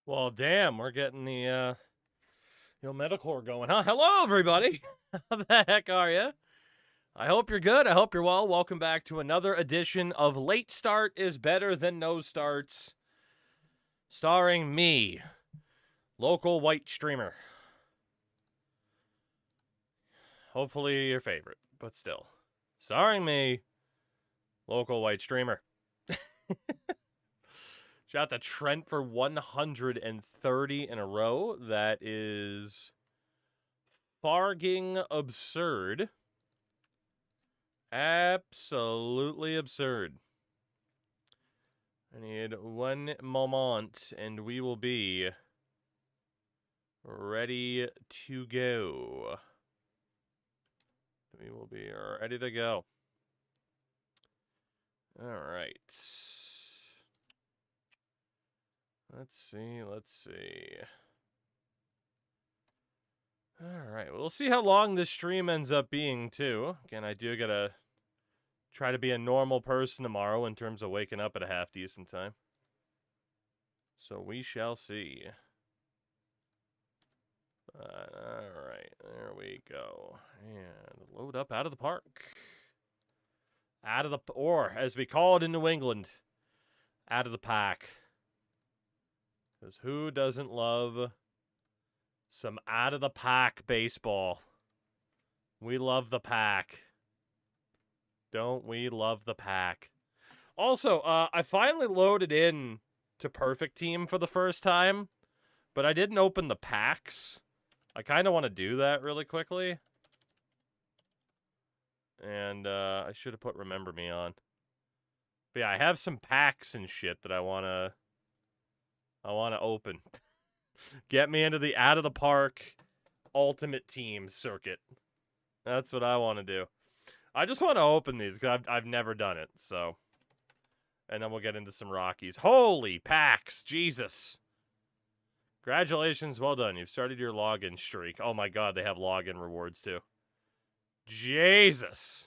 Well, damn, we're getting the metalcore going, huh? Hello, everybody. How the heck are you? I hope you're good. I hope you're well. Welcome back to another edition of Late Start is Better Than No Starts, starring me, local white streamer. Hopefully your favorite, but still. Starring me, local white streamer. Shout out to Trent for 130 in a row. That is farging absurd. Absolutely absurd. I need one moment, and we will be ready to go. We will be ready to go. All right. Let's see. All right, we'll see how long this stream ends up being, too. Again, I do gotta try to be a normal person tomorrow in terms of waking up at a half-decent time. So we shall see. All right, there we go. And load up out of the park. Or, as we call it in New England, out of the pack. Because who doesn't love some out-of-the-pack baseball? We love the pack. Don't we love the pack? Also, I finally loaded in to Perfect Team for the first time, but I didn't open the packs. I kind of want to do that really quickly. And I should have put Remember Me on. But yeah, I have some packs and shit that I want to open. Get me into the out of the park ultimate team circuit. That's what I want to do. I just want to open these because I've never done it, so. And then we'll get into some Rockies. Holy packs, Jesus. Congratulations, well done. You've started your login streak. Oh my god, they have login rewards too. Jesus.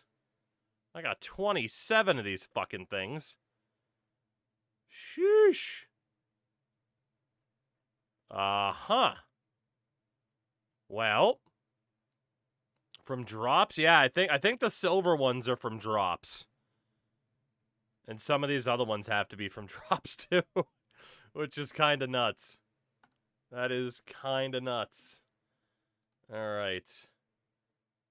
I got 27 of these fucking things. Sheesh. Uh-huh. Well, from drops? Yeah, I think the silver ones are from drops. And some of these other ones have to be from drops too, which is kind of nuts. That is kind of nuts. All right.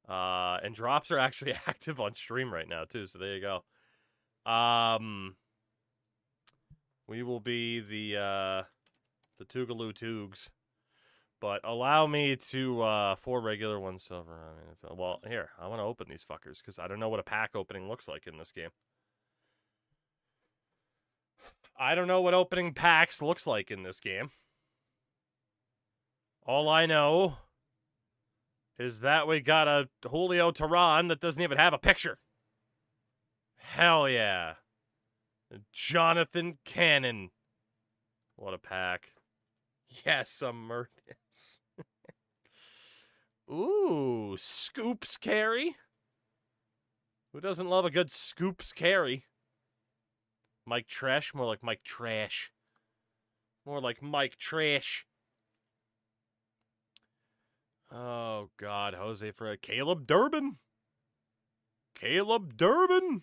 And drops are actually active on stream right now too, so there you go. We will be the Tougaloo Toogs. But allow me to 4 regular, 1 silver. I mean, well, here, I want to open these fuckers because I don't know what a pack opening looks like in this game. I don't know what opening packs looks like in this game. All I know is that we got a Julio Teheran that doesn't even have a picture. Hell yeah. Jonathan Cannon. What a pack. Yes, a Murthis. Ooh, Scoops carry. Who doesn't love a good Scoops carry? Mike Trash? More like Mike Trash. More like Mike Trash. Oh, God. Jose for Caleb Durbin. Caleb Durbin.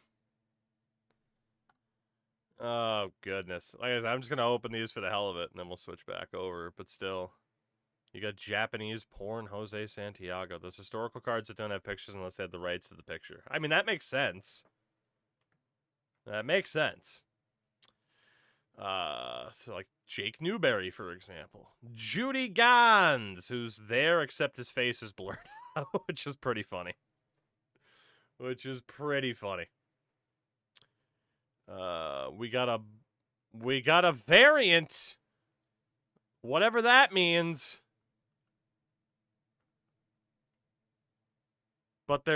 Oh, goodness. Like I said, I'm just going to open these for the hell of it, and then we'll switch back over. But still, you got Japanese porn Jose Santiago. Those historical cards that don't have pictures unless they have the rights to the picture. I mean, that makes sense. That makes sense. So like Jake Newberry, for example. Judy Gans, who's there except his face is blurred out, which is pretty funny. We got a variant. Whatever that means. But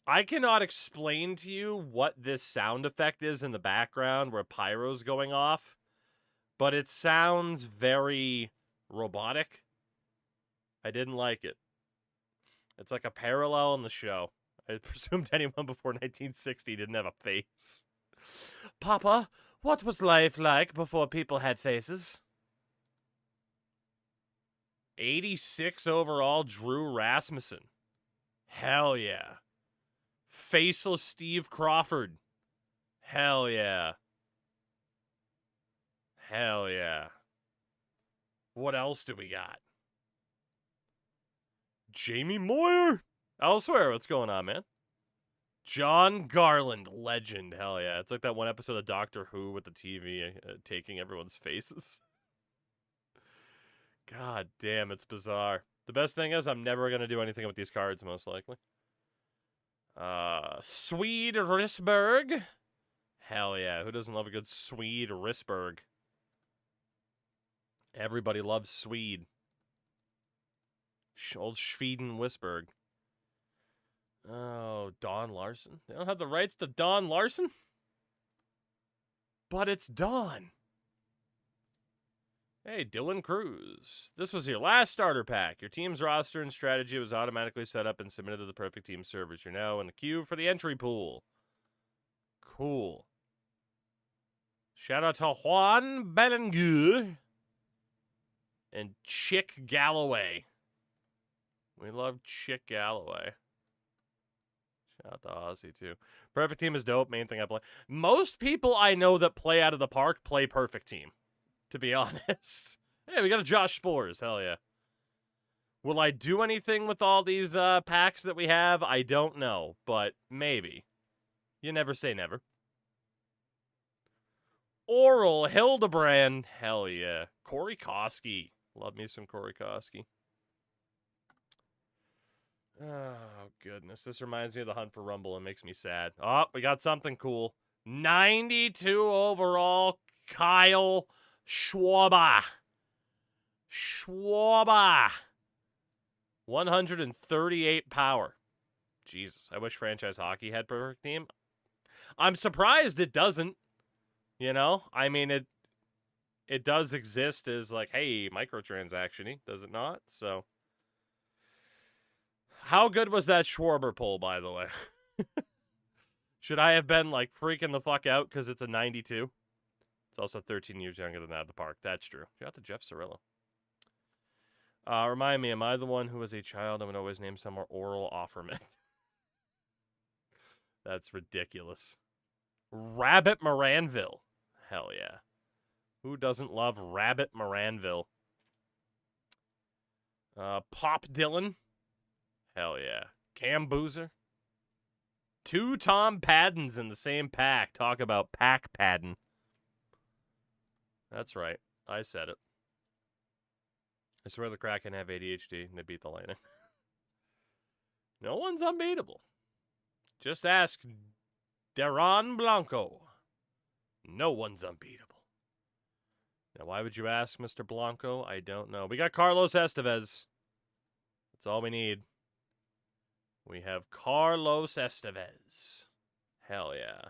I cannot explain to you what this sound effect is in the background where pyro's going off, but it sounds very robotic. I didn't like it. It's like a parallel in the show. I presumed anyone before 1960 didn't have a face. Papa, What was life like before people had faces? 86 overall, Drew Rasmussen. Hell yeah. Faceless Steve Crawford. Hell yeah. Hell yeah. What else do we got? Jamie Moyer. Elsewhere, what's going on, man? John Garland, legend. Hell yeah. It's like that one episode of Doctor Who with the TV taking everyone's faces. God damn, it's bizarre. The best thing is I'm never going to do anything with these cards, most likely. Swede Risberg. Hell yeah. Who doesn't love a good Swede Risberg? Everybody loves Swede. Old Schweden Wisberg. Oh, Don Larson. They don't have the rights to Don Larson? But it's Don. Hey, Dylan Cruz. This was your last starter pack. Your team's roster and strategy was automatically set up and submitted to the Perfect Team servers. You're now in the queue for the entry pool. Cool. Shout out to Juan Belengue and Chick Galloway. We love Chick Galloway. Shout out to Ozzy, too. Perfect Team is dope. Main thing I play. Most people I know that play out of the park play Perfect Team, to be honest. Hey, we got a Josh Spores. Hell yeah. Will I do anything with all these packs that we have? I don't know, but maybe. You never say never. Oral Hildebrand. Hell yeah. Corey Koski. Love me some Corey Koski. Oh, goodness. This reminds me of the Hunt for Rumble and makes me sad. Oh, we got something cool. 92 overall, Kyle Schwarber. 138 power. Jesus, I wish franchise hockey had Perfect Team. I'm surprised it doesn't. You know? I mean, it does exist as like, hey, microtransaction-y, does it not? So... How good was that Schwarber pull, by the way? Should I have been, like, freaking the fuck out because it's a 92? It's also 13 years younger than that at the park. That's true. Shout out to Jeff Cirillo. Remind me, am I the one who was a child and would always name somewhere Oral Offerman? That's ridiculous. Rabbit Moranville. Hell yeah. Who doesn't love Rabbit Moranville? Pop Dylan. Hell yeah. Cam Boozer. 2 Tom Paddens in the same pack. Talk about pack padding. That's right. I said it. I swear the Kraken have ADHD and they beat the Lightning. No one's unbeatable. Just ask Deron Blanco. No one's unbeatable. Now, why would you ask, Mr. Blanco? I don't know. We got Carlos Estevez. That's all we need. We have Carlos Estevez. Hell yeah.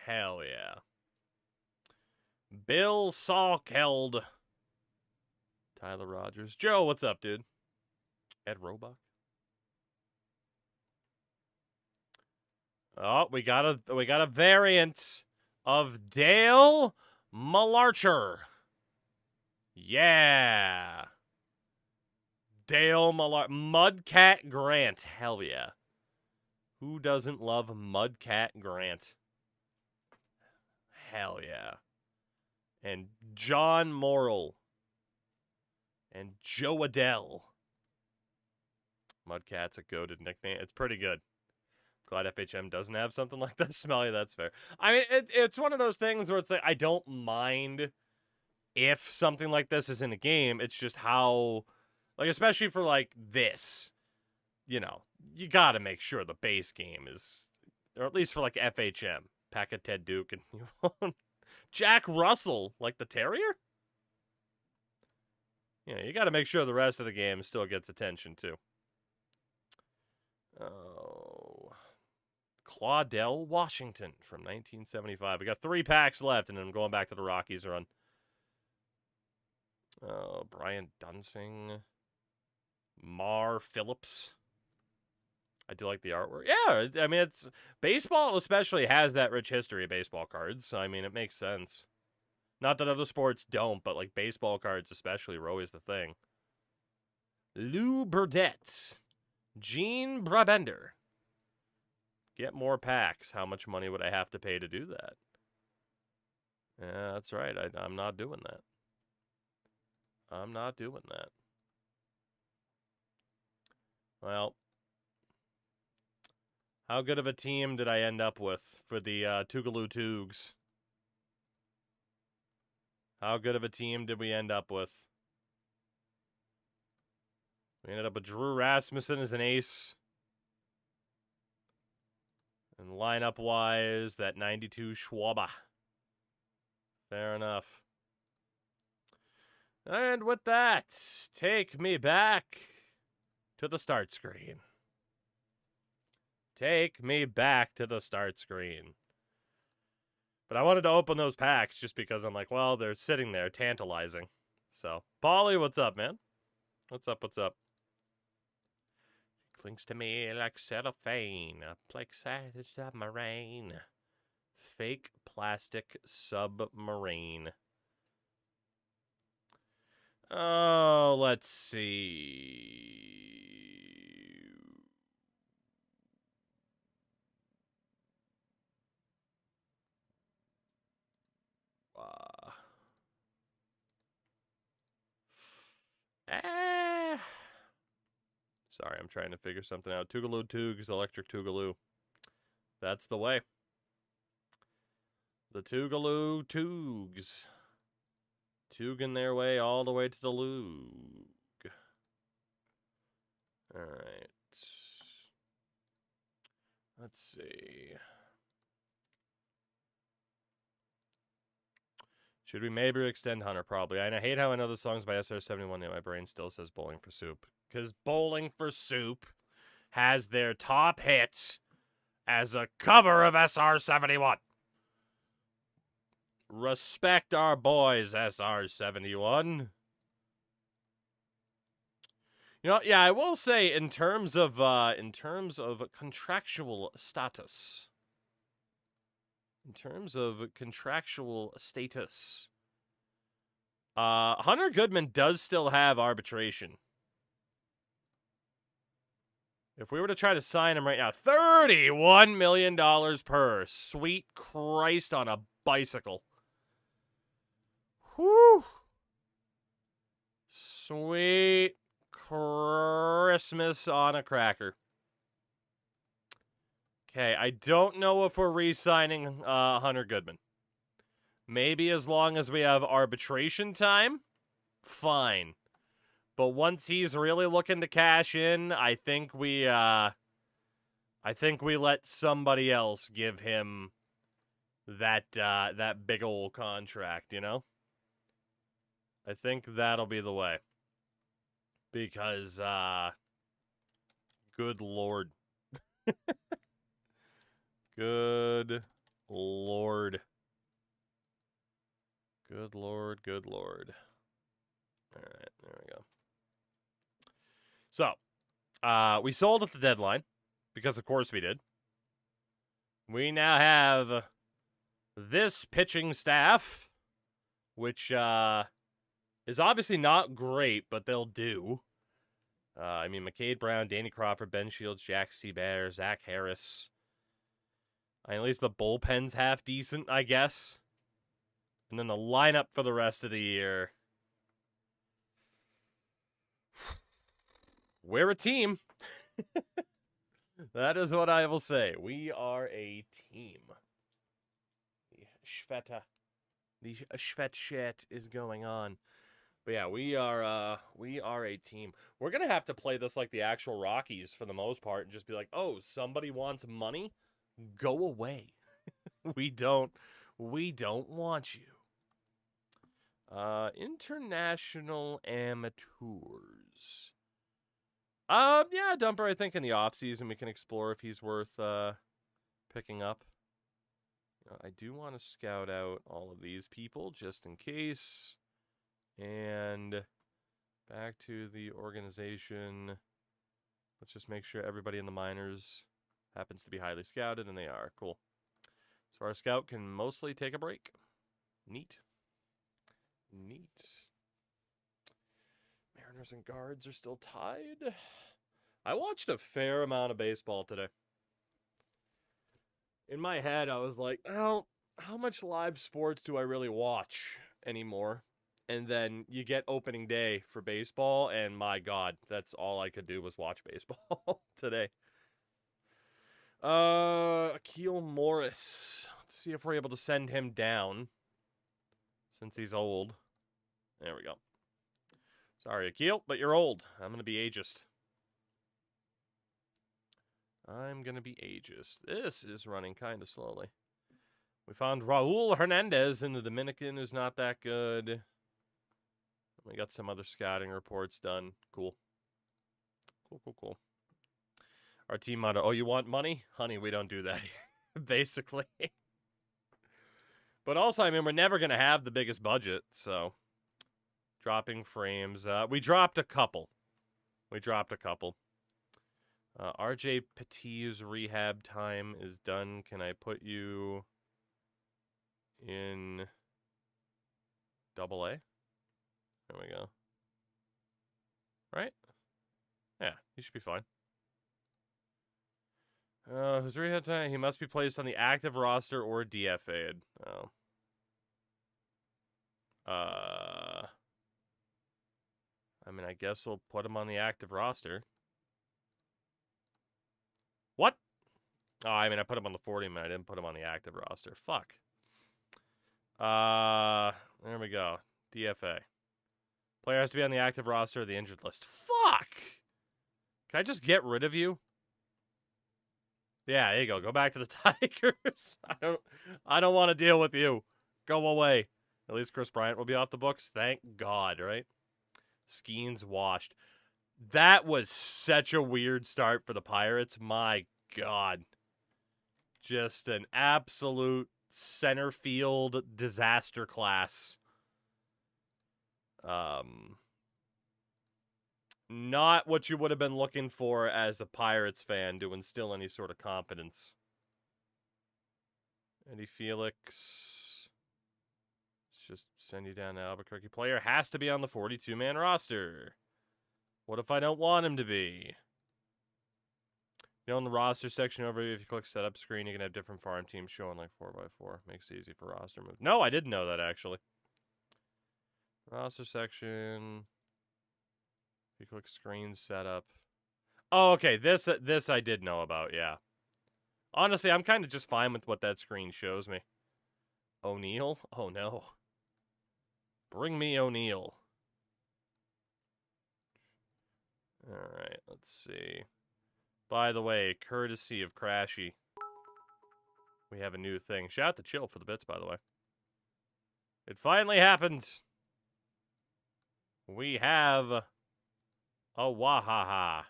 Hell yeah. Bill Salkeld. Tyler Rogers. Joe, what's up, dude? Ed Roebuck. Oh, we got a variant of Dale Malarcher. Yeah. Dale Mudcat Grant. Hell yeah. Who doesn't love Mudcat Grant? Hell yeah. And John Morrill. And Joe Adell. Mudcat's a goated nickname. It's pretty good. Glad FHM doesn't have something like that. Smelly, that's fair. I mean, it's one of those things where it's like, I don't mind if something like this is in a game. It's just how... Like, especially for, like, this, you know, you got to make sure the base game is, or at least for, like, FHM, pack of Ted Duke and Jack Russell, like the Terrier? You know, you got to make sure the rest of the game still gets attention, too. Oh. Claudel Washington from 1975. We got 3 packs left, and then I'm going back to the Rockies run. Oh, Brian Dunsing. Mar Phillips. I do like the artwork. Yeah, I mean, it's baseball especially has that rich history of baseball cards. So, I mean, it makes sense. Not that other sports don't, but like baseball cards especially were always the thing. Lou Burdett. Gene Brabender. Get more packs. How much money would I have to pay to do that? Yeah, that's right. I'm not doing that. I'm not doing that. Well, how good of a team did I end up with for the Tougaloo Toogs? How good of a team did we end up with? We ended up with Drew Rasmussen as an ace. And lineup-wise, that 92 Schwaba. Fair enough. And with that, take me back to the start screen. Take me back to the start screen. But I wanted to open those packs just because I'm like, well, they're sitting there tantalizing. So, Paulie, what's up, man? What's up, what's up? Clings to me like cellophane, a plexiglass submarine. Fake plastic submarine. Oh, let's see. Sorry, I'm trying to figure something out. Tougaloo Toogs, Electric Tougaloo. That's the way. The Tougaloo Toogs. Tooging their way all the way to the Loog. Alright. Let's see. Should we maybe extend Hunter? Probably. I hate how I know the songs by SR71 yet my brain still says Bowling for Soup. Because Bowling for Soup has their top hits as a cover of SR71. Respect our boys, SR71. You know, yeah, I will say in terms of contractual status. Hunter Goodman does still have arbitration. If we were to try to sign him right now, $31 million per. Sweet Christ on a bicycle. Whew. Sweet Christmas on a cracker. Okay, I don't know if we're re-signing Hunter Goodman. Maybe as long as we have arbitration time, fine. But once he's really looking to cash in, I think we let somebody else give him that big old contract, you know? I think that'll be the way. Because good lord. Good lord. Good lord, good lord. All right, there we go. So, we sold at the deadline, because of course we did. We now have this pitching staff, which is obviously not great, but they'll do. I mean, McCade Brown, Danny Crawford, Ben Shields, Jack Seabear, Zach Harris. At least the bullpen's half decent, I guess. And then the lineup for the rest of the year. We're a team. That is what I will say. We are a team. The Shvet shit is going on. But yeah, we are a team. We're gonna have to play this like the actual Rockies for the most part and just be like, oh, somebody wants money? Go away. We don't want you. International amateurs. Yeah, Dumper, I think in the off-season we can explore if he's worth picking up. I do want to scout out all of these people just in case. And back to the organization. Let's just make sure everybody in the minors happens to be highly scouted, and they are. Cool. So our scout can mostly take a break. Neat. Neat. Mariners and Guards are still tied. I watched a fair amount of baseball today. In my head, I was like, well, how much live sports do I really watch anymore? And then you get opening day for baseball, and my God, that's all I could do was watch baseball today. Akil Morris. Let's see if we're able to send him down, since he's old. There we go. Sorry, Akil, but you're old. I'm going to be ageist. This is running kind of slowly. We found Raul Hernandez in the Dominican, who's not that good. We got some other scouting reports done. Cool. Cool. Our team motto, oh, you want money? Honey, we don't do that here. Basically. But also, I mean, we're never going to have the biggest budget, so... Dropping frames. We dropped a couple. RJ Petit's rehab time is done. Can I put you in AA? There we go. Right? Yeah, he should be fine. His rehab time, he must be placed on the active roster or DFA'd. Oh. I mean, I guess we'll put him on the active roster. What? Oh, I mean, I put him on the 40-man. I didn't put him on the active roster. Fuck. There we go. DFA. Player has to be on the active roster or the injured list. Fuck! Can I just get rid of you? Yeah, there you go. Go back to the Tigers. I don't want to deal with you. Go away. At least Chris Bryant will be off the books. Thank God, right? Skeens washed. That was such a weird start for the Pirates. My God. Just an absolute center field disaster class. Not what you would have been looking for as a Pirates fan to instill any sort of confidence. Eddie Felix. Let's just send you down to Albuquerque. Player has to be on the 42-man roster. What if I don't want him to be? You know, in the roster section overview, if you click setup screen, you can have different farm teams showing like 4x4. Makes it easy for roster moves. No, I didn't know that, actually. Roster section. If you click screen setup. Oh, okay. This I did know about, yeah. Honestly, I'm kind of just fine with what that screen shows me. O'Neal? Oh, no. Bring me O'Neal. Alright, let's see. By the way, courtesy of Crashy, we have a new thing. Shout out to Chill for the bits, by the way. It finally happened. We have a Wahaha.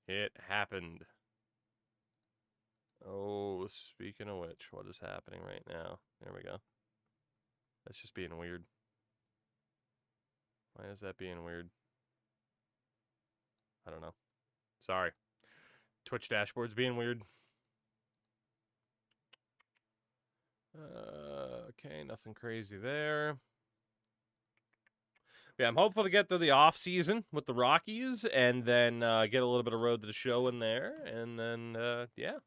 It happened. Oh, speaking of which, what is happening right now? There we go. That's just being weird. Why is that being weird? I don't know. Sorry. Twitch dashboard's being weird. Okay, nothing crazy there. Yeah, I'm hopeful to get through the off season with the Rockies, and then get a little bit of Road to the Show in there, and then yeah,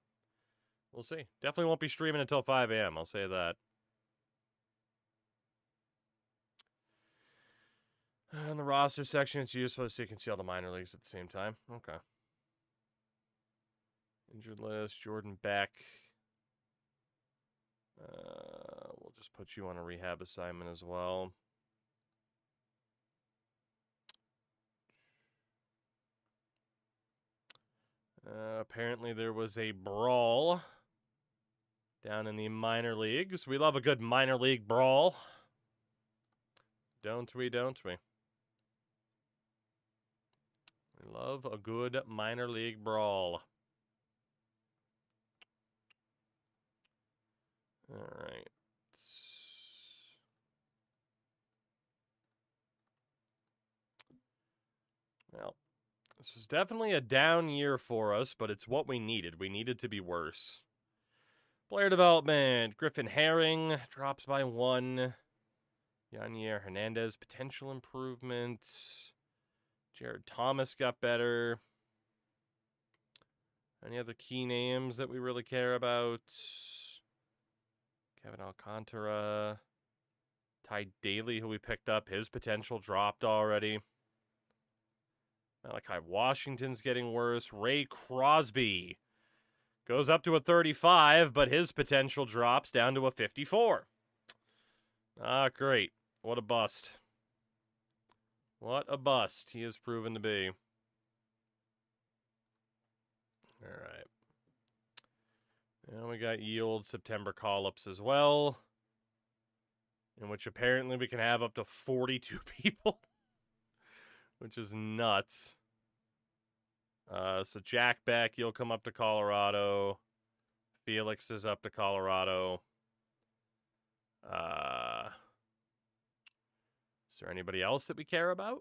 we'll see. Definitely won't be streaming until 5 a.m. I'll say that. In the roster section, it's useful so you can see all the minor leagues at the same time. Okay. Injured list, Jordan Beck. We'll just put you on a rehab assignment as well. Apparently there was a brawl down in the minor leagues. We love a good minor league brawl. Don't we, don't we? We love a good minor league brawl. All right. Well, This was definitely a down year for us, but it's what we needed. We needed to be worse. Player development. Griffin Herring drops by 1. Yanier Hernandez, potential improvements. Jared Thomas got better. Any other key names that we really care about? Kevin Alcantara. Ty Daly, who we picked up, his potential dropped already. Malachi Washington's getting worse. Ray Crosby goes up to a 35, but his potential drops down to a 54. Ah, great. What a bust. What a bust he has proven to be. All right. And we got yield September call-ups as well, in which apparently we can have up to 42 people, which is nuts. So Jack Beck, you'll come up to Colorado. Felix is up to Colorado. Is there anybody else that we care about?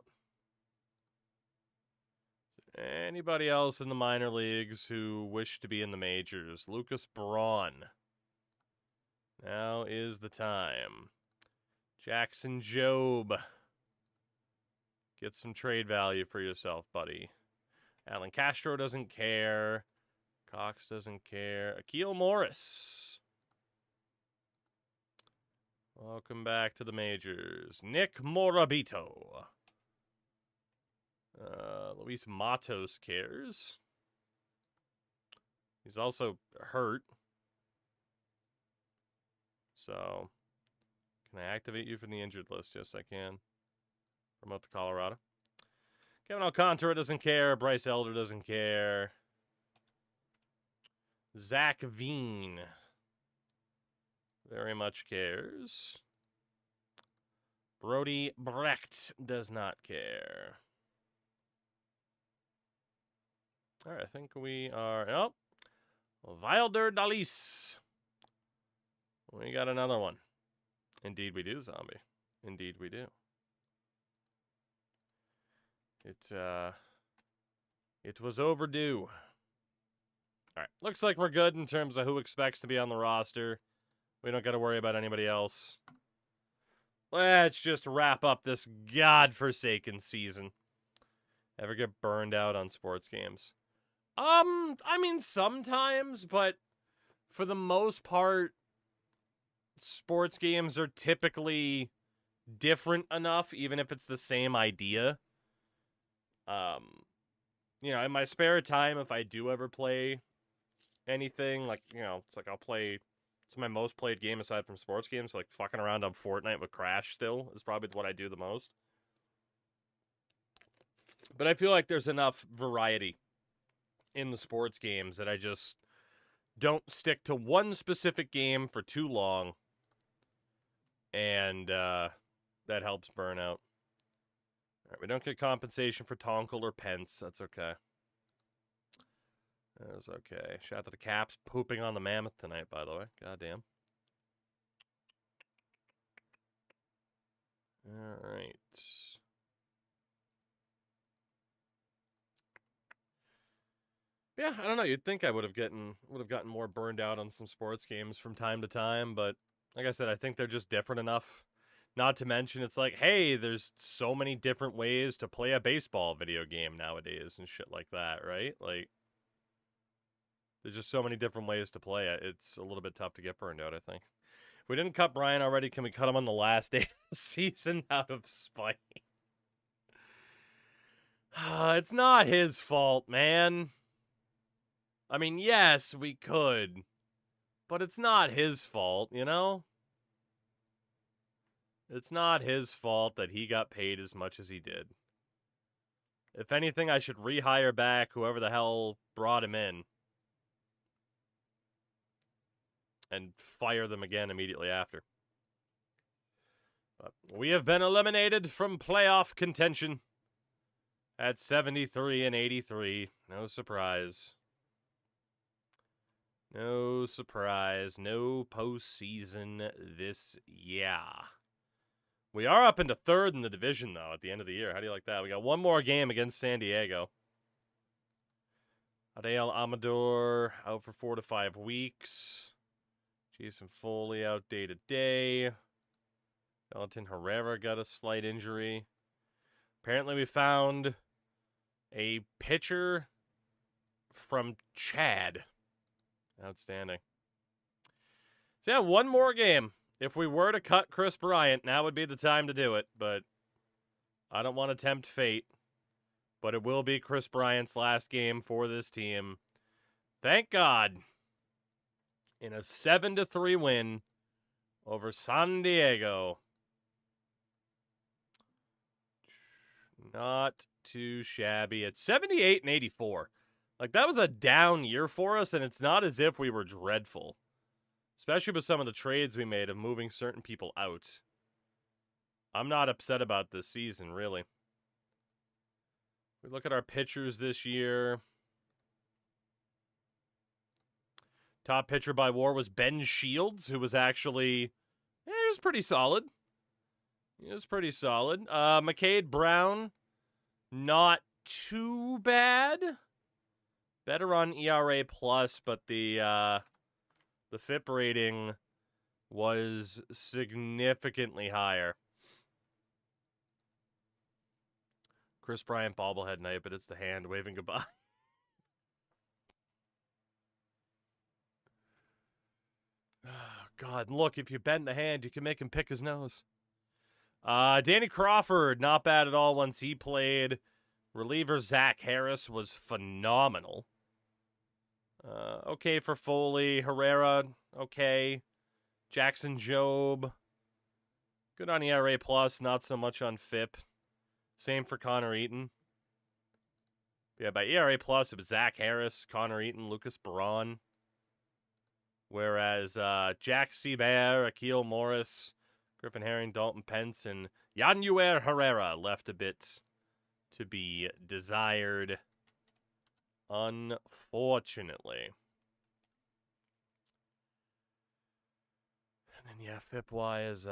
Anybody else in the minor leagues who wish to be in the majors? Lucas Braun. Now is the time. Jackson Jobe. Get some trade value for yourself, buddy. Alan Castro doesn't care. Cox doesn't care. Akil Morris. Welcome back to the majors. Nick Morabito. Luis Matos cares. He's also hurt. So, can I activate you from the injured list? Yes, I can. Promote to Colorado. Kevin Alcantara doesn't care. Bryce Elder doesn't care. Zach Veen very much cares. Brody Brecht does not care. All right, I think we are... Oh, Wilder Dalis. We got another one. Indeed we do, Zombie. Indeed we do. It was overdue. All right, looks like we're good in terms of who expects to be on the roster. We don't got to worry about anybody else. Let's just wrap up this godforsaken season. Ever get burned out on sports games? I mean, sometimes, but for the most part, sports games are typically different enough, even if it's the same idea. You know, in my spare time, if I do ever play anything, like, you know, it's like I'll play, it's my most played game aside from sports games, like fucking around on Fortnite with Crash still is probably what I do the most. But I feel like there's enough variety in the sports games that I just don't stick to one specific game for too long, and that helps burnout. All right, we don't get compensation for Tonkel or Pence. That's okay. That's okay. Shout out to the Caps pooping on the Mammoth tonight, by the way. Goddamn. All right. Yeah, I don't know. You'd think I would have gotten more burned out on some sports games from time to time, but like I said, I think they're just different enough. Not to mention, it's like, hey, there's so many different ways to play a baseball video game nowadays and shit like that, right? Like, there's just so many different ways to play it. It's a little bit tough to get burned out, I think. If we didn't cut Brian already, can we cut him on the last day of the season out of spite? It's not his fault, man. I mean, yes, we could, but it's not his fault, you know? It's not his fault that he got paid as much as he did. If anything, I should rehire back whoever the hell brought him in and fire them again immediately after. But we have been eliminated from playoff contention at 73 and 83. No surprise. No surprise. No postseason this year. We are up into third in the division, though, at the end of the year. How do you like that? We got one more game against San Diego. Adael Amador out for 4 to 5 weeks. Jason Foley out day to day. Valentin Herrera got a slight injury. Apparently we found a pitcher from Chad. Outstanding. So yeah, one more game. If we were to cut Chris Bryant, now would be the time to do it. But I don't want to tempt fate. But it will be Chris Bryant's last game for this team. Thank God. In a 7-3 win over San Diego. Not too shabby. It's 78 and 84. Like, that was a down year for us, and it's not as if we were dreadful. Especially with some of the trades we made of moving certain people out. I'm not upset about this season, really. We look at our pitchers this year. Top pitcher by WAR was Ben Shields, who was actually... he was pretty solid. McCade Brown, not too bad. Better on ERA+, but the FIP rating was significantly higher. Chris Bryant bobblehead night, but it's the hand waving goodbye. God, look, if you bend the hand, you can make him pick his nose. Danny Crawford, not bad at all once he played. Reliever Zach Harris was phenomenal. Okay for Foley. Herrera, okay. Jackson Jobe, good on ERA+, not so much on FIP. Same for Connor Eaton. Yeah, by ERA+, it was Zach Harris, Connor Eaton, Lucas Barron. Whereas Jack Seabair, Akil Morris, Griffin Herring, Dalton Pence, and Yanuer Herrera left a bit to be desired, unfortunately. And then, yeah, FIP-wise,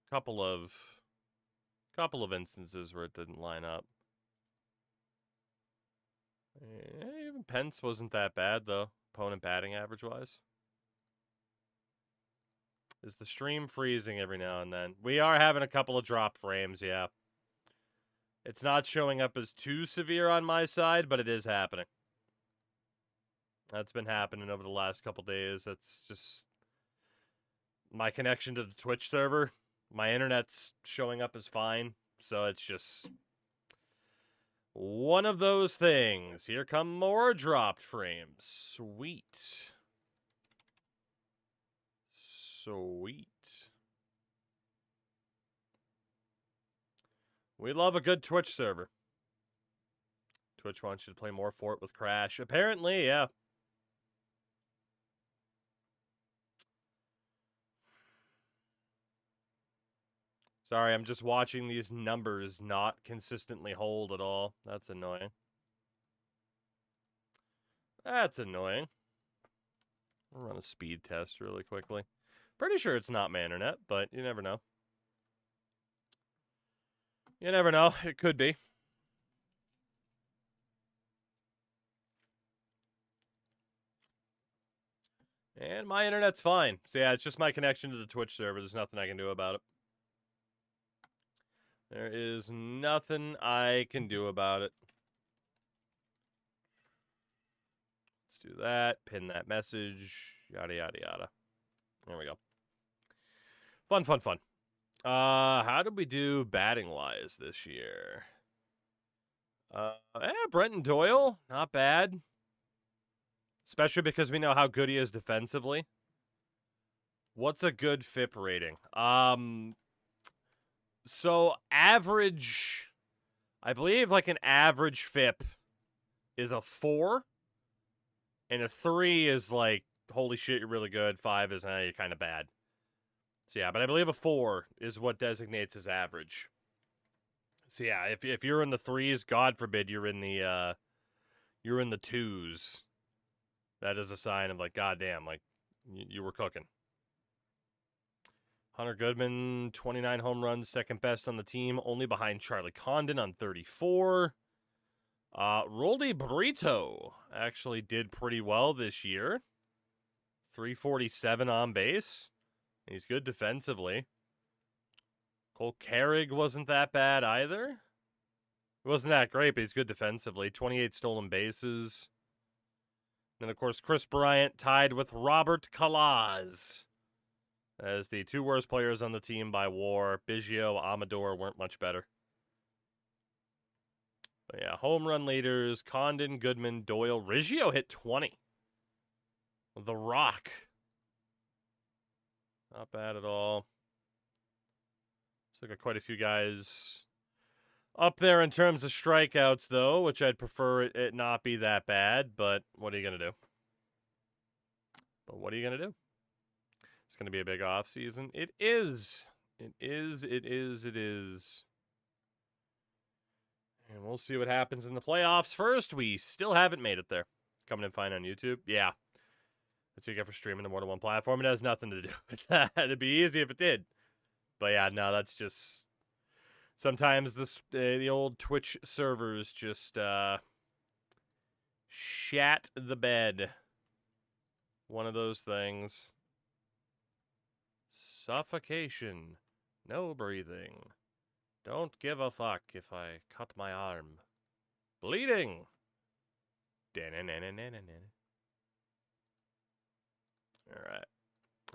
couple of instances where it didn't line up. Even Pence wasn't that bad, though, opponent batting average-wise. Is the stream freezing every now and then? We are having a couple of drop frames, yeah. It's not showing up as too severe on my side, but it is happening. That's been happening over the last couple days. That's just my connection to the Twitch server. My internet's showing up as fine, so it's just one of those things. Here come more dropped frames. Sweet. We love a good Twitch server. Twitch wants you to play more Fort with Crash. Apparently, yeah. Sorry, I'm just watching these numbers not consistently hold at all. That's annoying. We'll run a speed test really quickly. Pretty sure it's not my internet, but you never know. It could be. And my internet's fine. So yeah, it's just my connection to the Twitch server. There's nothing I can do about it. There is nothing I can do about it. Let's do that. Pin that message. Yada, yada, yada. There we go. Fun. How did we do batting-wise this year? Brenton Doyle, not bad. Especially because we know how good he is defensively. What's a good FIP rating? So average, I believe like an average FIP is a 4. And a 3 is like, holy shit, you're really good. 5 is, you're kind of bad. So yeah, but I believe a 4 is what designates as average. So yeah, if you're in the 3s, God forbid you're in the 2s. That is a sign of like, goddamn, like you were cooking. Hunter Goodman, 29 home runs, second best on the team, only behind Charlie Condon on 34. Roldy Burrito actually did pretty well this year. 347 on base. He's good defensively. Cole Carrig wasn't that bad either. It wasn't that great, but he's good defensively. 28 stolen bases. And, of course, Chris Bryant tied with Robert Calaz as the two worst players on the team by WAR. Biggio, Amador weren't much better. But yeah, home run leaders, Condon, Goodman, Doyle. Riggio hit 20. The Rock. Not bad at all. So got quite a few guys up there in terms of strikeouts, though, which I'd prefer it not be that bad, but what are you going to do? It's going to be a big off season. It is. It is. And we'll see what happens in the playoffs first. We still haven't made it there. Coming in fine on YouTube. Yeah. That's what you get for streaming to more than one platform. It has nothing to do with that. It'd be easy if it did. But yeah, no, that's just... Sometimes the old Twitch servers just shat the bed. One of those things. Suffocation. No breathing. Don't give a fuck if I cut my arm. Bleeding. Alright.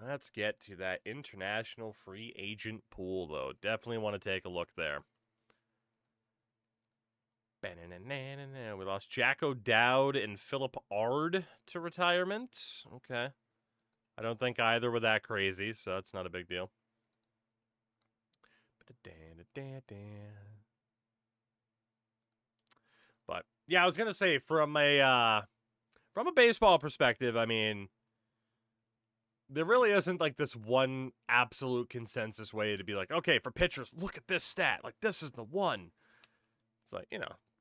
Let's get to that international free agent pool, though. Definitely want to take a look there. We lost Jack O'Dowd and Philip Ard to retirement. Okay. I don't think either were that crazy, so that's not a big deal. But, yeah, I was going to say, from a baseball perspective, I mean... There really isn't, like, this one absolute consensus way to be like, okay, for pitchers, look at this stat. Like, this is the one. It's like,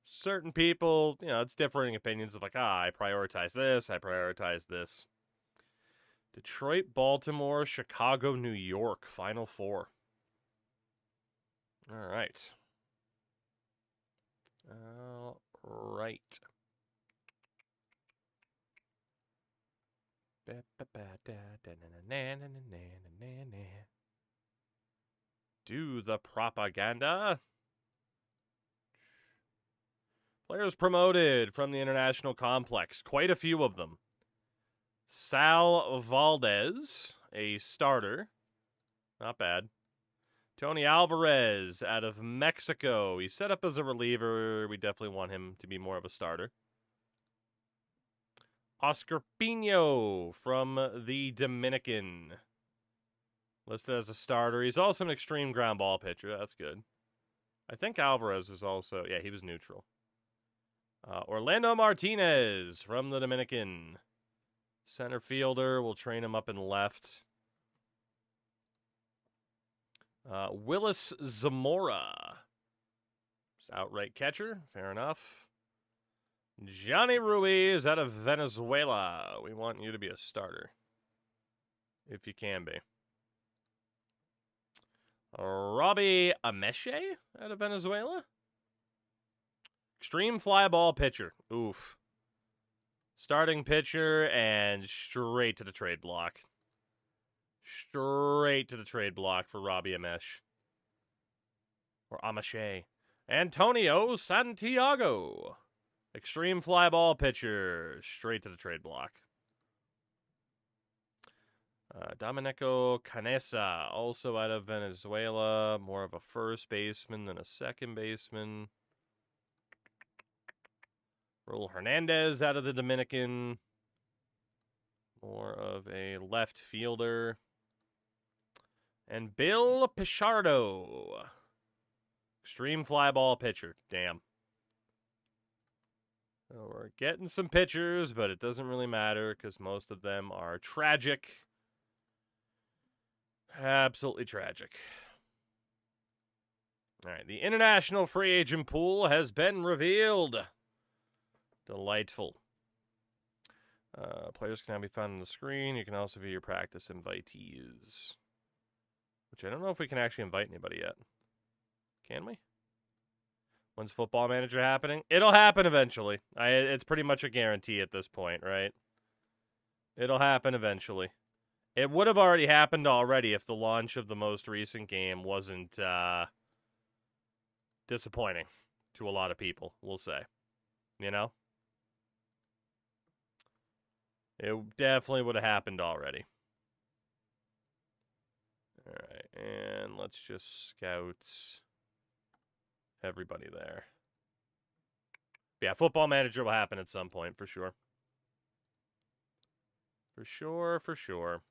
certain people, it's differing opinions of like, I prioritize this, I prioritize this. Detroit, Baltimore, Chicago, New York, Final Four. All right. All right. Do the propaganda. Players promoted from the international complex. Quite a few of them. Sal Valdez, a starter. Not bad. Tony Alvarez out of Mexico. He's set up as a reliever. We definitely want him to be more of a starter. Oscar Pino from the Dominican. Listed as a starter. He's also an extreme ground ball pitcher. That's good. I think Alvarez was also... Yeah, he was neutral. Orlando Martinez from the Dominican. Center fielder. We'll train him up in left. Willis Zamora. Just outright catcher. Fair enough. Johnny Ruiz out of Venezuela. We want you to be a starter. If you can be. Robbie Ameche out of Venezuela. Extreme fly ball pitcher. Oof. Starting pitcher and straight to the trade block. Straight to the trade block for Robbie Ameche. Or Ameche. Antonio Santiago. Extreme fly ball pitcher. Straight to the trade block. Domenico Canessa, also out of Venezuela. More of a first baseman than a second baseman. Raul Hernandez out of the Dominican. More of a left fielder. And Bill Pichardo. Extreme fly ball pitcher. Damn. So we're getting some pitchers, but it doesn't really matter because most of them are tragic. Absolutely tragic. All right, the international free agent pool has been revealed. Delightful. Players can now be found on the screen. You can also view your practice invitees. Which I don't know if we can actually invite anybody yet. Can we? When's Football Manager happening? It'll happen eventually. It's pretty much a guarantee at this point, right? It'll happen eventually. It would have already happened already if the launch of the most recent game wasn't disappointing to a lot of people, we'll say. You know? It definitely would have happened already. All right, and let's just scout everybody there. Yeah, Football Manager will happen at some point, for sure. For sure, for sure.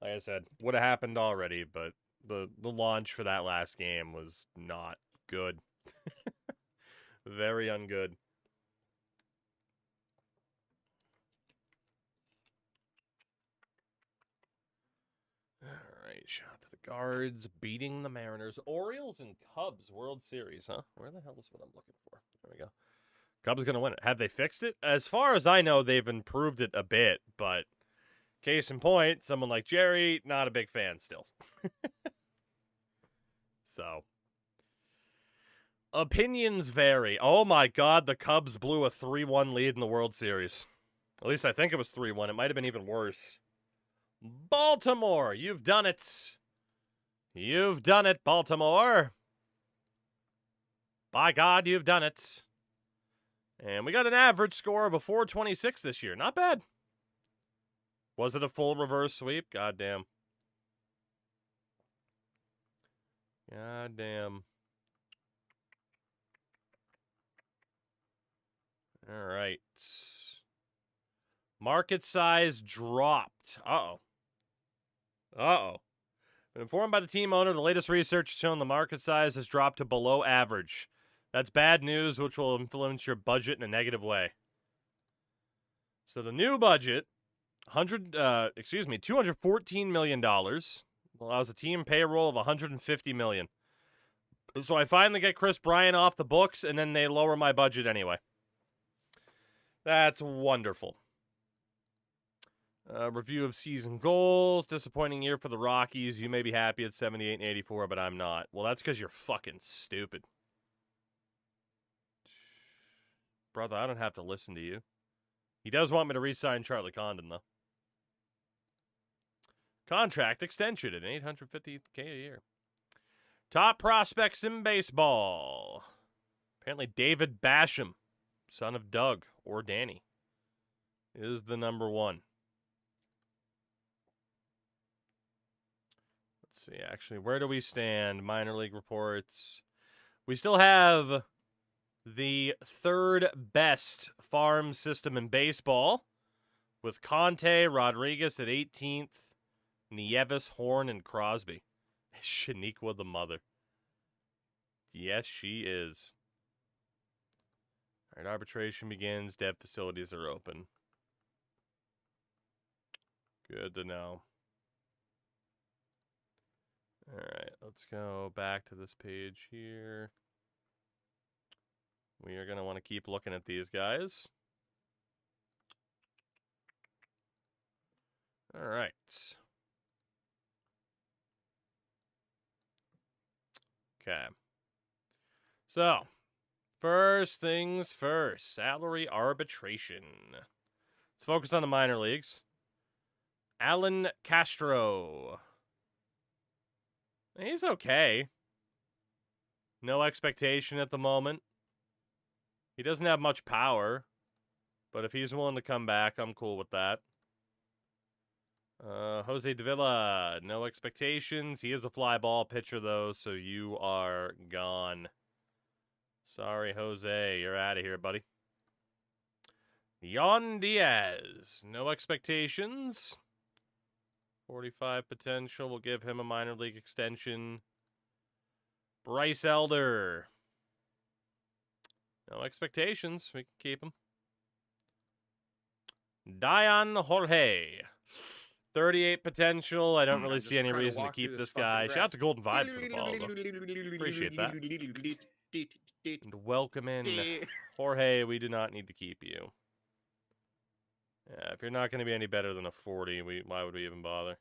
Like I said, would have happened already, but the launch for that last game was not good. Very ungood. All right, shot to the Guards, beating the Mariners. Orioles and Cubs World Series, huh? Where the hell is what I'm looking for? There we go. Cubs going to win it. Have they fixed it? As far as I know, they've improved it a bit, but case in point, someone like Jerry, not a big fan still. So, opinions vary. Oh my God, the Cubs blew a 3-1 lead in the World Series. At least I think it was 3-1. It might have been even worse. Baltimore, you've done it. You've done it, Baltimore. By God, you've done it. And we got an average score of a 426 this year. Not bad. Was it a full reverse sweep? Goddamn. Goddamn. All right. Market size dropped. Uh-oh. Uh-oh. Been informed by the team owner, the latest research has shown the market size has dropped to below average. That's bad news, which will influence your budget in a negative way. So the new budget, $214 million, allows a team payroll of $150 million. So I finally get Chris Bryant off the books, and then they lower my budget anyway. That's wonderful. Review of season goals. Disappointing year for the Rockies. You may be happy at 78 and 84, but I'm not. Well, that's because you're fucking stupid. Brother, I don't have to listen to you. He does want me to re-sign Charlie Condon, though. Contract extension at $850K a year. Top prospects in baseball. Apparently David Basham, son of Doug or Danny, is the number one. Let's see, actually, where do we stand? Minor league reports. We still have the third best farm system in baseball, with Conte, Rodriguez at 18th, Nieves, Horn, and Crosby. Shaniqua the mother. Yes, she is. All right, arbitration begins. Dev facilities are open. Good to know. All right, let's go back to this page here. We are going to want to keep looking at these guys. All right. Okay. So, first things first, salary arbitration. Let's focus on the minor leagues. Alan Castro. He's okay. No expectation at the moment. He doesn't have much power, but if he's willing to come back, I'm cool with that. Jose Davila, no expectations. He is a fly ball pitcher, though, so you are gone. Sorry, Jose. You're out of here, buddy. Yon Diaz, no expectations. 45 potential. We'll give him a minor league extension. Bryce Elder. No expectations. We can keep him. Dion Jorge. 38 potential. I don't really see any reason to keep this guy. Shout out to Golden Vibe for the follow, though. Appreciate that. And welcome in, Jorge. We do not need to keep you. Yeah, if you're not going to be any better than a 40, why would we even bother?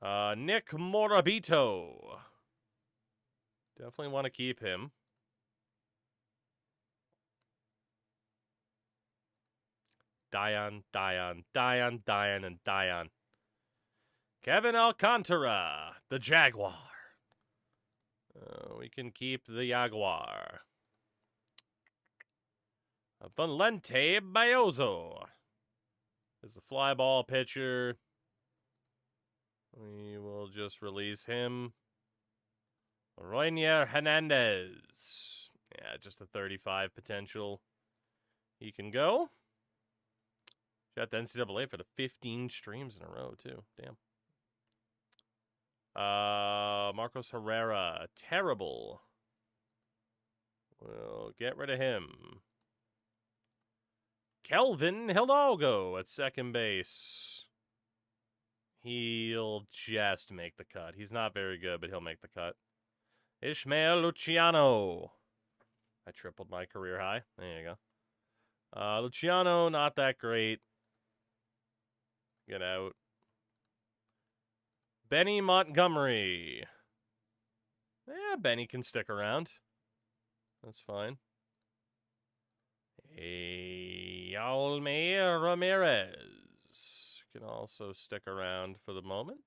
Nick Morabito. Definitely want to keep him. Dion, and Dion. Kevin Alcantara, the Jaguar. We can keep the Jaguar. Valente Bayozo is the fly ball pitcher. We will just release him. Roynier Hernandez. Yeah, just a 35 potential. He can go. Got the NCAA for the 15 streams in a row, too. Damn. Marcos Herrera. Terrible. We'll get rid of him. Kelvin Hidalgo at second base. He'll just make the cut. He's not very good, but he'll make the cut. Ishmael Luciano. I tripled my career high. There you go. Luciano, not that great. Get out. Benny Montgomery. Yeah, Benny can stick around. That's fine. Yalmir Ramirez can also stick around for the moment.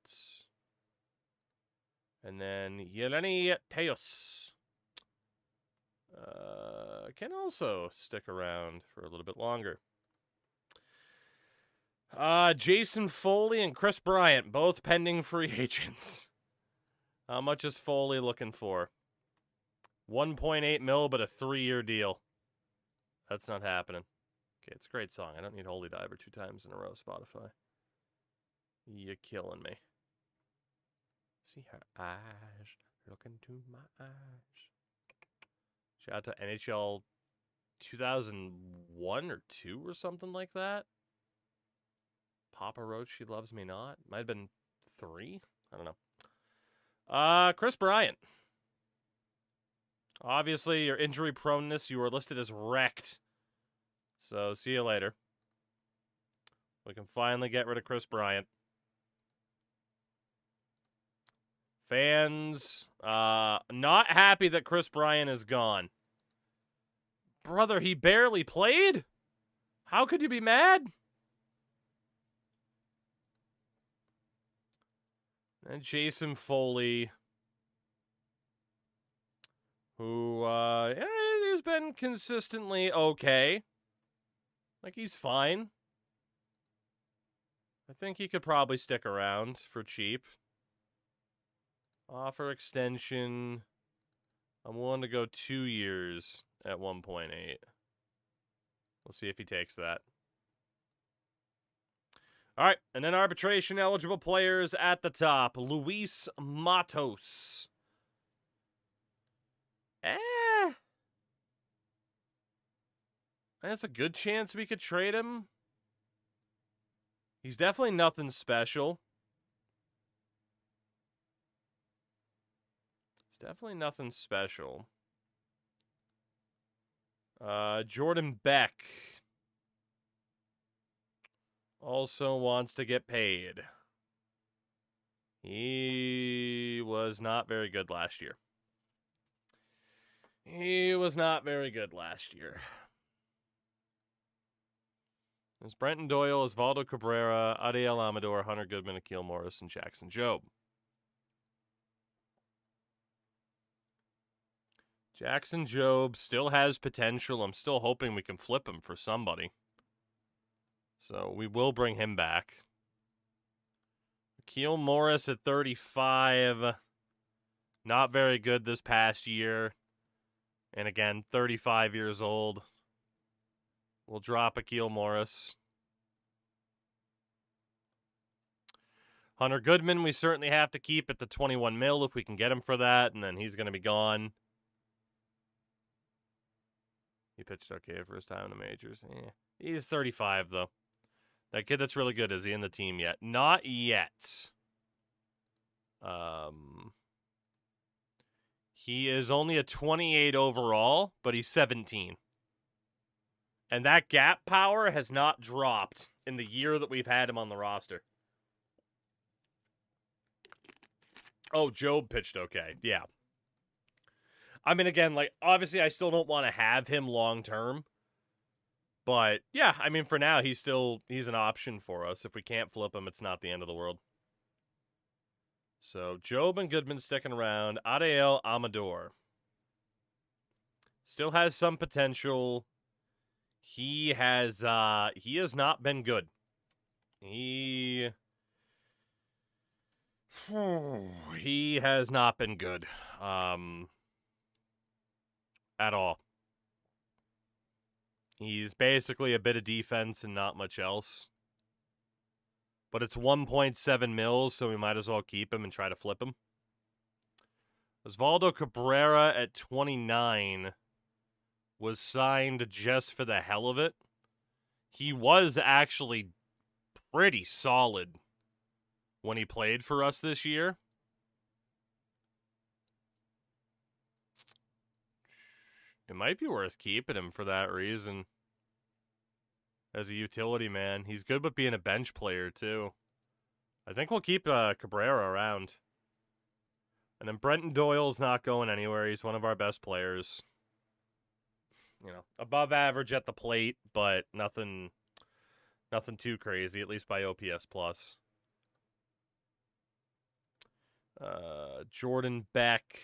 And then Yeleni Teos can also stick around for a little bit longer. Jason Foley and Chris Bryant, both pending free agents. How much is Foley looking for? 1.8 mil, but a 3-year deal. That's not happening. Okay, it's a great song. I don't need Holy Diver 2 times in a row, Spotify. You're killing me. See her eyes, look into my eyes. Shout out to NHL 2001 or 2 or something like that. Papa Roach, She Loves Me Not. Might have been 3? I don't know. Chris Bryant. Obviously, your injury proneness, you were listed as wrecked. So, see you later. We can finally get rid of Chris Bryant. Fans, not happy that Chris Bryant is gone. Brother, he barely played? How could you be mad? And Jason Foley, who has been consistently okay. Like, he's fine. I think he could probably stick around for cheap. Offer extension. I'm willing to go 2 years at 1.8. We'll see if he takes that. All right, and then arbitration eligible players at the top. Luis Matos. There's a good chance we could trade him. He's definitely nothing special. It's definitely nothing special. Jordan Beck also wants to get paid. He was not very good last year. There's Brenton Doyle, Osvaldo Cabrera, Adiel Amador, Hunter Goodman, Akil Morris, and Jackson Jobe. Jackson Jobe still has potential. I'm still hoping we can flip him for somebody. So we will bring him back. Akil Morris at 35. Not very good this past year. And again, 35 years old. We'll drop Akil Morris. Hunter Goodman, we certainly have to keep at the 21 mil if we can get him for that, and then he's going to be gone. He pitched okay for his time in the majors. He's 35, though. That kid that's really good, is he in the team yet? Not yet. He is only a 28 overall, but he's 17. And that gap power has not dropped in the year that we've had him on the roster. Oh, Job pitched okay. Yeah. I mean, again, like, obviously I still don't want to have him long term. But, yeah, I mean, for now, he's an option for us. If we can't flip him, it's not the end of the world. So, Job and Goodman sticking around. Adael Amador. Still has some potential. He has not been good. He has not been good. At all. He's basically a bit of defense and not much else. But it's 1.7 mils, so we might as well keep him and try to flip him. Osvaldo Cabrera at 29 was signed just for the hell of it. He was actually pretty solid when he played for us this year. It might be worth keeping him for that reason. As a utility man. He's good with being a bench player, too. I think we'll keep Cabrera around. And then Brenton Doyle's not going anywhere. He's one of our best players. You know, above average at the plate, but nothing too crazy, at least by OPS plus. Jordan Beck.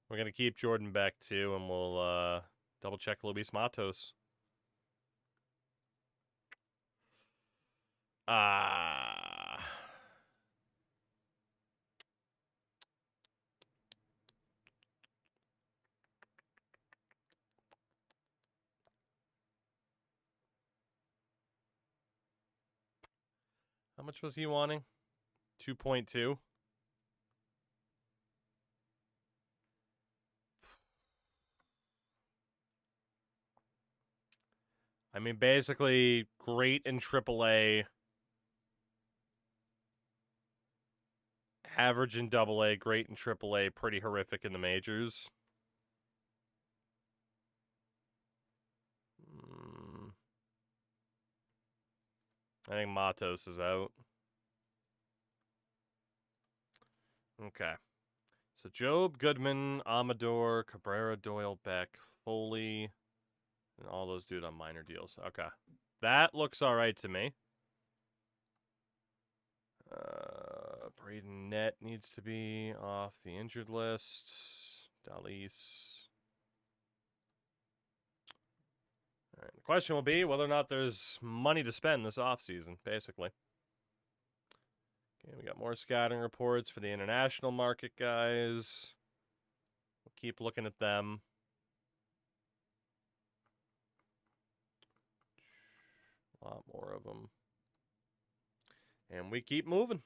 We're going to keep Jordan Beck, too, and we'll double-check Luis Matos. How much was he wanting? 2.2? I mean, basically, great in AAA. Average in AA, great in AAA, pretty horrific in the majors. I think Matos is out. Okay. So Job, Goodman, Amador, Cabrera, Doyle, Beck, Foley, and all those dude on minor deals. Okay. That looks all right to me. Braden Nett needs to be off the injured list. Dalis. All right. The question will be whether or not there's money to spend this offseason, basically. Okay, we got more scouting reports for the international market guys. We'll keep looking at them. A lot more of them. And we keep moving.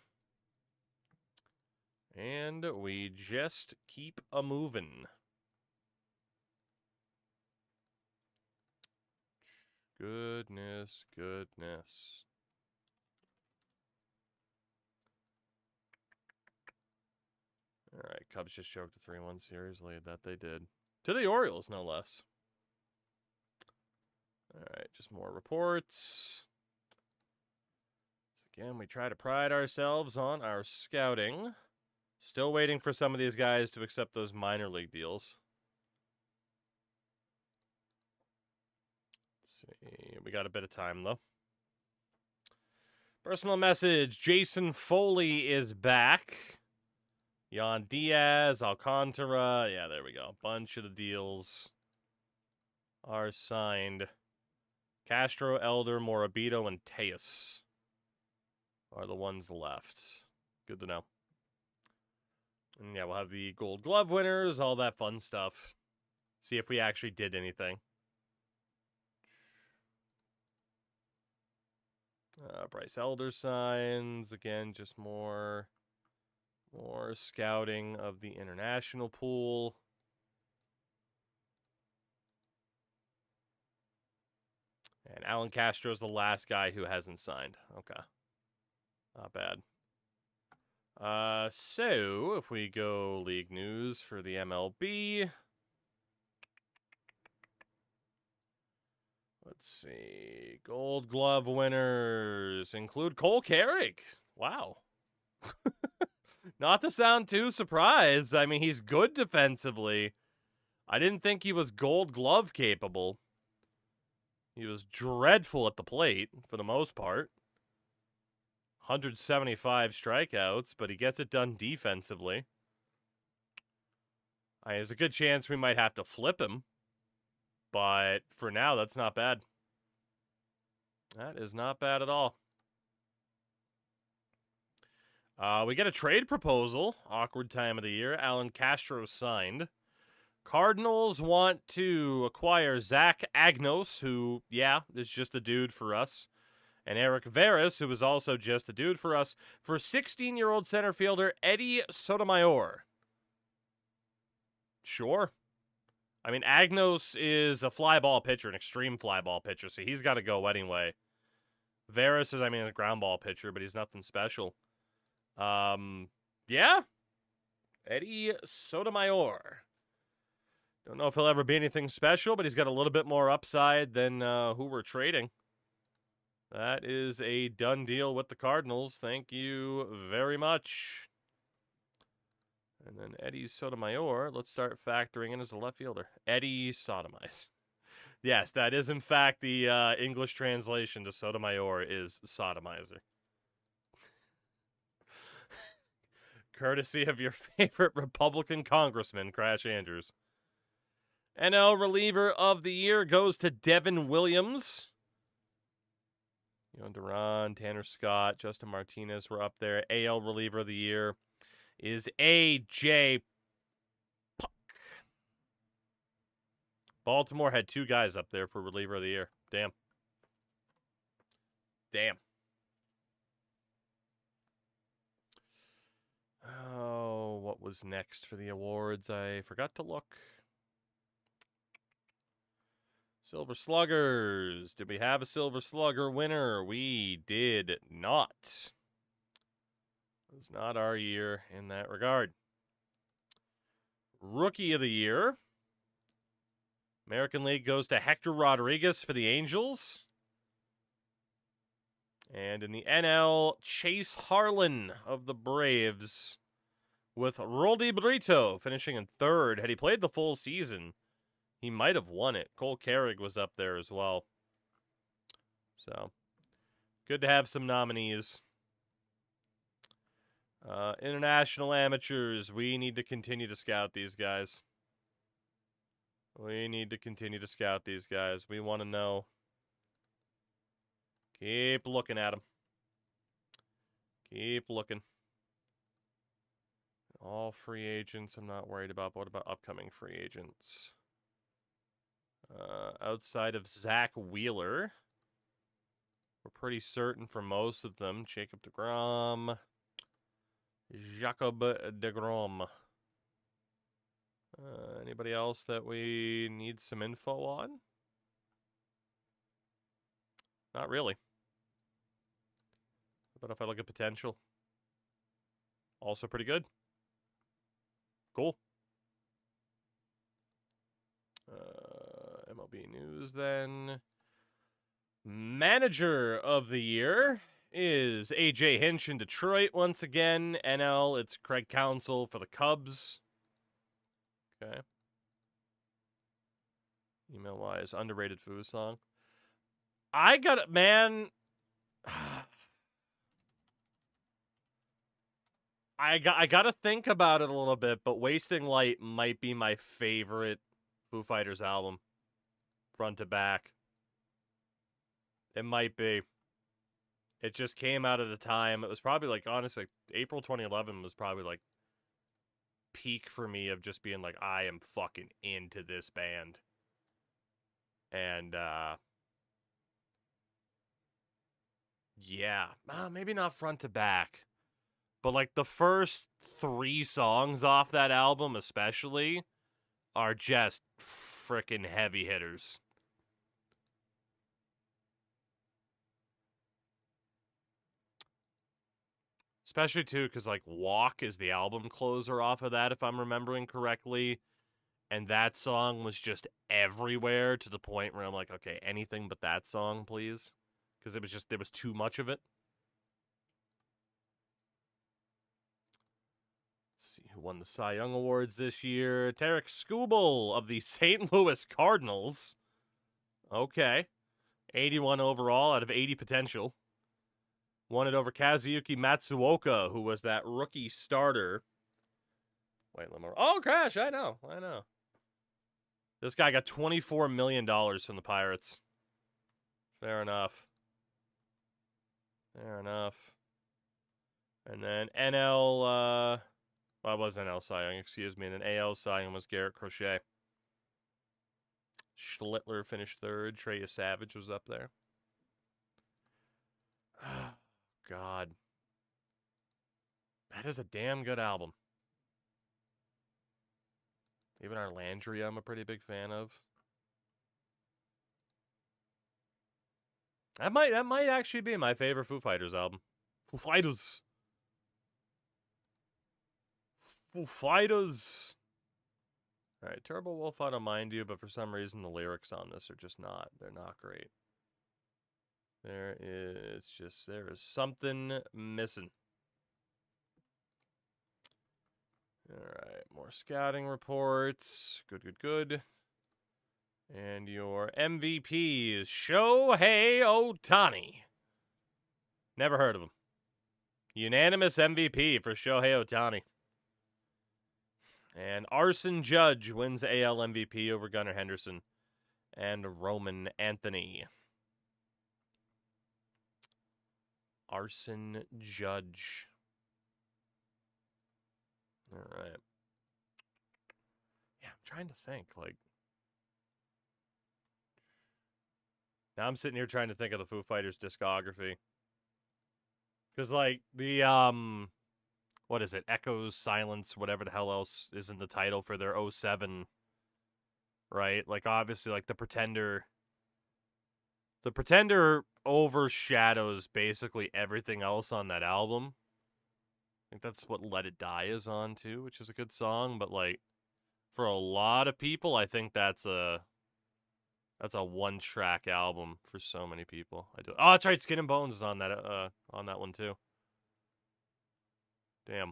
And we just keep a-moving. Goodness, goodness. All right, Cubs just choked the 3-1 series lead. That they did. To the Orioles, no less. All right, just more reports. So again, we try to pride ourselves on our scouting. Still waiting for some of these guys to accept those minor league deals. Let's see. We got a bit of time, though. Personal message. Jason Foley is back. Yan Diaz, Alcantara. Yeah, there we go. Bunch of the deals are signed. Castro, Elder, Morabito, and Tejas are the ones left. Good to know. And yeah, we'll have the Gold Glove winners, all that fun stuff. See if we actually did anything. Bryce Elder signs. Again, just more scouting of the international pool. And Alan Castro's the last guy who hasn't signed. Okay. Not bad. So, if we go league news for the MLB. Let's see. Gold Glove winners include Cole Carrick. Wow. Not to sound too surprised. I mean, he's good defensively. I didn't think he was Gold Glove capable. He was dreadful at the plate for the most part. 175 strikeouts, but he gets it done defensively. There's a good chance we might have to flip him. But for now, that's not bad. That is not bad at all. We get a trade proposal. Awkward time of the year. Alan Castro signed. Cardinals want to acquire Zach Agnos, who, yeah, is just a dude for us. And Eric Veras, who is also just a dude for us, for 16-year-old center fielder Eddie Sotomayor. Sure. I mean, Agnos is a fly ball pitcher, an extreme fly ball pitcher, so he's got to go anyway. Veras is, a ground ball pitcher, but he's nothing special. Yeah. Eddie Sotomayor. Don't know if he'll ever be anything special, but he's got a little bit more upside than who we're trading. That is a done deal with the Cardinals. Thank you very much. And then Eddie Sotomayor, let's start factoring in as a left fielder. Eddie Sotomize. Yes, that is in fact the English translation to Sotomayor is Sodomizer. Courtesy of your favorite Republican congressman, Crash Andrews. NL reliever of the year goes to Devin Williams. Duran, Tanner Scott, Justin Martinez were up there. AL reliever of the year is A.J. Puck. Baltimore had 2 guys up there for reliever of the year. Damn. Oh, what was next for the awards? I forgot to look. Silver Sluggers. Did we have a Silver Slugger winner? We did not. It was not our year in that regard. Rookie of the year. American League goes to Hector Rodriguez for the Angels. And in the NL, Chase Harlan of the Braves with Roldy Brito finishing in 3rd. Had he played the full season, he might have won it. Cole Carrig was up there as well. So, good to have some nominees. International amateurs, we need to continue to scout these guys. We want to know. Keep looking at them. Keep looking. All free agents, I'm not worried about. But what about upcoming free agents? Outside of Zach Wheeler, we're pretty certain for most of them. Jacob deGrom. Anybody else that we need some info on? Not really. But if I look at potential, also pretty good. Cool. MLB news then. Manager of the year is AJ Hinch in Detroit once again. NL, it's Craig Counsell for the Cubs. Okay. Email-wise, underrated Foo song. I got, man. I got to think about it a little bit, but Wasting Light might be my favorite Foo Fighters album, front to back. It might be. It just came out at a time. It was probably like, honestly, April 2011 was probably like peak for me of just being like, I am fucking into this band. And, yeah, maybe not front to back, but like the first 3 songs off that album especially are just freaking heavy hitters. Especially, too, because, like, Walk is the album closer off of that, if I'm remembering correctly. And that song was just everywhere to the point where I'm like, okay, anything but that song, please. Because there was too much of it. Let's see who won the Cy Young Awards this year. Tarek Skubal of the St. Louis Cardinals. Okay. 81 overall out of 80 potential. Won it over Kazuyuki Matsuoka, who was that rookie starter. Wait, let me... Oh, Crash, I know. This guy got $24 million from the Pirates. Fair enough. And then NL, well, it was NL Cy Young, excuse me. And then AL Cy Young was Garrett Crochet. Schlittler finished third. Trey Savage was up there. God. That is a damn good album. Even our Landry, I'm a pretty big fan of. That might actually be my favorite Foo Fighters album. Foo Fighters. All right, Turbo Wolf, I don't mind you, but for some reason the lyrics on this are just not. They're not great. There is something missing. All right, more scouting reports. Good. And your MVP is Shohei Ohtani. Never heard of him. Unanimous MVP for Shohei Ohtani. And Arson Judge wins AL MVP over Gunnar Henderson and Roman Anthony. Arson Judge. All right. Yeah, I'm trying to think. Now I'm sitting here trying to think of the Foo Fighters discography. Because, the, what is it? Echoes, Silence, whatever the hell else is in the title for their 07, right? Obviously, the Pretender. The Pretender overshadows basically everything else on that album. I think that's what Let It Die is on, too, which is a good song. But, for a lot of people, I think that's a one-track album for so many people. Oh, that's right. Skin and Bones is on that one, too. Damn.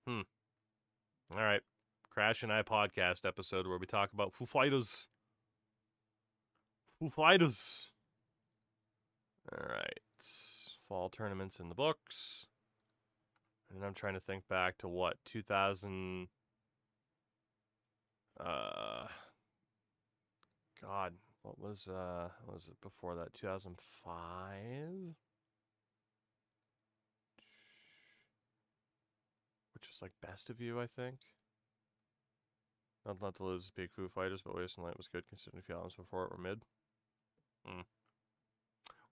All right. Crash and I podcast episode where we talk about Foo Fighters. All right. Fall tournaments in the books. And I'm trying to think back to what? 2000... God, what was it before that? 2005? Which was Best of You, I think. Not to lose big Foo Fighters, but Wasteland Light was good considering a few albums before it were mid.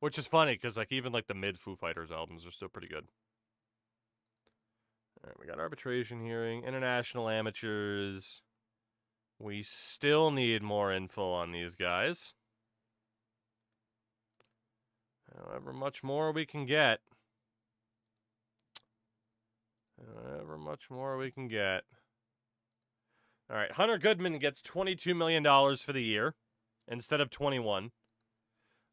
Which is funny, because even the mid Foo Fighters albums are still pretty good. Alright, we got arbitration hearing, international amateurs. We still need more info on these guys. However much more we can get. All right, Hunter Goodman gets $22 million for the year instead of 21.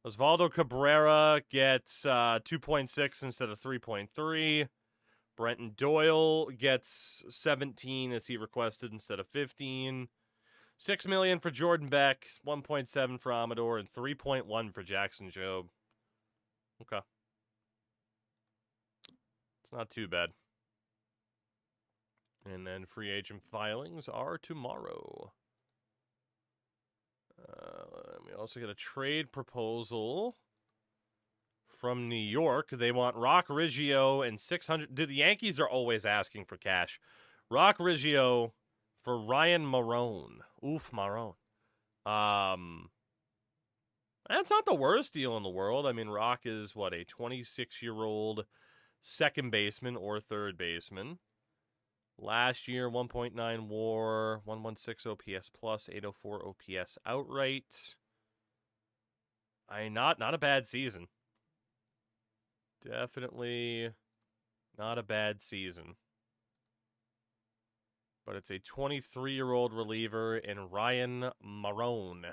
Osvaldo Cabrera gets 2.6 instead of 3.3. Brenton Doyle gets 17 as he requested instead of 15. $6 million for Jordan Beck, 1.7 for Amador, and 3.1 for Jackson Jobe. Okay. It's not too bad. And then free agent filings are tomorrow. We also get a trade proposal from New York. They want Rock Riggio and 600. The Yankees are always asking for cash. Rock Riggio for Ryan Marone. Oof, Marone. That's not the worst deal in the world. I mean, Rock is, a 26-year-old second baseman or third baseman. Last year, 1.9 WAR, 116 OPS plus, 804 OPS outright. Not a bad season. Definitely not a bad season. But it's a 23-year-old reliever in Ryan Marone.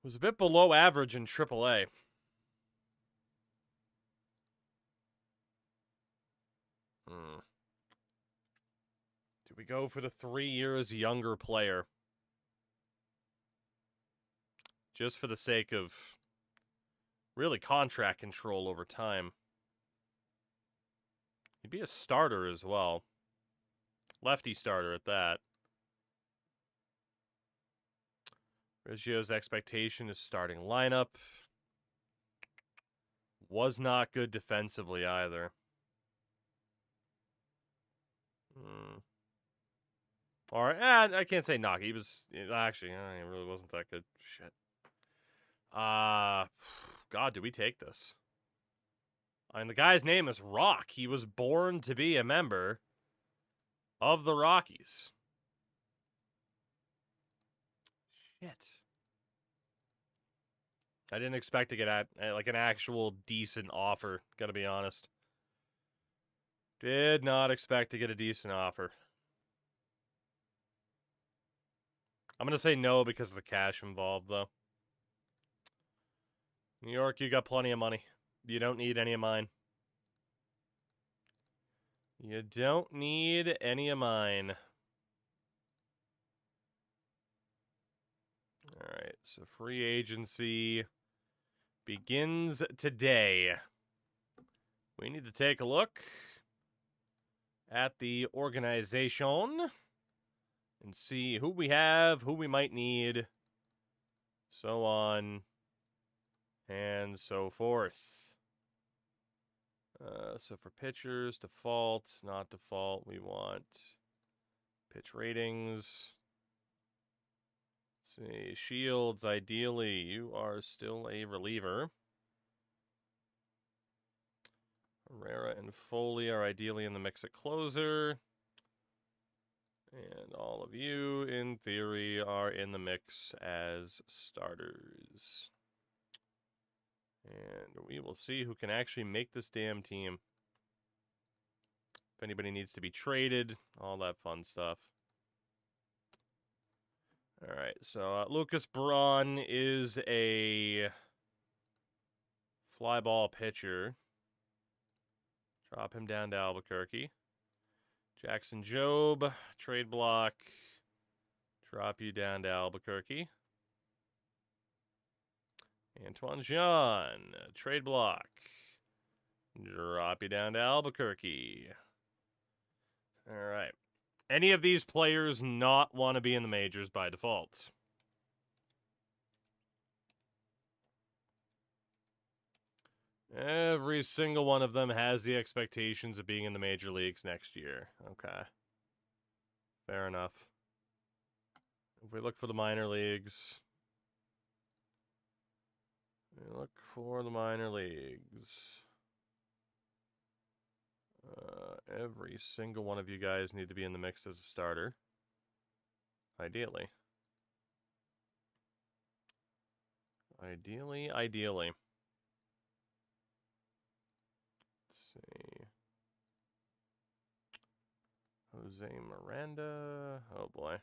Was a bit below average in AAA. Should we go for the 3 years younger player? Just for the sake of really contract control over time. He'd be a starter as well. Lefty starter at that. Reggio's expectation is starting lineup. Was not good defensively either. All right, I can't say knock. He was actually, he really wasn't that good. Shit. God, do we take this? I mean, the guy's name is Rock. He was born to be a member of the Rockies. Shit. I didn't expect to get at like an actual decent offer, gotta be honest. Did not expect to get a decent offer. I'm gonna say no because of the cash involved, though. New York, you got plenty of money. You don't need any of mine. You don't need any of mine. Alright, so free agency begins today. We need to take a look at the organization and see who we have, who we might need, so on and so forth. So for pitchers, default, not default, we want pitch ratings. Let's see, Shields, ideally, you are still a reliever. Herrera and Foley are ideally in the mix at closer. And all of you, in theory, are in the mix as starters. And we will see who can actually make this damn team. If anybody needs to be traded, all that fun stuff. All right, so Lucas Braun is a fly ball pitcher. Drop him down to Albuquerque. Jackson Jobe, trade block. Drop you down to Albuquerque. Antoine Jean, trade block. Drop you down to Albuquerque. All right. Any of these players not want to be in the majors by default? Every single one of them has the expectations of being in the major leagues next year. Okay. Fair enough. If we look for the minor leagues... look for the minor leagues. Every single one of you guys need to be in the mix as a starter. Ideally. Ideally. Let's see. Jose Miranda. Oh boy.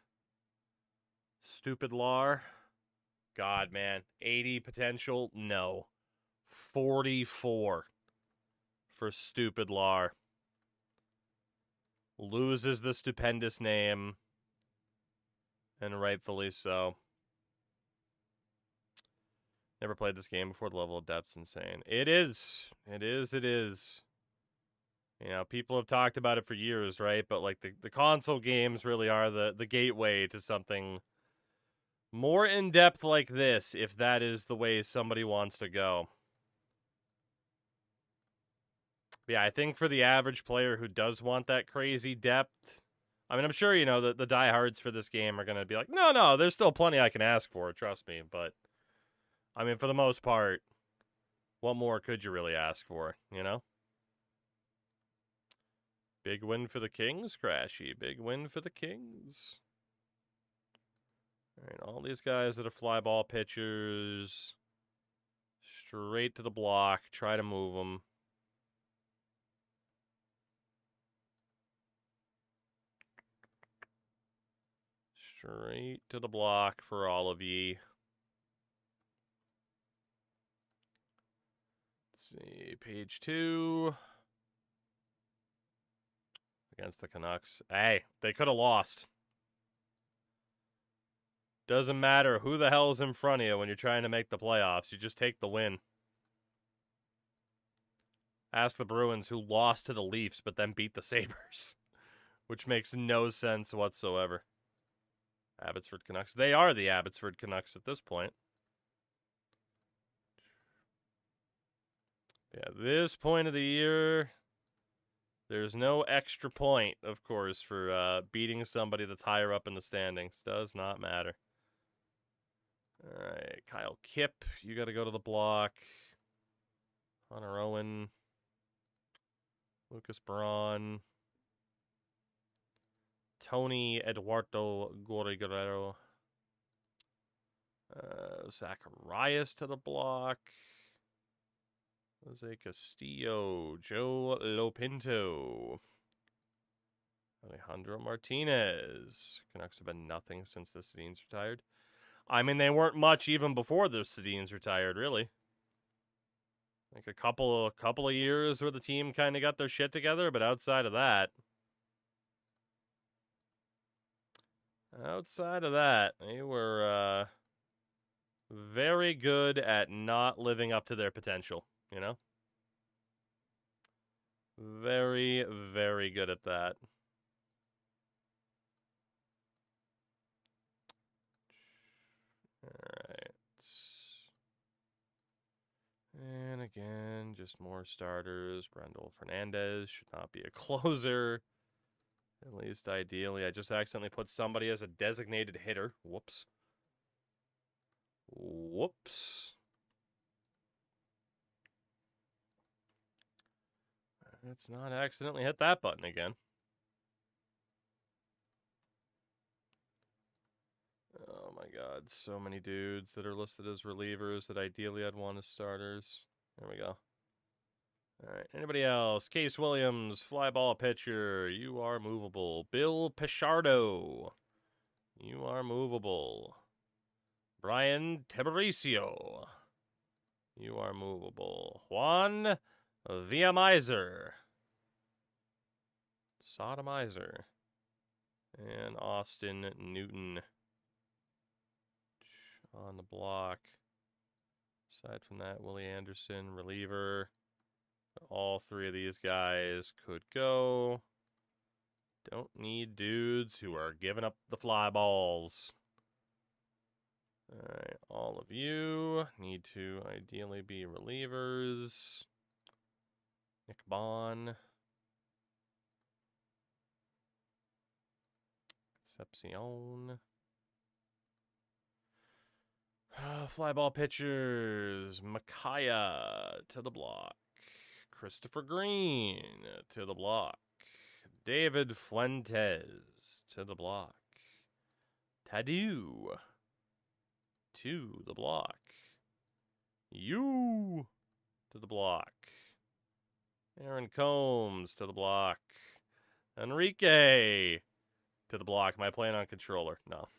Stupid Lar. God, man. 80 potential? No. 44 for Stupid Lar. Loses the stupendous name. And rightfully so. Never played this game before. The level of depth's insane. It is. It is. You know, people have talked about it for years, right? But like the console games really are the gateway to something more in-depth like this, if that is the way somebody wants to go. But yeah, I think for the average player who does want that crazy depth, I mean, I'm sure, you know, the diehards for this game are going to be like, no, there's still plenty I can ask for, trust me. But, I mean, for the most part, what more could you really ask for, you know? Big win for the Kings, Crashy. Big win for the Kings. All right, all these guys that are fly ball pitchers, straight to the block, try to move them. Straight to the block for all of ye. Let's see, page 2. against the Canucks. Hey, they could have lost. Doesn't matter who the hell's in front of you when you're trying to make the playoffs. You just take the win. Ask the Bruins, who lost to the Leafs but then beat the Sabres, which makes no sense whatsoever. Abbotsford Canucks. They are the Abbotsford Canucks at this point. Yeah, this point of the year, there's no extra point, of course, for beating somebody that's higher up in the standings. Does not matter. All right, Kyle Kipp, you got to go to the block. Hunter Owen. Lucas Braun. Tony Eduardo Guerrero. Zacharias to the block. Jose Castillo. Joe Lopinto. Alejandro Martinez. Canucks have been nothing since the Sedin's retired. I mean, they weren't much even before the Sedin's retired, really. Like a couple of years where the team kind of got their shit together, but outside of that, they were very good at not living up to their potential, you know? Very, very good at that. Alright. And again, just more starters. Brendel Fernandez should not be a closer. At least ideally. I just accidentally put somebody as a designated hitter. Whoops. Whoops. Let's not accidentally hit that button again. Oh my god, so many dudes that are listed as relievers that ideally I'd want as starters. There we go. Alright, anybody else? Case Williams, fly ball pitcher. You are movable. Bill Pichardo. You are movable. Brian Tibericio. You are movable. Juan Viamizer. Sodomizer. And Austin Newton on the block. Aside from that, Willie Anderson, reliever. All three of these guys could go. Don't need dudes who are giving up the fly balls. Alright, all of you need to ideally be relievers. Nick Bond. Concepcion. Fly ball pitchers. Micaiah to the block. Christopher Green to the block. David Fuentes to the block. Tadu to the block. You to the block. Aaron Combs to the block. Enrique to the block. Am I playing on controller? No.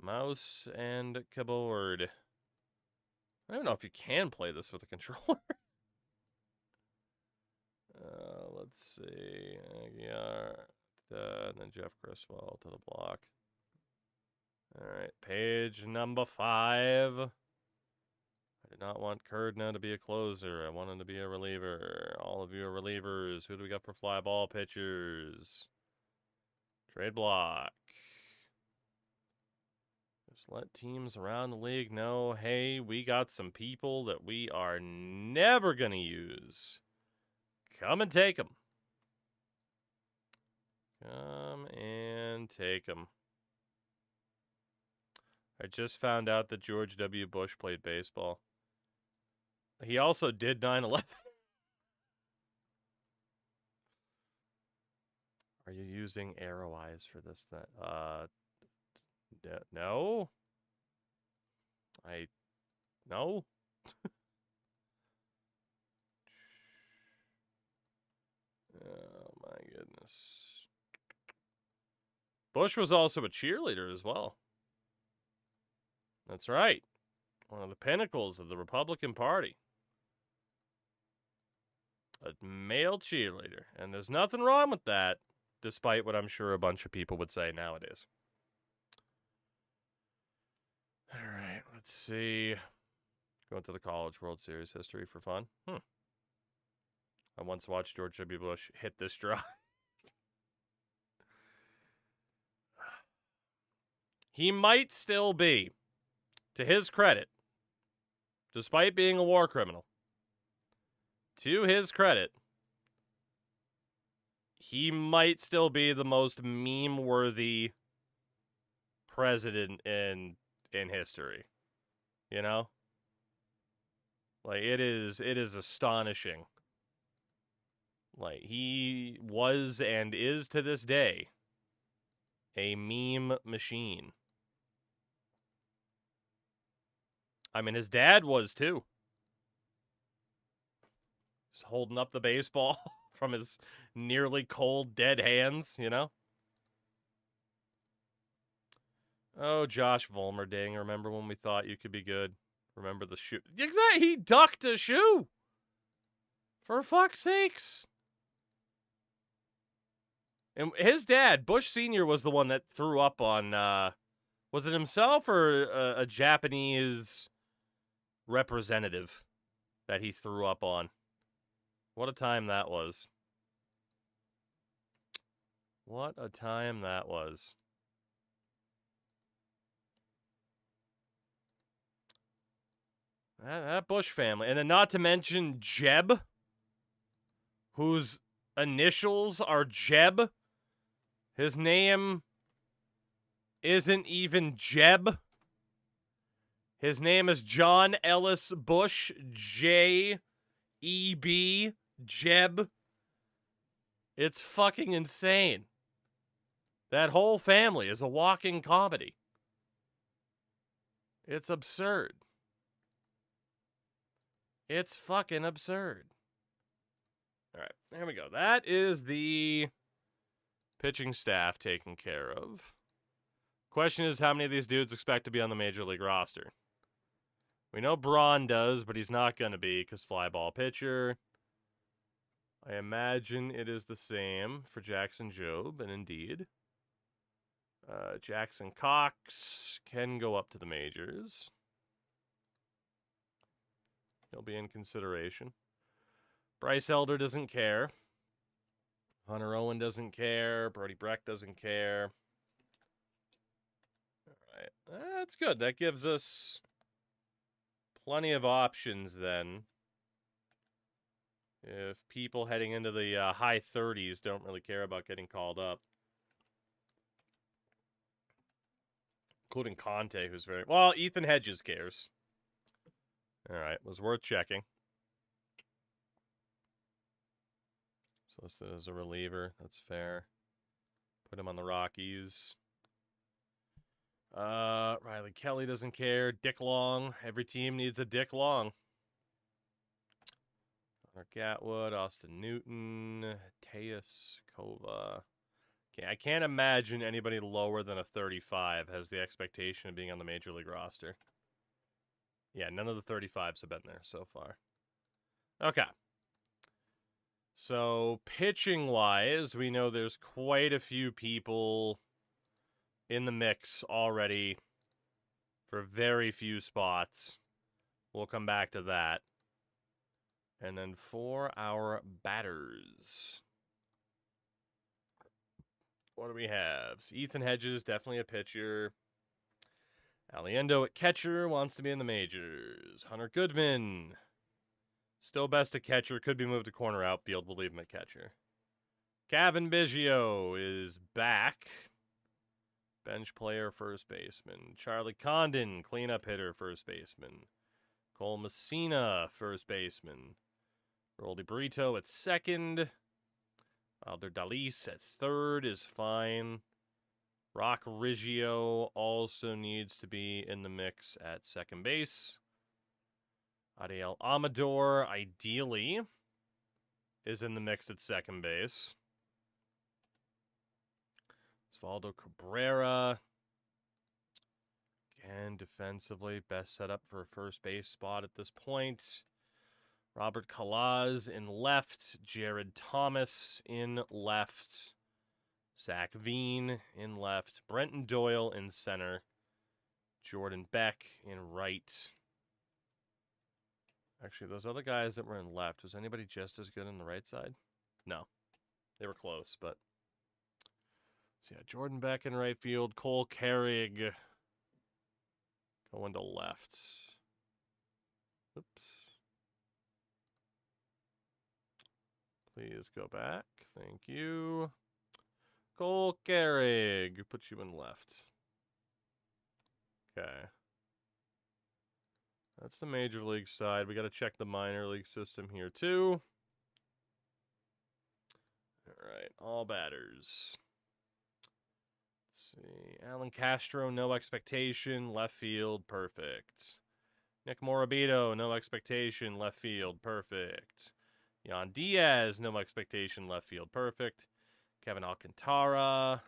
Mouse and keyboard. I don't know if you can play this with a controller. Let's see. And then Jeff Criswell to the block. Alright, page number 5. I did not want Kurdna to be a closer. I want him to be a reliever. All of you are relievers. Who do we got for fly ball pitchers? Trade block. Just let teams around the league know, hey, we got some people that we are never going to use. Come and take them. Come and take them. I just found out that George W. Bush played baseball. He also did 9/11. Are you using arrow eyes for this? No. No. Oh my goodness. Bush was also a cheerleader as well. That's right. One of the pinnacles of the Republican Party. A a male cheerleader. And there's nothing wrong with that, despite what I'm sure a bunch of people would say nowadays. All right, let's see. Going to the College World Series history for fun. I once watched George W. Bush hit this drive. He might still be, to his credit, despite being a war criminal, to his credit, he might still be the most meme-worthy president in history. You know? Like, it is astonishing. Like, he was and is to this day a meme machine. I mean, his dad was too. Just holding up the baseball from his nearly cold, dead hands, you know? Oh, Josh Volmerding, remember when we thought you could be good? Remember the shoe? Exactly, he ducked a shoe! For fuck's sakes! And his dad, Bush Sr., was the one that threw up on, was it himself or a Japanese representative that he threw up on? What a time that was. What a time that was. That Bush family. And then not to mention Jeb, whose initials are Jeb. His name isn't even Jeb. His name is John Ellis Bush, J-E-B, Jeb. It's fucking insane. That whole family is a walking comedy. It's absurd. It's fucking absurd. All right, there we go. That is the pitching staff taken care of. Question is, how many of these dudes expect to be on the Major League roster? We know Braun does, but he's not going to be because fly ball pitcher. I imagine it is the same for Jackson Jobe, and indeed. Jackson Cox can go up to the majors. He'll be in consideration. Bryce Elder doesn't care. Hunter Owen doesn't care. Brody Breck doesn't care. All right. That's good. That gives us plenty of options then. If people heading into the high 30s don't really care about getting called up. Including Conte, who's very... Well, Ethan Hedges cares. All right. Was worth checking. So listed as a reliever. That's fair. Put him on the Rockies. Riley Kelly doesn't care. Dick Long. Every team needs a Dick Long. Connor Gatwood, Austin Newton, Tejas Kova. Okay, I can't imagine anybody lower than a 35 has the expectation of being on the Major League roster. Yeah, none of the 35s have been there so far. Okay. So, pitching-wise, we know there's quite a few people in the mix already for very few spots. We'll come back to that. And then for our batters, what do we have? So Ethan Hedges, definitely a pitcher. Aliendo at catcher, wants to be in the majors. Hunter Goodman, still best at catcher, could be moved to corner outfield. We'll leave him at catcher. Kevin Biggio is back. Bench player, first baseman. Charlie Condon, cleanup hitter, first baseman. Cole Messina, first baseman. Roldy Brito at second. Alder Dalis at third is fine. Rock Riggio also needs to be in the mix at second base. Adiel Amador, ideally, is in the mix at second base. Osvaldo Cabrera, again, defensively, best set up for a first base spot at this point. Robert Kalaz in left. Jared Thomas in left. Zach Veen in left. Brenton Doyle in center. Jordan Beck in right. Actually, those other guys that were in left, was anybody just as good on the right side? No. They were close, but... So yeah, Jordan Beck in right field. Cole Carrig going to left. Oops. Please go back. Thank you. Cole Carrig. Put you in left. Okay. That's the major league side. We got to check the minor league system here, too. All right, all batters. Let's see. Alan Castro, no expectation. Left field, perfect. Nick Morabito, no expectation. Left field, perfect. Yan Diaz, no expectation. Left field, perfect. Kevin Alcantara.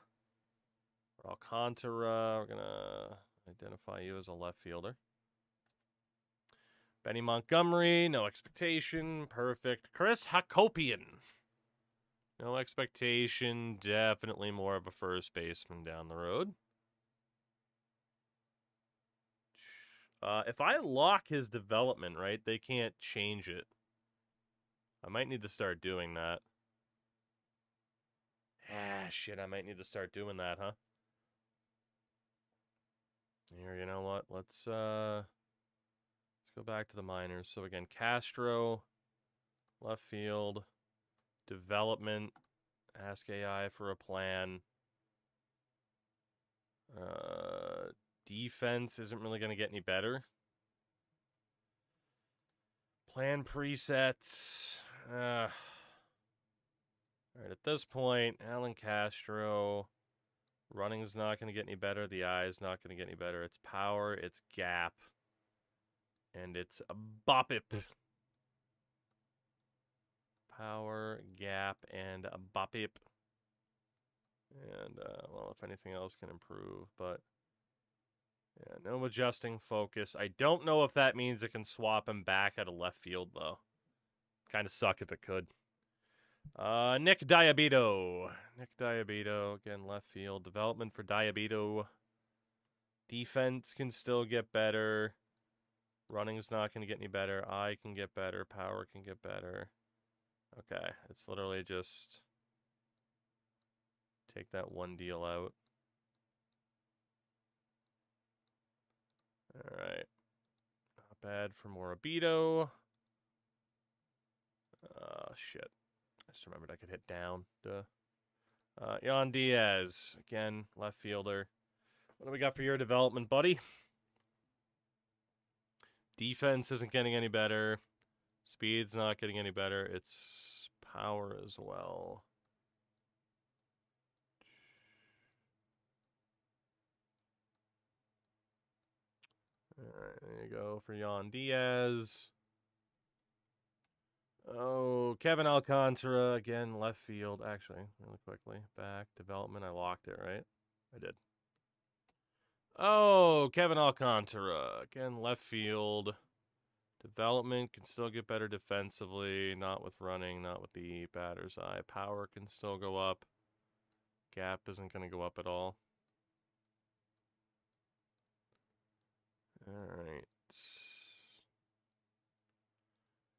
We're going to identify you as a left fielder. Benny Montgomery, no expectation. Perfect. Chris Hakopian. No expectation. Definitely more of a first baseman down the road. If I lock his development, right, they can't change it. I might need to start doing that. Ah, shit, I might need to start doing that, huh? Here, you know what? Let's go back to the minors. So again, Castro, left field, development, ask AI for a plan. Defense isn't really going to get any better. Plan presets. All right, at this point, Alan Castro. Running is not going to get any better. The eye is not going to get any better. It's power, it's gap, and it's a bop-ip. Power, gap, and a bop-ip. And, well, if anything else can improve, but... yeah, no adjusting focus. I don't know if that means it can swap him back out of left field, though. Kind of suck if it could. Nick Diabito. Nick Diabito, again, left field. Development for Diabito. Defense can still get better. Running's not going to get any better. Eye can get better. Power can get better. Okay, it's literally just take that one deal out. All right. Not bad for Morabito. Shit. I just remembered I could hit down. Duh. Yan Diaz. Again, left fielder. What do we got for your development, buddy? Defense isn't getting any better. Speed's not getting any better. It's power as well. Alright, there you go for Yan Diaz. Oh, Kevin Alcantara, again, left field. Actually, really quickly. Back, development. I locked it, right? I did. Oh, Kevin Alcantara, again, left field. Development can still get better defensively. Not with running, not with the batter's eye. Power can still go up. Gap isn't going to go up at all. Alright.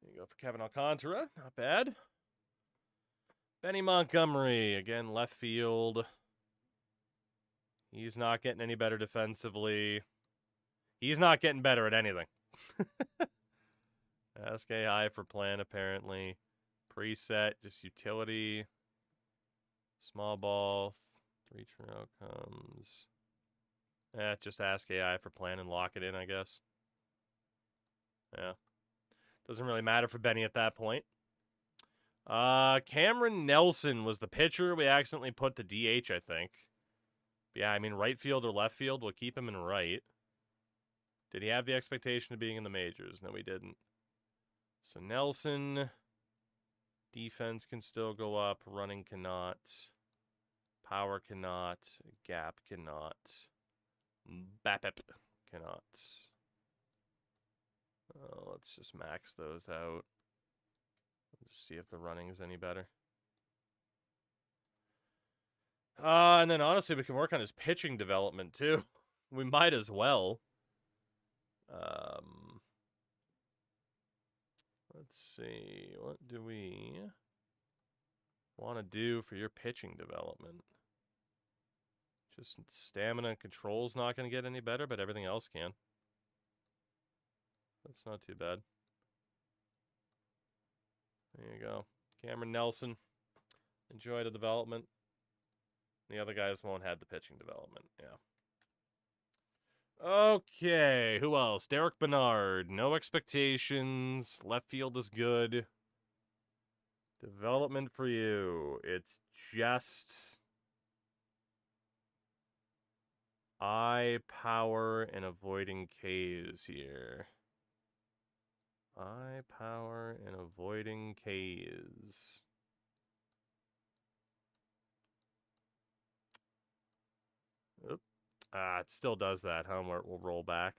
There you go for Kevin Alcantara. Not bad. Benny Montgomery, again, left field. He's not getting any better defensively. He's not getting better at anything. Ask AI for plan, apparently. Preset, just utility. Small ball. 3 true outcomes. Just ask AI for plan and lock it in, I guess. Yeah. Doesn't really matter for Benny at that point. Cameron Nelson was the pitcher. We accidentally put the DH, I think. But yeah, I mean, right field or left field, we'll keep him in right. Did he have the expectation of being in the majors? No, he didn't. So Nelson, defense can still go up. Running cannot. Power cannot. Gap cannot. BAPIP cannot. Let's just max those out. Just see if the running is any better. And then honestly, we can work on his pitching development too. We might as well. Let's see. What do we want to do for your pitching development? Just stamina and control's not going to get any better, but everything else can. That's not too bad. There you go. Cameron Nelson. Enjoy the development. The other guys won't have the pitching development. Yeah. Okay, who else? Derek Bernard. No expectations. Left field is good. Development for you. It's just eye power and avoiding Ks here. Eye power and avoiding Ks. Oop. It still does that, huh? We'll roll back.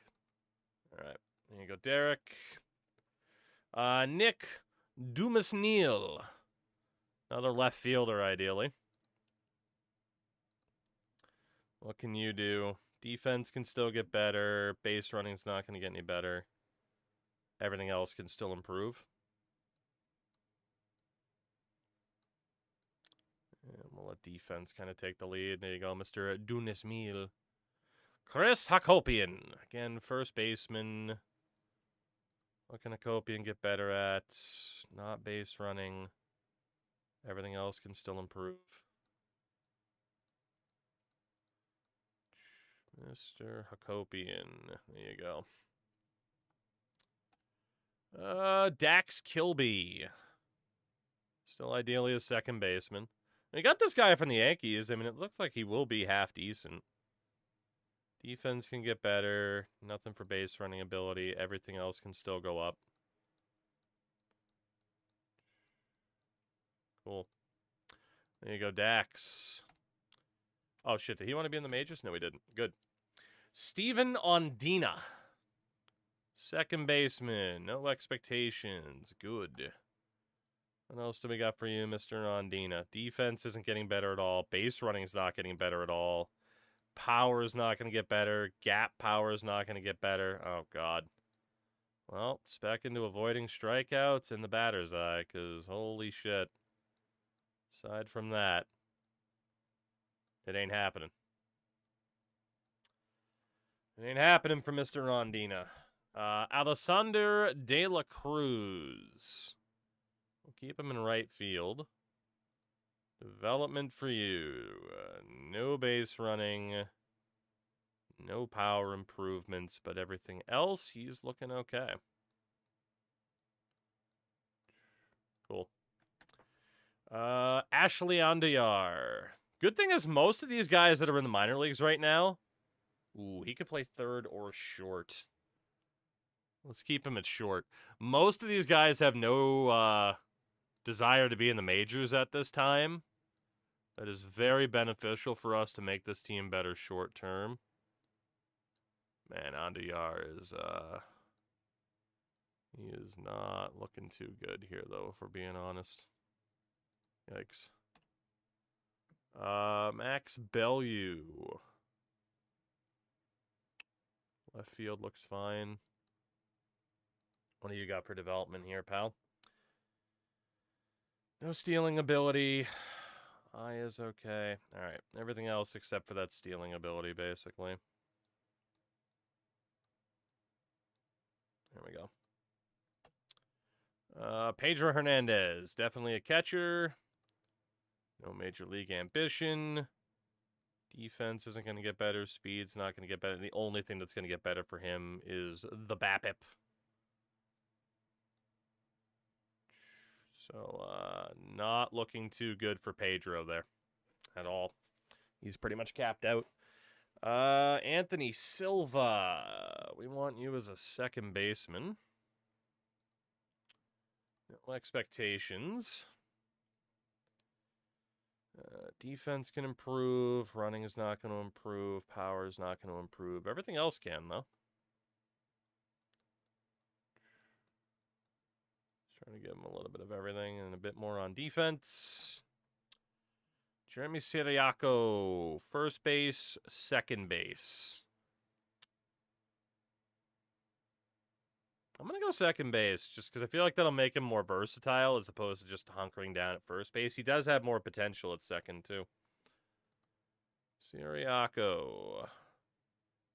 All right. There you go, Derek. Nick Dumas-Neal. Another left fielder, ideally. What can you do? Defense can still get better. Base running's not going to get any better. Everything else can still improve. And we'll let defense kind of take the lead. There you go, Mr. Dumas-Neal. Chris Hakopian. Again, first baseman. What can Hakopian get better at? Not base running. Everything else can still improve. Mr. Hakopian. There you go. Dax Kilby. Still ideally a second baseman. We got this guy from the Yankees. I mean, it looks like he will be half decent. Defense can get better. Nothing for base running ability. Everything else can still go up. Cool. There you go, Dax. Oh, shit. Did he want to be in the majors? No, he didn't. Good. Steven Ondina. Second baseman. No expectations. Good. What else do we got for you, Mr. Ondina? Defense isn't getting better at all. Base running is not getting better at all. Power is not going to get better. Gap power is not going to get better. Oh, God. Well, it's back into avoiding strikeouts in the batter's eye, because holy shit. Aside from that, it ain't happening. It ain't happening for Mr. Ondina. Alessandro De La Cruz. We'll keep him in right field. Development for you. No base running. No power improvements, but everything else, he's looking okay. Cool. Ashley Andiyar. Good thing is most of these guys that are in the minor leagues right now, ooh, he could play third or short. Let's keep him at short. Most of these guys have no desire to be in the majors at this time. That is very beneficial for us to make this team better short term. Man, Andiyar is he is not looking too good here, though, if we're being honest. Yikes. Max Bellew. Left field looks fine. What do you got for development here, pal? No stealing ability. Eye is okay. Alright, everything else except for that stealing ability, basically. There we go. Pedro Hernandez. Definitely a catcher. No major league ambition. Defense isn't going to get better. Speed's not going to get better. The only thing that's going to get better for him is the BAPIP. So, not looking too good for Pedro there at all. He's pretty much capped out. Anthony Silva. We want you as a second baseman. No expectations. Defense can improve. Running is not going to improve. Power is not going to improve. Everything else can, though. Trying to give him a little bit of everything and a bit more on defense. Jeremy Siriaco, first base, second base. I'm going to go second base just because I feel like that'll make him more versatile as opposed to just hunkering down at first base. He does have more potential at second, too. Siriaco.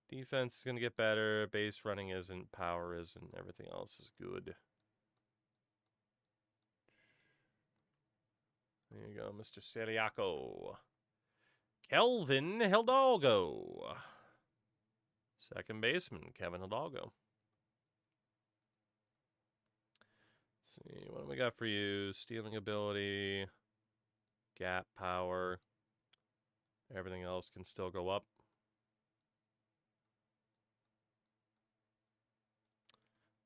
Defense is going to get better. Base running isn't. Power isn't. Everything else is good. There you go, Mr. Siriaco. Kelvin Hidalgo. Second baseman, Kevin Hidalgo. Let's see, what do we got for you? Stealing ability, gap power. Everything else can still go up.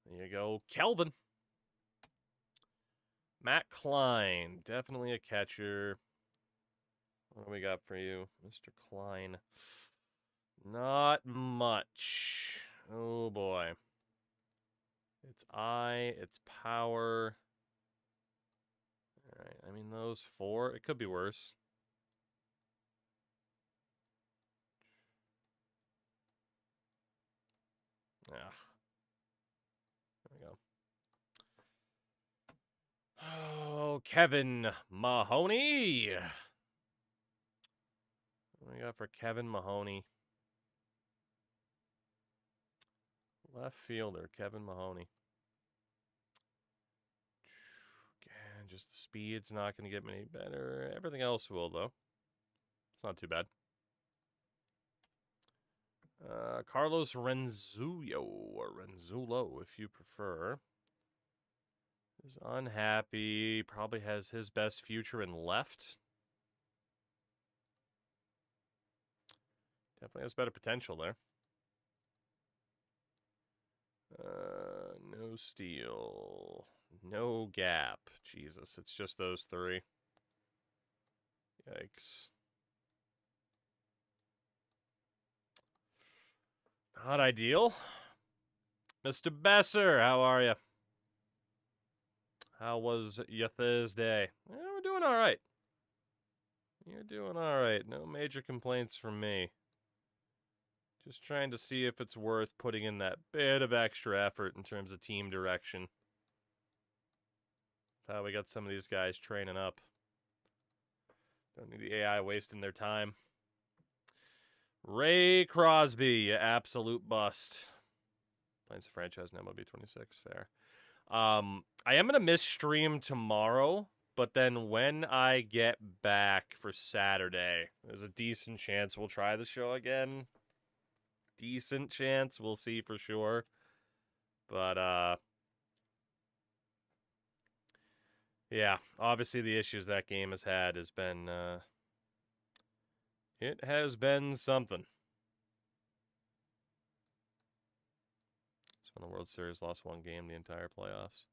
There you go, Kelvin. Matt Klein, definitely a catcher. What do we got for you, Mr. Klein? Not much. Oh boy. It's power. Alright, I mean those four, it could be worse. Yeah. There we go. Oh, Kevin Mahoney. What do we got for Kevin Mahoney? Left fielder, Kevin Mahoney. Again, just the speed's not going to get me any better. Everything else will, though. It's not too bad. Carlos Renzulo, or Renzulo, if you prefer. Is unhappy. Probably has his best future in left. Definitely has better potential there. No steal. No gap. Jesus, it's just those three. Yikes. Not ideal. Mr. Besser, how are you? How was your Thursday? Yeah, we're doing all right. You're doing all right. No major complaints from me. Just trying to see if it's worth putting in that bit of extra effort in terms of team direction. That's how we got some of these guys training up. Don't need the AI wasting their time. Ray Crosby, you absolute bust. Playing some franchise now, MLB 26, fair. I am going to miss stream tomorrow, but then when I get back for Saturday, there's a decent chance we'll try the show again. Decent chance, we'll see for sure. But, yeah, obviously the issues that game has had has been, it has been something. So in the World Series, lost one game the entire playoffs.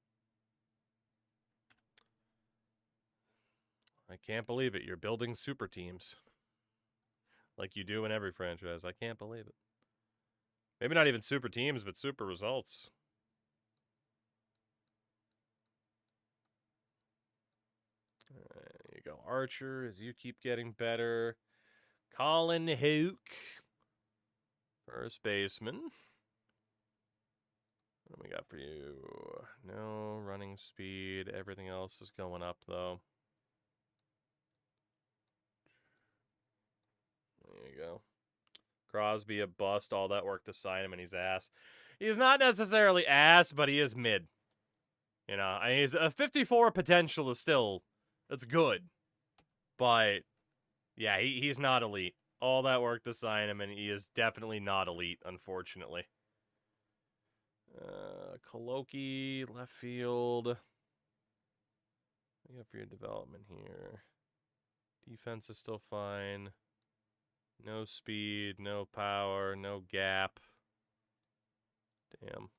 I can't believe it. You're building super teams. Like you do in every franchise. I can't believe it. Maybe not even super teams, but super results. There you go. Archer, as you keep getting better. Colin Hook. First baseman. What do we got for you? No running speed. Everything else is going up, though. There you go. Crosby a bust. All that work to sign him, and he's ass. He's not necessarily ass, but he is mid. You know, I mean, he's a 54 potential is still, that's good. But, yeah, he's not elite. All that work to sign him, and he is definitely not elite, unfortunately. Coloki, left field. What do you have for your development here? Defense is still fine. No speed, no power, no gap. Damn.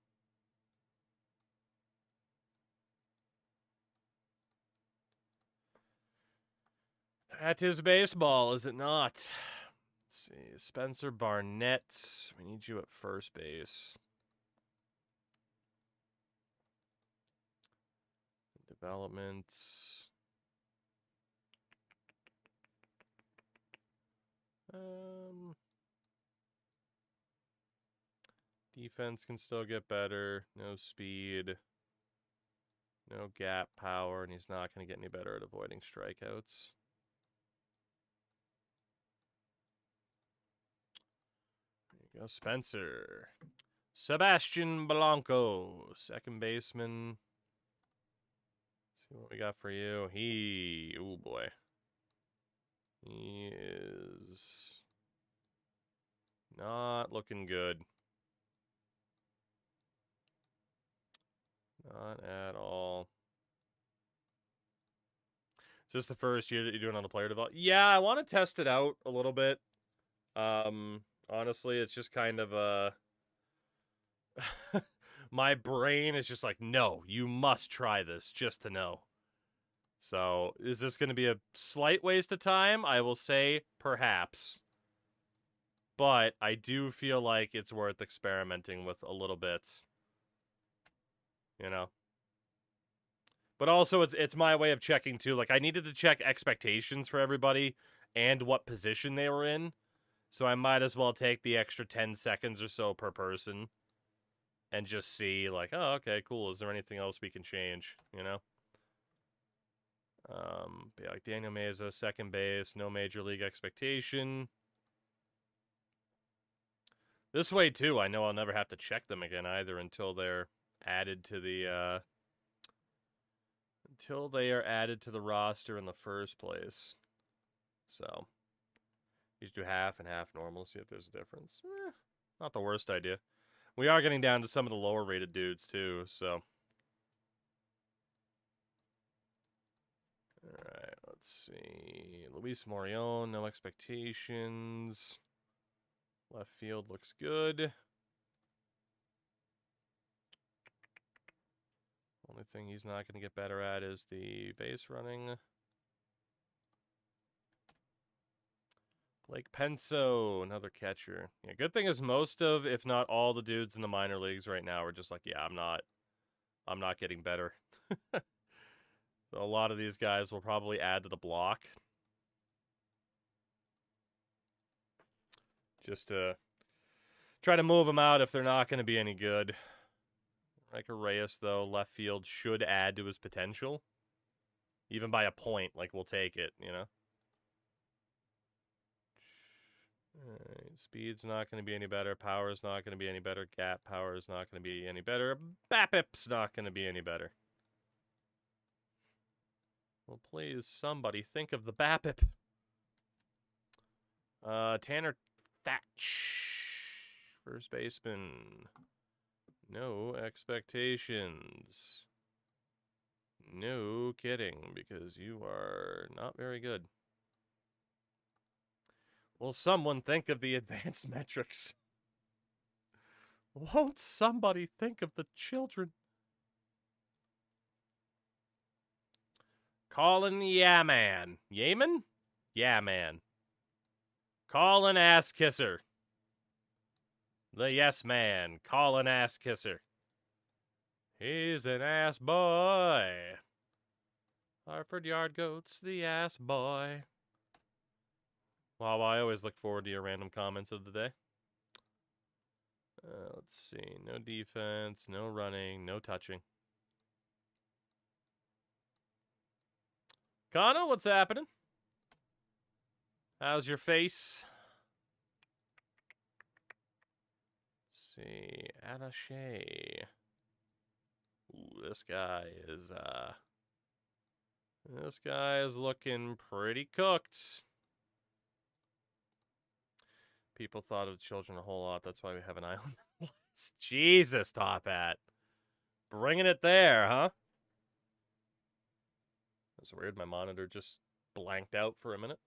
That is baseball, is it not? Let's see. Spencer Barnett. We need you at first base. Development. Defense can still get better. No speed. No gap power, and he's not going to get any better at avoiding strikeouts. There you go, Spencer. Sebastian Blanco, second baseman. Let's see what we got for you. Oh boy. He is not looking good. Not at all. Is this the first year that you're doing on the player development? Yeah, I want to test it out a little bit. Honestly, it's just kind of my brain is just like, no, you must try this just to know. So, is this going to be a slight waste of time? I will say perhaps. But I do feel like it's worth experimenting with a little bit. You know? But also, it's my way of checking, too. Like, I needed to check expectations for everybody and what position they were in. So I might as well take the extra 10 seconds or so per person and just see, like, oh, okay, cool. Is there anything else we can change, you know? Yeah, like Daniel Meza, second base, no major league expectation. This way, too, I know I'll never have to check them again either until they're added to the, until they are added to the roster in the first place. So, you just do half and half normal, see if there's a difference. Not the worst idea. We are getting down to some of the lower rated dudes, too, so. Alright, let's see. Luis Morion, no expectations. Left field looks good. Only thing he's not going to get better at is the base running. Blake Penso, another catcher. Yeah, good thing is most of, if not all, the dudes in the minor leagues right now are just like, yeah, I'm not getting better. So a lot of these guys will probably add to the block. Just to try to move them out if they're not going to be any good. Like Reyes, though, left field should add to his potential. Even by a point, like, we'll take it, you know? Alright, speed's not going to be any better. Power's not going to be any better. Gap power is not going to be any better. BAPIP's not going to be any better. Well, please, somebody think of the BAPIP. Tanner Thatch, first baseman. No expectations. No kidding, because you are not very good. Will someone think of the advanced metrics? Won't somebody think of the children? Colin Yaman. Yaman? Yaman. Colin Ass Kisser. The yes man. Colin Ass Kisser. He's an ass boy. Hartford Yard Goats, the ass boy. Wow, I always look forward to your random comments of the day. Let's see. No defense, no running, no touching. Connor, what's happening? How's your face? Let's see. Attaché. Ooh, this guy is looking pretty cooked. People thought of children a whole lot. That's why we have an island. Jesus, Top Hat. Bringing it there, huh? That's weird. My monitor just blanked out for a minute.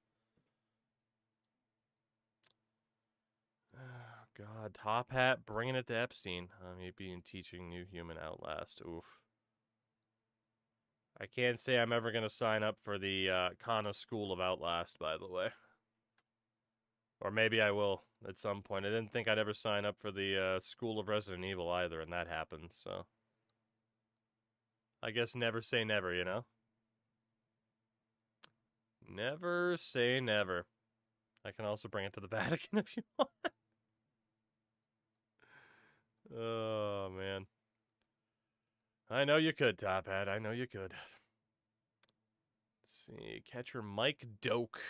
Oh, God. Top Hat bringing it to Epstein. Maybe in teaching New Human Outlast. Oof. I can't say I'm ever going to sign up for the Kana School of Outlast, by the way. Or maybe I will at some point. I didn't think I'd ever sign up for the School of Resident Evil either, and that happened, so. I guess never say never, you know? Never say never. I can also bring it to the Vatican if you want. Oh, man. I know you could, Top Hat. I know you could. Let's see. Catcher Mike Doak.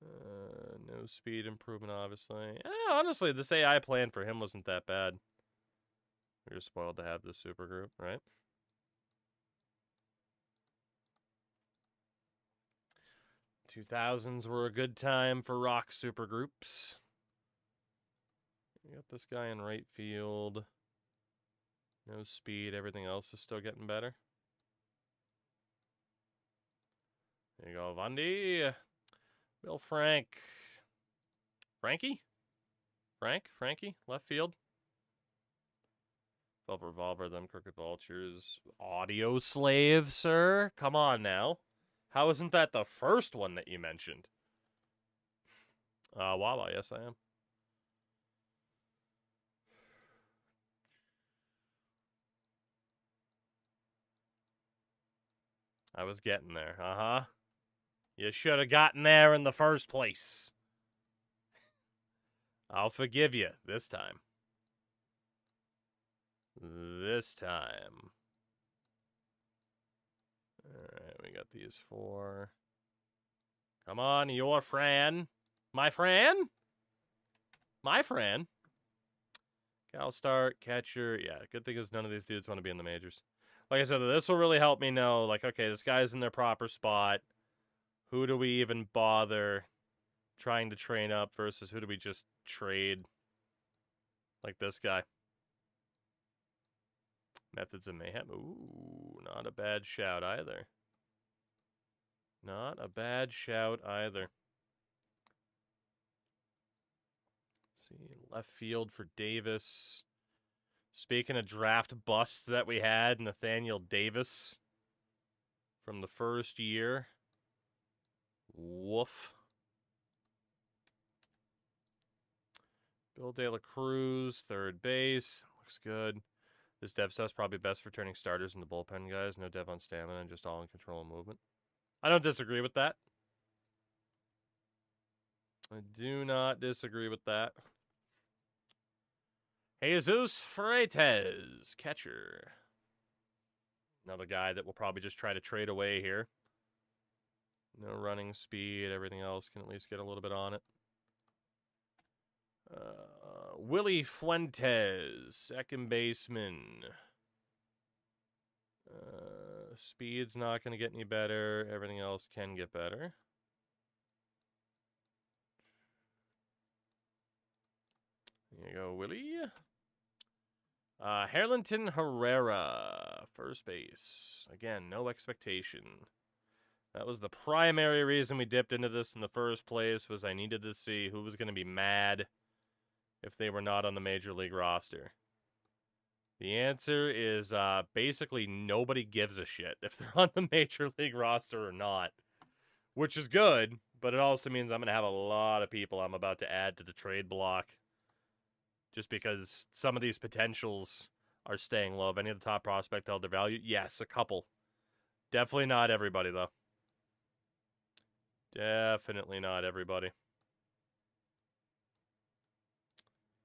No speed improvement, obviously. Honestly, this AI plan for him wasn't that bad. We were spoiled to have this super group, right? 2000s were a good time for rock super groups. We got this guy in right field. No speed. Everything else is still getting better. There you go, Vandy. Bill Frank. Frankie? Frankie? Left field. Velvet Revolver, them Crooked Vultures. Audio Slave, sir? Come on now. How isn't that the first one that you mentioned? Wawa, yes I am. I was getting there, You should have gotten there in the first place. I'll forgive you this time. This time. Alright, we got these 4. Come on, your Fran. My Fran? My Fran. Cal start, catcher. Yeah, good thing is none of these dudes want to be in the majors. Like I said, this will really help me know, like, okay, this guy's in their proper spot. Who do we even bother trying to train up versus who do we just trade? Like this guy. Methods of Mayhem. Ooh, not a bad shout either. Not a bad shout either. Let's see, left field for Davis. Speaking of draft busts that we had, Nathaniel Davis from the first year. Woof. Bill De La Cruz, third base. Looks good. This dev stuff's probably best for turning starters into bullpen guys. No dev on stamina and just all in control of movement. I don't disagree with that. I do not disagree with that. Jesus Freitas, catcher. Another guy that we'll probably just try to trade away here. No running speed. Everything else can at least get a little bit on it. Willie Fuentes, second baseman. Speed's not going to get any better. Everything else can get better. There you go, Willie. Harlington Herrera, first base. Again, no expectation. That was the primary reason we dipped into this in the first place, was I needed to see who was going to be mad if they were not on the Major League roster. The answer is basically nobody gives a shit if they're on the Major League roster or not. Which is good, but it also means I'm going to have a lot of people I'm about to add to the trade block. Just because some of these potentials are staying low. If any of the top prospect held their value, yes, a couple. Definitely not everybody, though. Definitely not everybody.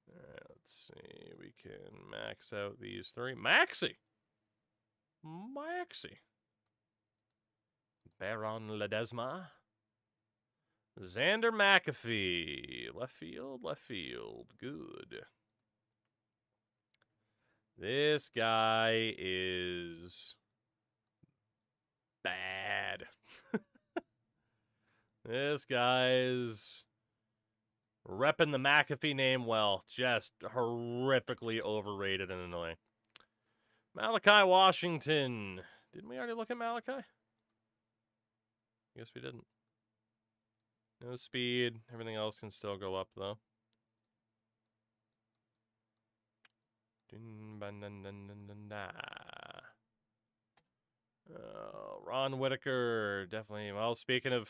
Alright, let's see. We can max out these 3. Maxi! Baron Ledesma. Xander McAfee. Left field. Good. This guy is bad. This guy's repping the McAfee name well. Just horrifically overrated and annoying. Malachi Washington. Didn't we already look at Malachi? I guess we didn't. No speed. Everything else can still go up, though. Ron Whitaker. Definitely. Well, speaking of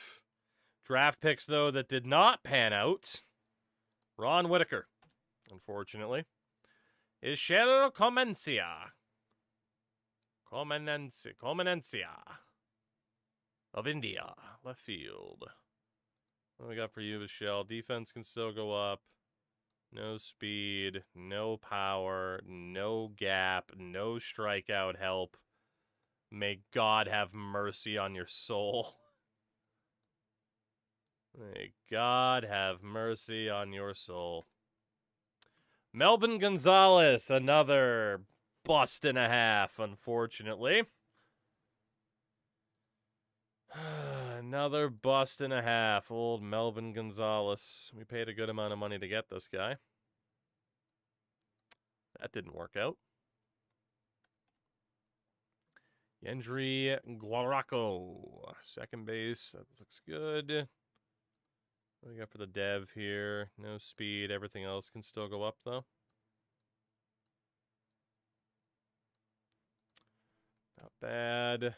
draft picks, though, that did not pan out. Ron Whitaker, unfortunately, is Cheryl Comencia. Comenencia of India. Left field. What do we got for you, Michelle? Defense can still go up. No speed, no power, no gap, no strikeout help. May God have mercy on your soul. May God have mercy on your soul. Melvin Gonzalez, another bust and a half, unfortunately. Another bust and a half, old Melvin Gonzalez. We paid a good amount of money to get this guy. That didn't work out. Yendry Guaraco, second base. That looks good. What do we got for the dev here? No speed. Everything else can still go up, though. Not bad.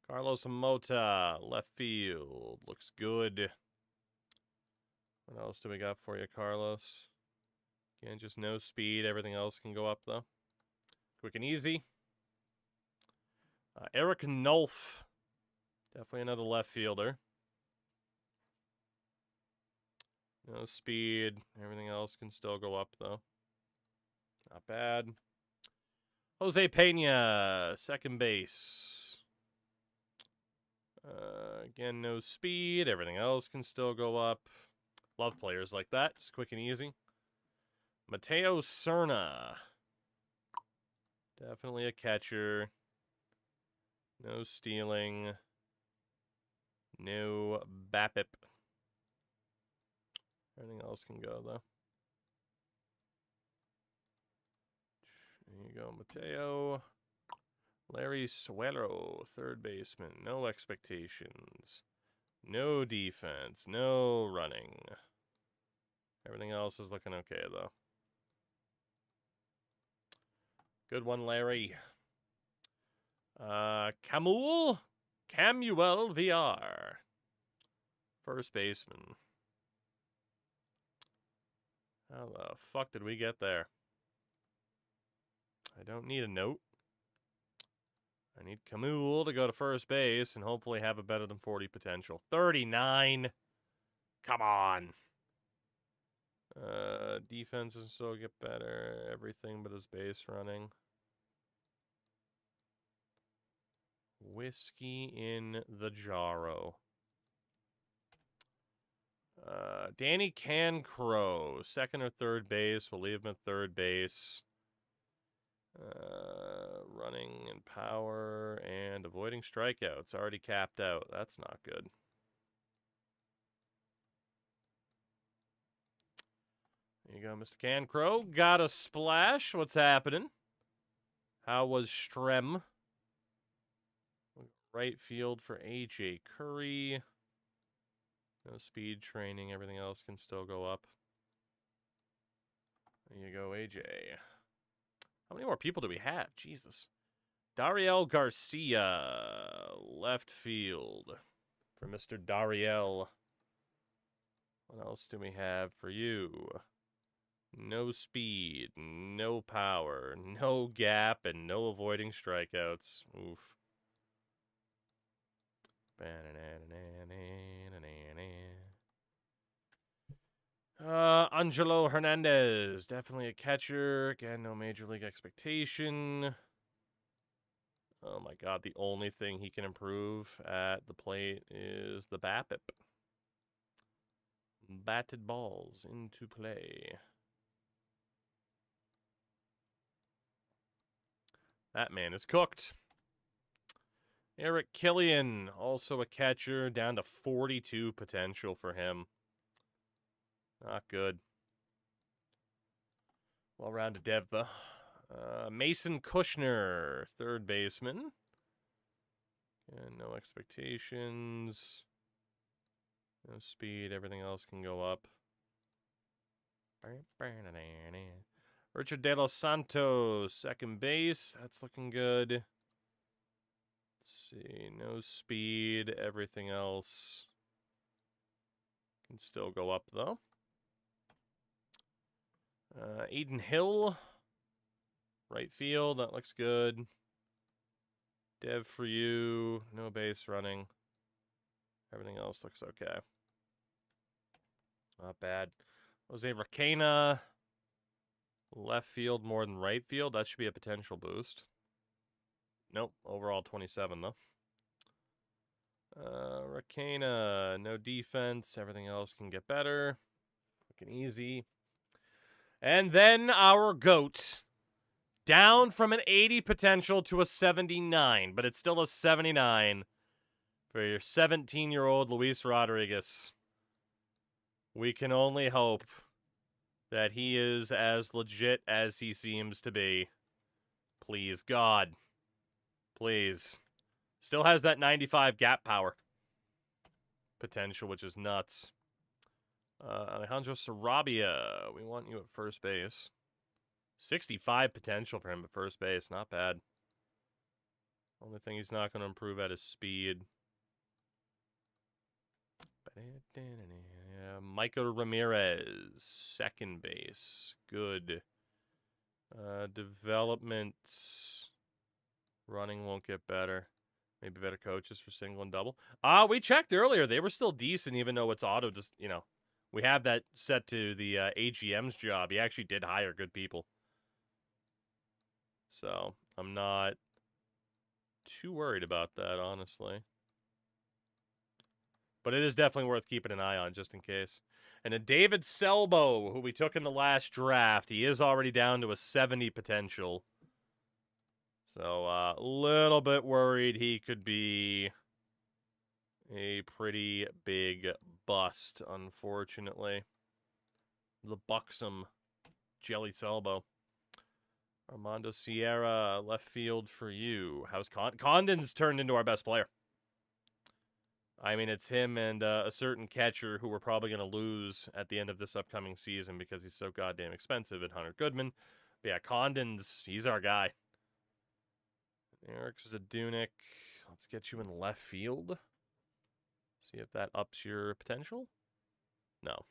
Carlos Mota, left field. Looks good. What else do we got for you, Carlos? Again, just no speed. Everything else can go up, though. Quick and easy. Eric Nolf. Definitely another left fielder. No speed. Everything else can still go up, though. Not bad. Jose Pena, second base. Again, no speed. Everything else can still go up. Love players like that. Just quick and easy. Mateo Cerna. Definitely a catcher. No stealing. No BAPIP. Everything else can go, though. There you go, Mateo. Larry Suero, third baseman. No expectations. No defense. No running. Everything else is looking okay, though. Good one, Larry. Camuel VR. First baseman. How the fuck did we get there? I don't need a note. I need Camuel to go to first base and hopefully have a better than 40 potential. 39. Come on. Defenses still get better. Everything but his base running. Whiskey in the jarro. Danny Cancrow, second or third base. We'll leave him at third base. Running and power and avoiding strikeouts. Already capped out. That's not good. There you go, Mr. Cancrow. Got a splash. What's happening? How was Strem? Right field for AJ Curry. No speed training. Everything else can still go up. There you go, AJ. How many more people do we have? Jesus. Dariel Garcia, left field for Mr. Dariel. What else do we have for you? No speed, no power, no gap, and no avoiding strikeouts. Oof. Angelo Hernandez, definitely a catcher. Again, no major league expectation. Oh my god, the only thing he can improve at the plate is the BAPIP. Batted balls into play. That man is cooked. Eric Killian, also a catcher, down to 42 potential for him. Not good. Well-rounded dev, though. Mason Kushner, third baseman. And no expectations. No speed. Everything else can go up. Richard De Los Santos, second base. That's looking good. Let's see. No speed. Everything else can still go up, though. Eden Hill, right field. That looks good. Dev for you. No base running. Everything else looks okay. Not bad. Jose Racana. Left field more than right field. That should be a potential boost. Nope. Overall 27, though. Racana. No defense. Everything else can get better. Looking easy. And then our GOAT. Down from an 80 potential to a 79. But it's still a 79 for your 17-year-old Luis Rodriguez. We can only hope that he is as legit as he seems to be. Please, God. Please. Still has that 95 gap power potential, which is nuts. Alejandro Sarabia. We want you at first base. 65 potential for him at first base. Not bad. Only thing he's not going to improve at is speed. Michael Ramirez, second base. Good. Development. Running won't get better. Maybe better coaches for single and double. We checked earlier. They were still decent, even though it's auto. Just, you know, we have that set to the AGM's job. He actually did hire good people. So, I'm not too worried about that, honestly. But it is definitely worth keeping an eye on, just in case. And a David Selbo, who we took in the last draft, he is already down to a 70 potential. So, a little bit worried he could be a pretty big bust, unfortunately. The buxom Jelly Selbo. Armando Sierra, left field for you. How's Condon's turned into our best player. I mean, it's him and a certain catcher who we're probably going to lose at the end of this upcoming season because he's so goddamn expensive at Hunter Goodman. But yeah, Condon's, he's our guy. Eric Zadunik. Let's get you in left field. See if that ups your potential. No.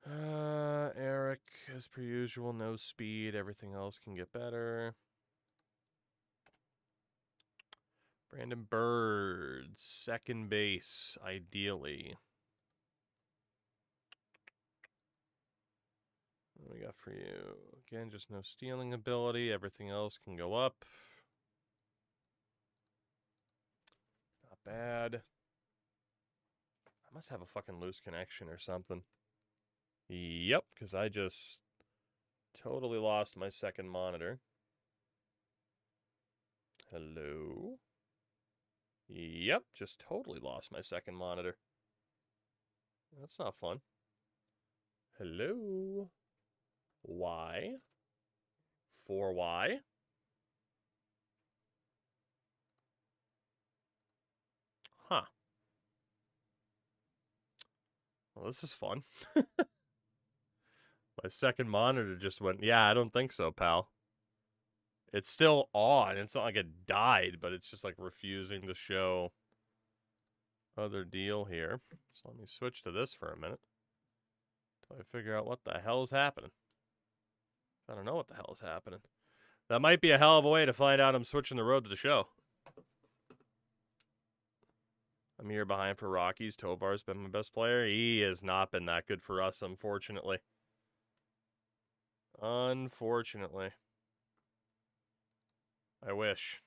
Eric, as per usual, no speed. Everything else can get better. Brandon Bird, second base, ideally. What do we got for you? Again, just no stealing ability. Everything else can go up. Not bad. I must have a fucking loose connection or something. Yep, because I just totally lost my second monitor. Hello? Yep, just totally lost my second monitor. That's not fun. Hello? Why? For why? Huh. Well, this is fun. My second monitor just went, yeah, I don't think so, pal. It's still on. It's not like it died, but it's just like refusing to show other deal here. So let me switch to this for a minute until I figure out what the hell is happening. I don't know what the hell is happening. That might be a hell of a way to find out I'm switching the road to the show. I'm here behind for Rockies. Tovar's been my best player. He has not been that good for us, unfortunately. Unfortunately. I wish.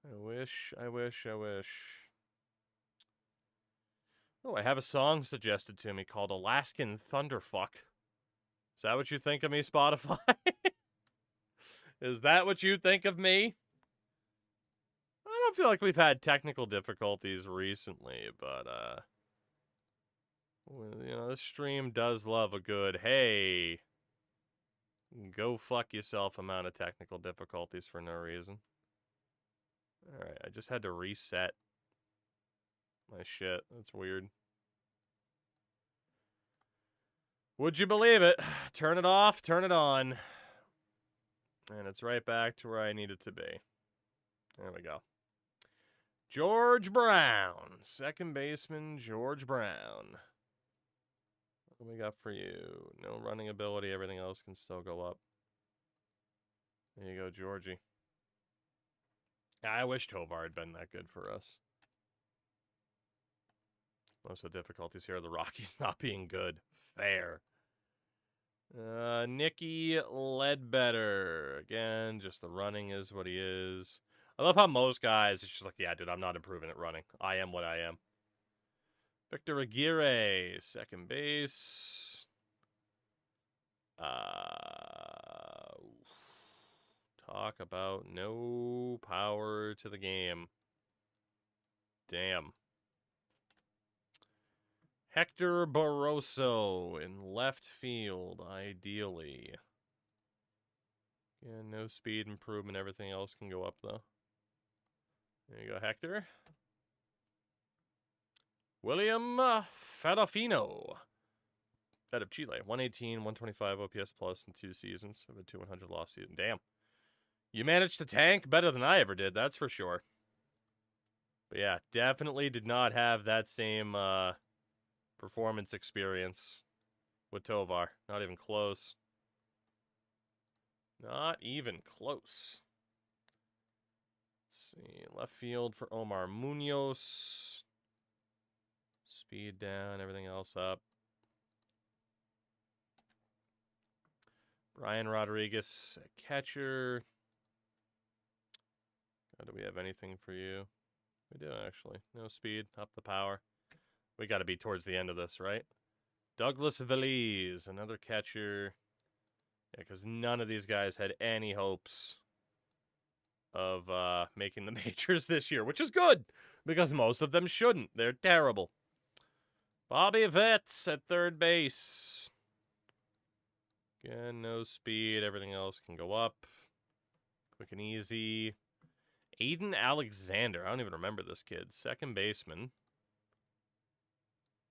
I wish. Oh, I have a song suggested to me called Alaskan Thunderfuck. Is that what you think of me, Spotify? Is that what you think of me? I don't feel like we've had technical difficulties recently, but, you know, this stream does love a good, hey, go fuck yourself amount of technical difficulties for no reason. Alright, I just had to reset my shit. That's weird. Would you believe it? Turn it off, turn it on. And it's right back to where I need it to be. There we go. George Brown. Second baseman, George Brown. What do we got for you? No running ability. Everything else can still go up. There you go, Georgie. I wish Tovar had been that good for us. Most of the difficulties here are the Rockies not being good. Fair. Nicky Ledbetter. Again, just the running is what he is. I love how most guys, it's just like, yeah, dude, I'm not improving at running. I am what I am. Victor Aguirre, second base. Talk about no power to the game. Damn. Hector Barroso in left field, ideally. Yeah, no speed improvement. Everything else can go up, though. There you go, Hector. William Ferrofino. Out of Chile. 118, 125 OPS plus in 2 seasons. Of a 200 loss season. Damn. You managed to tank better than I ever did, that's for sure. But yeah, definitely did not have that same performance experience with Tovar. Not even close. Not even close. Let's see. Left field for Omar Munoz. Speed down, everything else up. Brian Rodriguez, catcher. Do we have anything for you? We do, actually. No speed, up the power. We got to be towards the end of this, right? Douglas Veliz, another catcher. Yeah, because none of these guys had any hopes of making the majors this year, which is good, because most of them shouldn't. They're terrible. Bobby Vetts at third base. Again, no speed. Everything else can go up. Quick and easy. Aiden Alexander. I don't even remember this kid. Second baseman.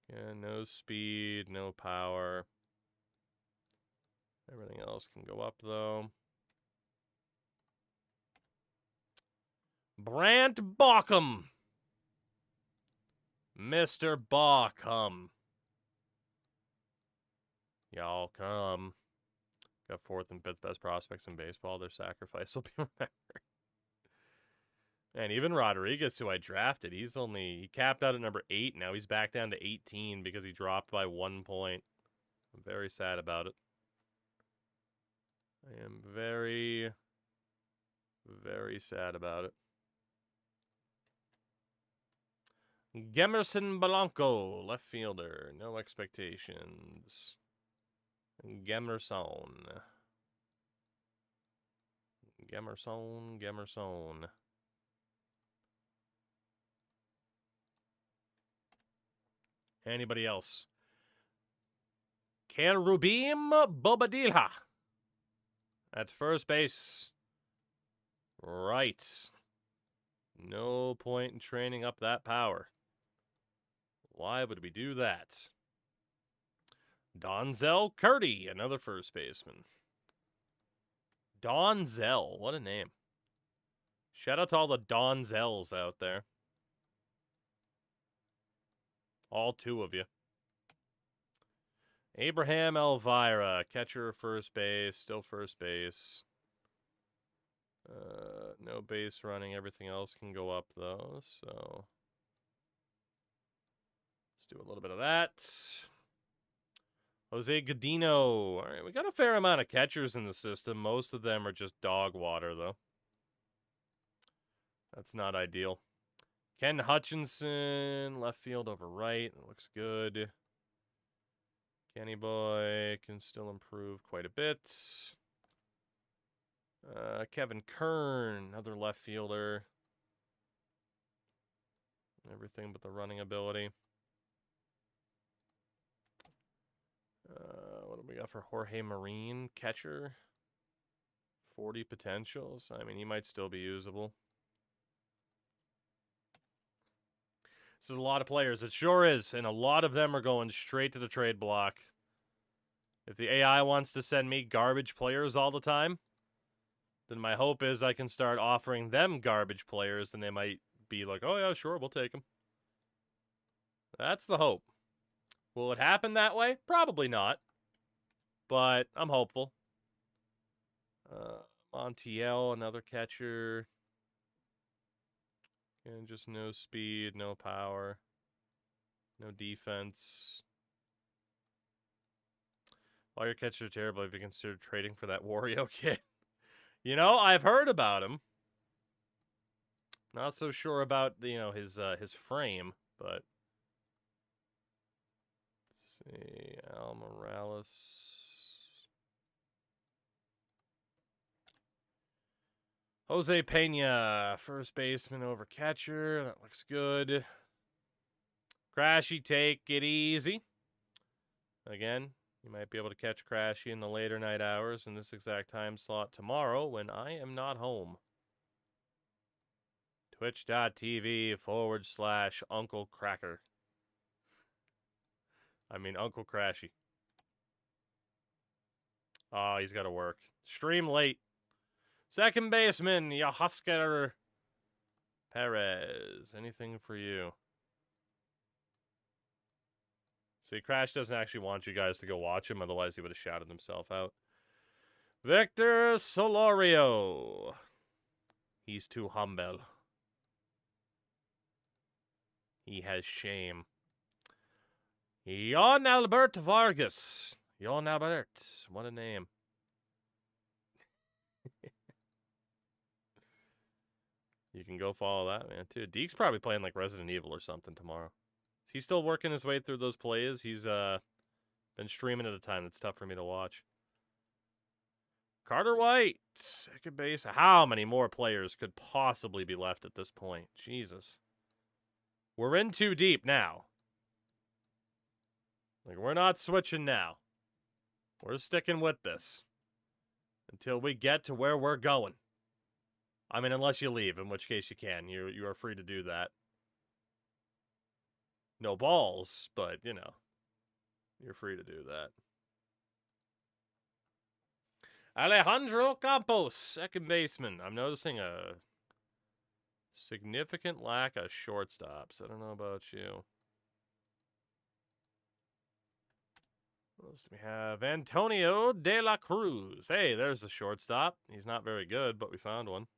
Again, no speed, no power. Everything else can go up, though. Brant Bauckham. Mr. Bauckham. Y'all come. Got 4th and 5th best prospects in baseball. Their sacrifice will be remembered. And even Rodriguez, who I drafted, he capped out at number 8. Now he's back down to 18 because he dropped by 1 point. I'm very sad about it. I am very, very sad about it. Gemerson Blanco, left fielder. No expectations. Gemerson. Anybody else? Kerubim Bobadilla at first base. Right. No point in training up that power. Why would we do that? Donzel Curdy, another first baseman. Donzel, what a name. Shout out to all the Donzels out there. All 2 of you. Abraham Elvira, catcher, first base, still first base. No base running. Everything else can go up, though, so let's do a little bit of that. Jose Godino. All right, we got a fair amount of catchers in the system. Most of them are just dog water, though. That's not ideal. Ken Hutchinson, left field over right. It looks good. Kenny Boy can still improve quite a bit. Kevin Kern, another left fielder. Everything but the running ability. What do we got for Jorge Marine, catcher? 40 potentials. I mean, he might still be usable. This is a lot of players. It sure is. And a lot of them are going straight to the trade block. If the AI wants to send me garbage players all the time, then my hope is I can start offering them garbage players, and they might be like, oh yeah, sure, we'll take them. That's the hope. Will it happen that way? Probably not. But I'm hopeful. Montiel, another catcher. And just no speed, no power, no defense. All your catchers are terrible. Have you considered trading for that Wario kid? You know, I've heard about him. Not so sure about his frame, but let's see, Al Morales. Jose Pena, first baseman over catcher. That looks good. Crashy, take it easy. Again, you might be able to catch Crashy in the later night hours in this exact time slot tomorrow when I am not home. Twitch.tv/Uncle Cracker. I mean, Uncle Crashy. Oh, he's got to work. Stream late. Second baseman, Yohusker Perez. Anything for you? See, Crash doesn't actually want you guys to go watch him, otherwise he would have shouted himself out. Victor Solorio. He's too humble. He has shame. Jon Albert Vargas. Jon Albert. What a name. You can go follow that man, too. Deke's probably playing like Resident Evil or something tomorrow. Is he still working his way through those plays? He's been streaming at a time that's tough for me to watch. Carter White, second base. How many more players could possibly be left at this point? Jesus. We're in too deep now. Like, we're not switching now. We're sticking with this until we get to where we're going. I mean, unless you leave, in which case you can. You are free to do that. No balls, but, you know, you're free to do that. Alejandro Campos, second baseman. I'm noticing a significant lack of shortstops. I don't know about you. What else do we have? Antonio De La Cruz. Hey, there's the shortstop. He's not very good, but we found one.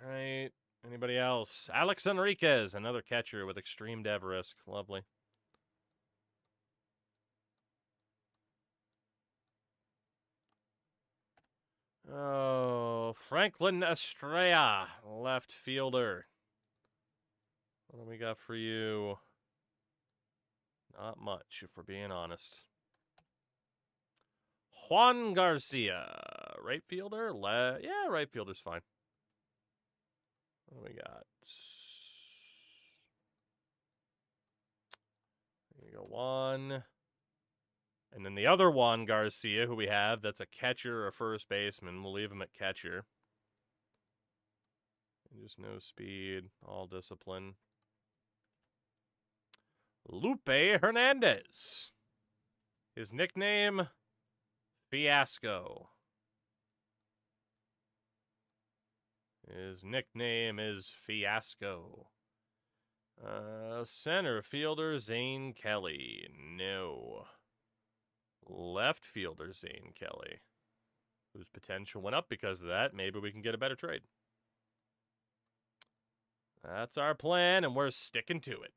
All right. Anybody else? Alex Enriquez, another catcher with extreme dev risk. Lovely. Oh, Franklin Estrella, left fielder. What do we got for you? Not much, if we're being honest. Juan Garcia, right fielder? Yeah, right fielder's fine. What do we got? There you go, Juan. And then the other Juan Garcia, who we have, that's a catcher or first baseman. We'll leave him at catcher. And just no speed, all discipline. Lupe Hernandez. His nickname, Fiasco. His nickname is Fiasco. Center fielder, Zane Kelly. No. Left fielder, Zane Kelly. Whose potential went up because of that. Maybe we can get a better trade. That's our plan, and we're sticking to it.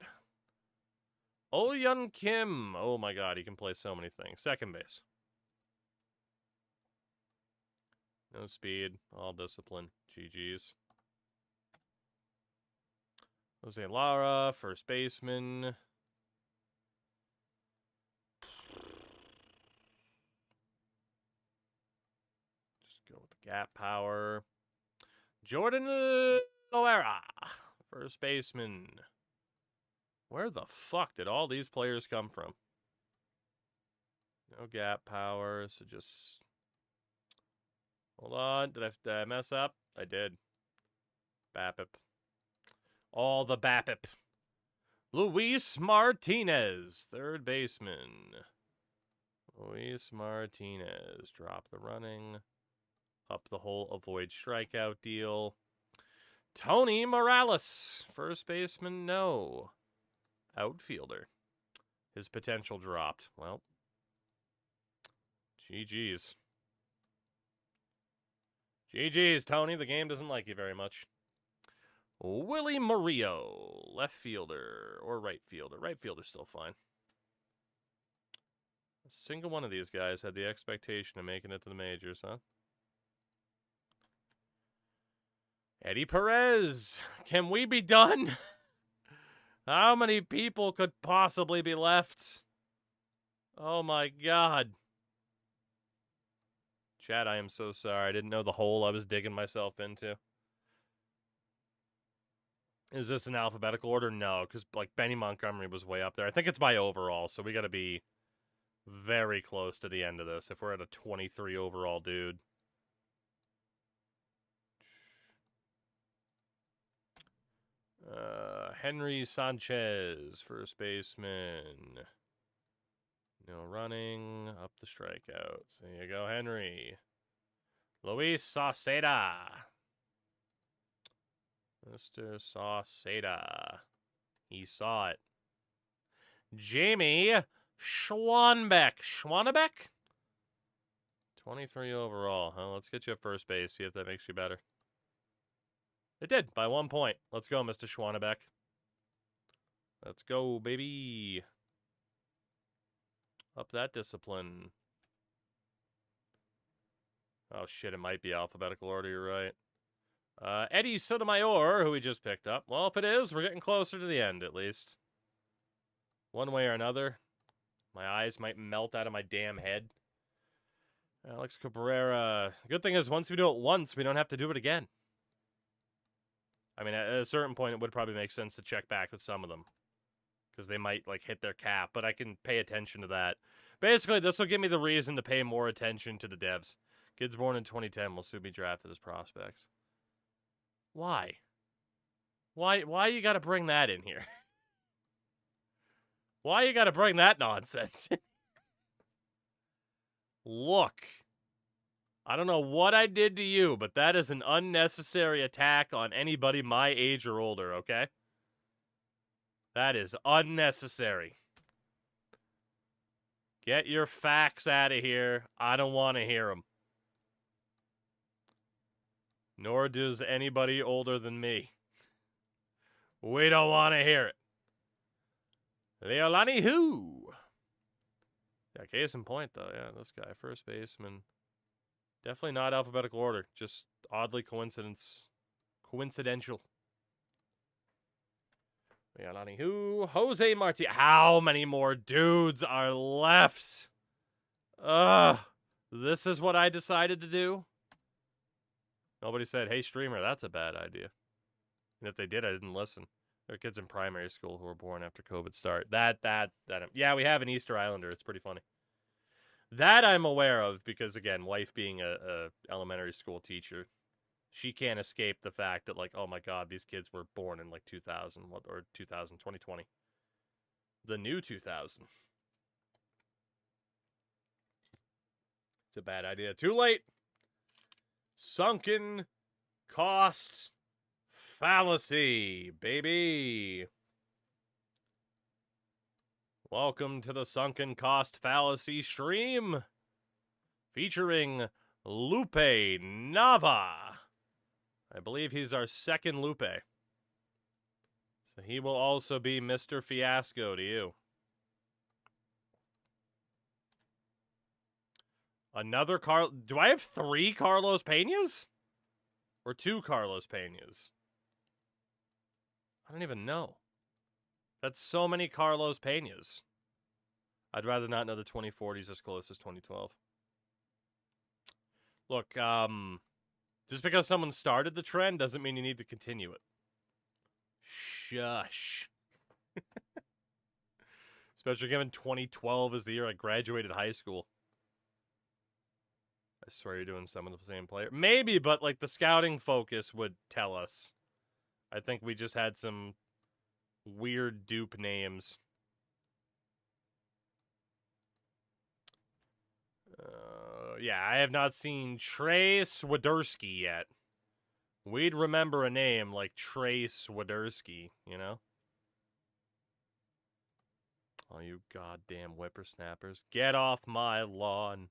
Oh-Yun Kim. Oh my god, he can play so many things. Second base. No speed, all discipline. GG's. Jose Lara, first baseman. Just go with the gap power. Jordan Loera, first baseman. Where the fuck did all these players come from? No gap power, so just... Hold on, did I mess up? I did. BAPIP. All the BAPIP. Luis Martinez, third baseman. Luis Martinez, drop the running. Up the whole avoid strikeout deal. Tony Morales, first baseman, no. Outfielder. His potential dropped. Well, GG's. GG's, Tony. The game doesn't like you very much. Willie Murillo, left fielder or right fielder. Right fielder's still fine. A single one of these guys had the expectation of making it to the majors, huh? Eddie Perez, can we be done? How many people could possibly be left? Oh my God. Chad, I am so sorry. I didn't know the hole I was digging myself into. Is this in alphabetical order? No, because like Benny Montgomery was way up there. I think it's by overall, so we got to be very close to the end of this if we're at a 23 overall dude. Henry Sanchez, first baseman. No running, up the strikeouts. There you go, Henry. Luis Sauceda. Mr. Sauceda. He saw it. Jamie Schwanbeck. Schwanbeck? 23 overall. Huh? Let's get you at first base, see if that makes you better. It did, by 1 point. Let's go, Mr. Schwanbeck. Let's go, baby. Up that discipline. Oh, shit, it might be alphabetical order, you're right. Eddie Sotomayor, who we just picked up. Well, if it is, we're getting closer to the end, at least. One way or another. My eyes might melt out of my damn head. Alex Cabrera. Good thing is, once we do it once, we don't have to do it again. I mean, at a certain point, it would probably make sense to check back with some of them. Because they might, like, hit their cap. But I can pay attention to that. Basically, this will give me the reason to pay more attention to the devs. Kids born in 2010 will soon be drafted as prospects. Why? Why you gotta bring that in here? Why you gotta bring that nonsense? Look. I don't know what I did to you, but that is an unnecessary attack on anybody my age or older, okay? That is unnecessary. Get your facts out of here. I don't want to hear them. Nor does anybody older than me. We don't want to hear it. Leolani who? Yeah, case in point, though. Yeah, this guy, first baseman. Definitely not alphabetical order. Just oddly coincidential. Leolani who? Jose Marti. How many more dudes are left? Ugh. This is what I decided to do? Nobody said, hey, streamer, that's a bad idea. And if they did, I didn't listen. There are kids in primary school who were born after COVID start. Yeah, we have an Easter Islander. It's pretty funny. That I'm aware of because, again, wife being a elementary school teacher, she can't escape the fact that, like, oh my God, these kids were born in, like, 2000 or 2020. The new 2000. It's a bad idea. Too late. Sunken cost fallacy, baby. Welcome to the Sunken Cost Fallacy stream, featuring Lupe Nava. I believe he's our second Lupe. So he will also be Mr. Fiasco to you. Another Do I have 3 Carlos Peñas? Or 2 Carlos Peñas? I don't even know. That's so many Carlos Peñas. I'd rather not know the 2040s as close as 2012. Look, just because someone started the trend doesn't mean you need to continue it. Shush. Especially given 2012 is the year I graduated high school. I swear you're doing some of the same player. Maybe, but like the scouting focus would tell us. I think we just had some weird dupe names. Yeah, I have not seen Trey Swiderski yet. We'd remember a name like Trey Swiderski, you know? Oh, you goddamn whippersnappers. Get off my lawn.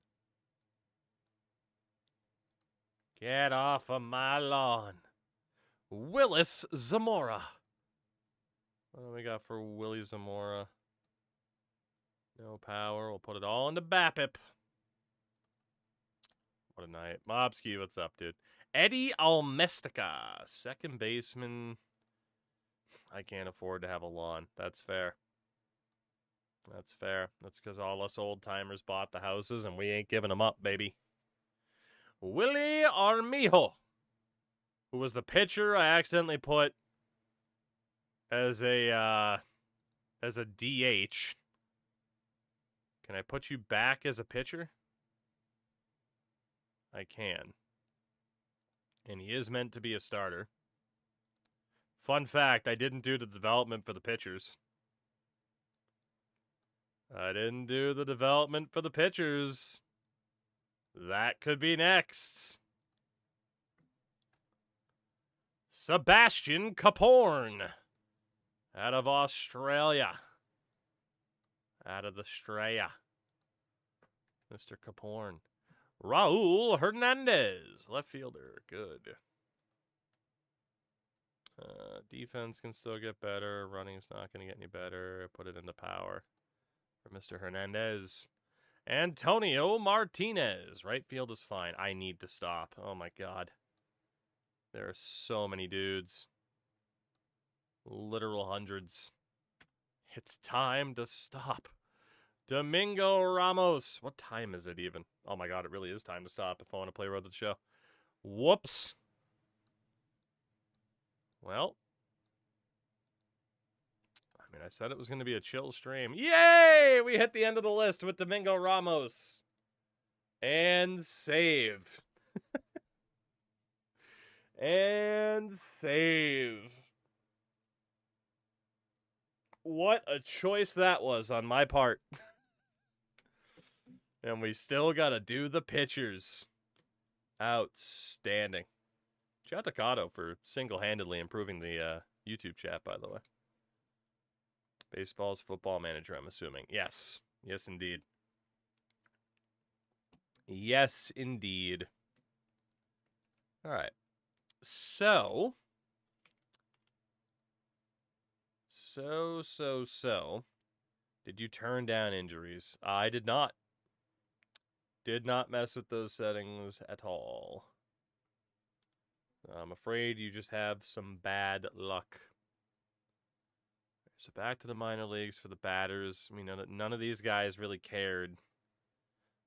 Get off of my lawn. Willis Zamora. What do we got for Willie Zamora? No power. We'll put it all into BAPIP. What a night. Mobski, what's up, dude? Eddie Almestica, second baseman. I can't afford to have a lawn. That's fair. That's fair. That's because all us old-timers bought the houses and we ain't giving them up, baby. Willie Armijo, who was the pitcher I accidentally put as a DH. Can I put you back as a pitcher? I can. And he is meant to be a starter. Fun fact, I didn't do the development for the pitchers. I didn't do the development for the pitchers. That could be next. Sebastian Caporn. Out of Australia. Out of Australia. Mr. Caporn. Raul Hernandez. Left fielder. Good. Defense can still get better. Running's not going to get any better. Put it into power for Mr. Hernandez. Antonio Martinez. Right field is fine. I need to stop. Oh my god. There are so many dudes. Literal hundreds. It's time to stop. Domingo Ramos. What time is it even? Oh my god, it really is time to stop if I want to play Road to the Show. Whoops. Well. I mean, I said it was going to be a chill stream. Yay! We hit the end of the list with Domingo Ramos. And save. And save. What a choice that was on my part. And we still got to do the pitchers. Outstanding. Shout out to Kato for single-handedly improving the YouTube chat, by the way. Baseball's Football Manager, I'm assuming. Yes. Yes, indeed. Yes, indeed. All right. So. Did you turn down injuries? I did not. Did not mess with those settings at all. I'm afraid you just have some bad luck. So back to the minor leagues for the batters. I mean, none of these guys really cared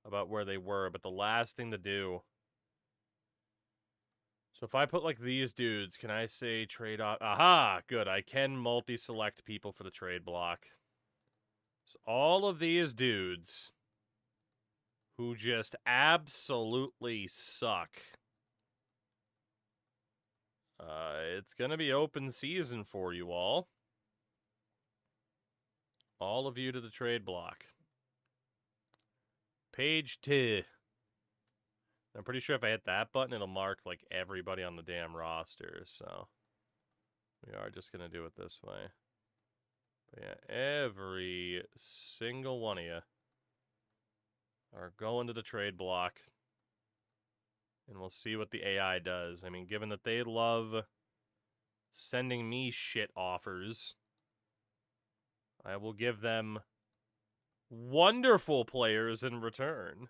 about where they were, but the last thing to do. So if I put like these dudes, can I say trade off? Aha, good. I can multi-select people for the trade block. So all of these dudes who just absolutely suck. It's going to be open season for you all. All of you to the trade block. Page 2. I'm pretty sure if I hit that button, it'll mark like everybody on the damn roster. So we are just going to do it this way. But yeah, every single one of you are going to the trade block. And we'll see what the AI does. I mean, given that they love sending me shit offers, I will give them wonderful players in return.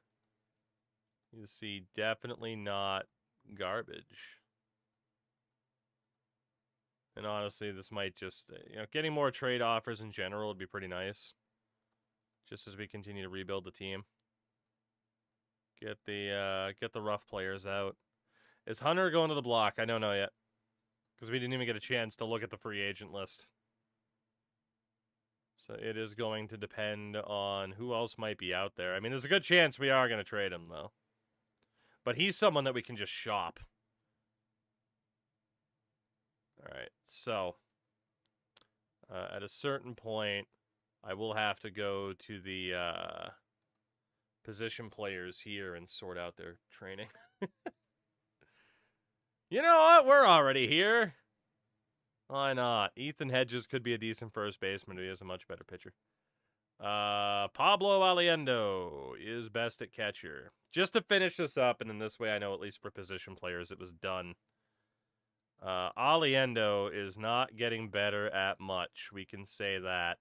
You see, definitely not garbage. And honestly, this might just, getting more trade offers in general would be pretty nice. Just as we continue to rebuild the team. Get the rough players out. Is Hunter going to the block? I don't know yet. Because we didn't even get a chance to look at the free agent list. So it is going to depend on who else might be out there. I mean, there's a good chance we are going to trade him, though. But he's someone that we can just shop. Alright, so. At a certain point, I will have to go to the position players here and sort out their training. You know what? We're already here. Why not? Ethan Hedges could be a decent first baseman, but he is a much better pitcher. Pablo Aliendo is best at catcher. Just to finish this up, and then this way I know at least for position players it was done. Aliendo is not getting better at much. We can say that.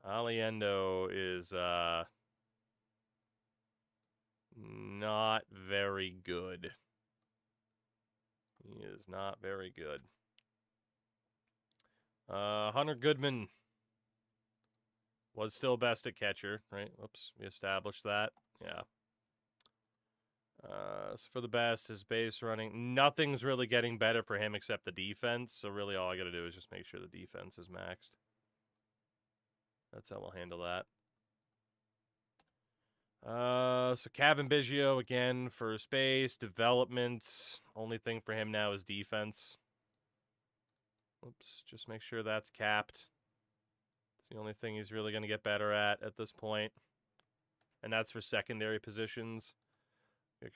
Aliendo is not very good. He is not very good. Hunter Goodman was still best at catcher, right? Whoops, we established that. Yeah. So for the best, his base running, nothing's really getting better for him except the defense. So really all I got to do is just make sure the defense is maxed. That's how we'll handle that. So Kevin Biggio again, first base, developments. Only thing for him now is defense. Oops, just make sure that's capped. It's the only thing he's really going to get better at this point. And that's for secondary positions.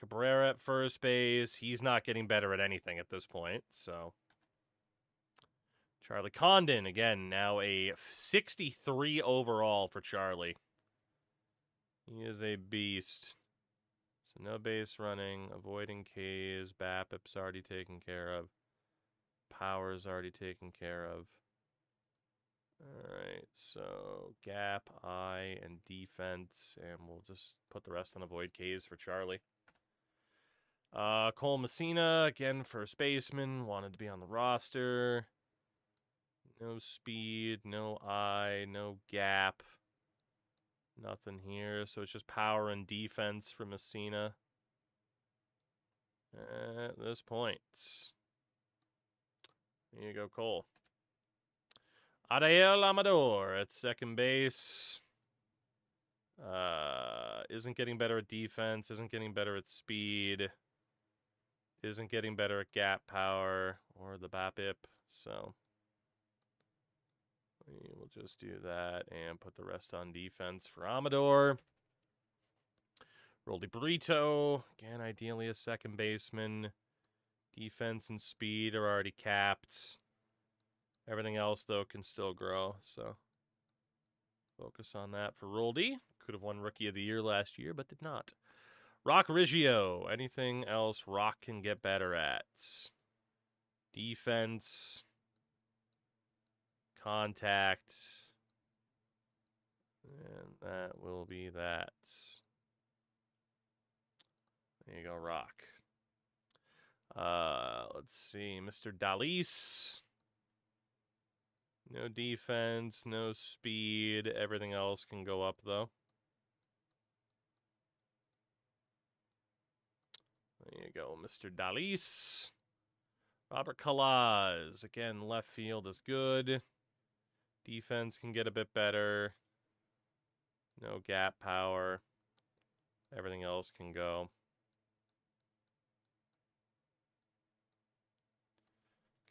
Cabrera at first base. He's not getting better at anything at this point, so. Charlie Condon, again, now a 63 overall for Charlie. He is a beast. So no base running, avoiding K's, BAPIP's already taken care of. Power's already taken care of. Alright, so gap, I, and defense, and we'll just put the rest on avoid K's for Charlie. Cole Messina, again, first baseman, wanted to be on the roster. No speed, no I, no gap. Nothing here, so it's just power and defense for Messina. At this point. There you go, Cole. Adael Amador at second base. Isn't getting better at defense, isn't getting better at speed. Isn't getting better at gap power or the BAPIP, so we will just do that and put the rest on defense for Amador. Roldy Burrito, again, ideally a second baseman. Defense and speed are already capped. Everything else, though, can still grow, so focus on that for Roldy. Could have won Rookie of the Year last year, but did not. Rock Riggio. Anything else Rock can get better at? Defense. Contact. And that will be that. There you go, Rock. Let's see. Mr. Dalis. No defense, no speed. Everything else can go up, though. There you go, Mr. Dalis. Robert Calaz. Again, left field is good. Defense can get a bit better. No gap power. Everything else can go.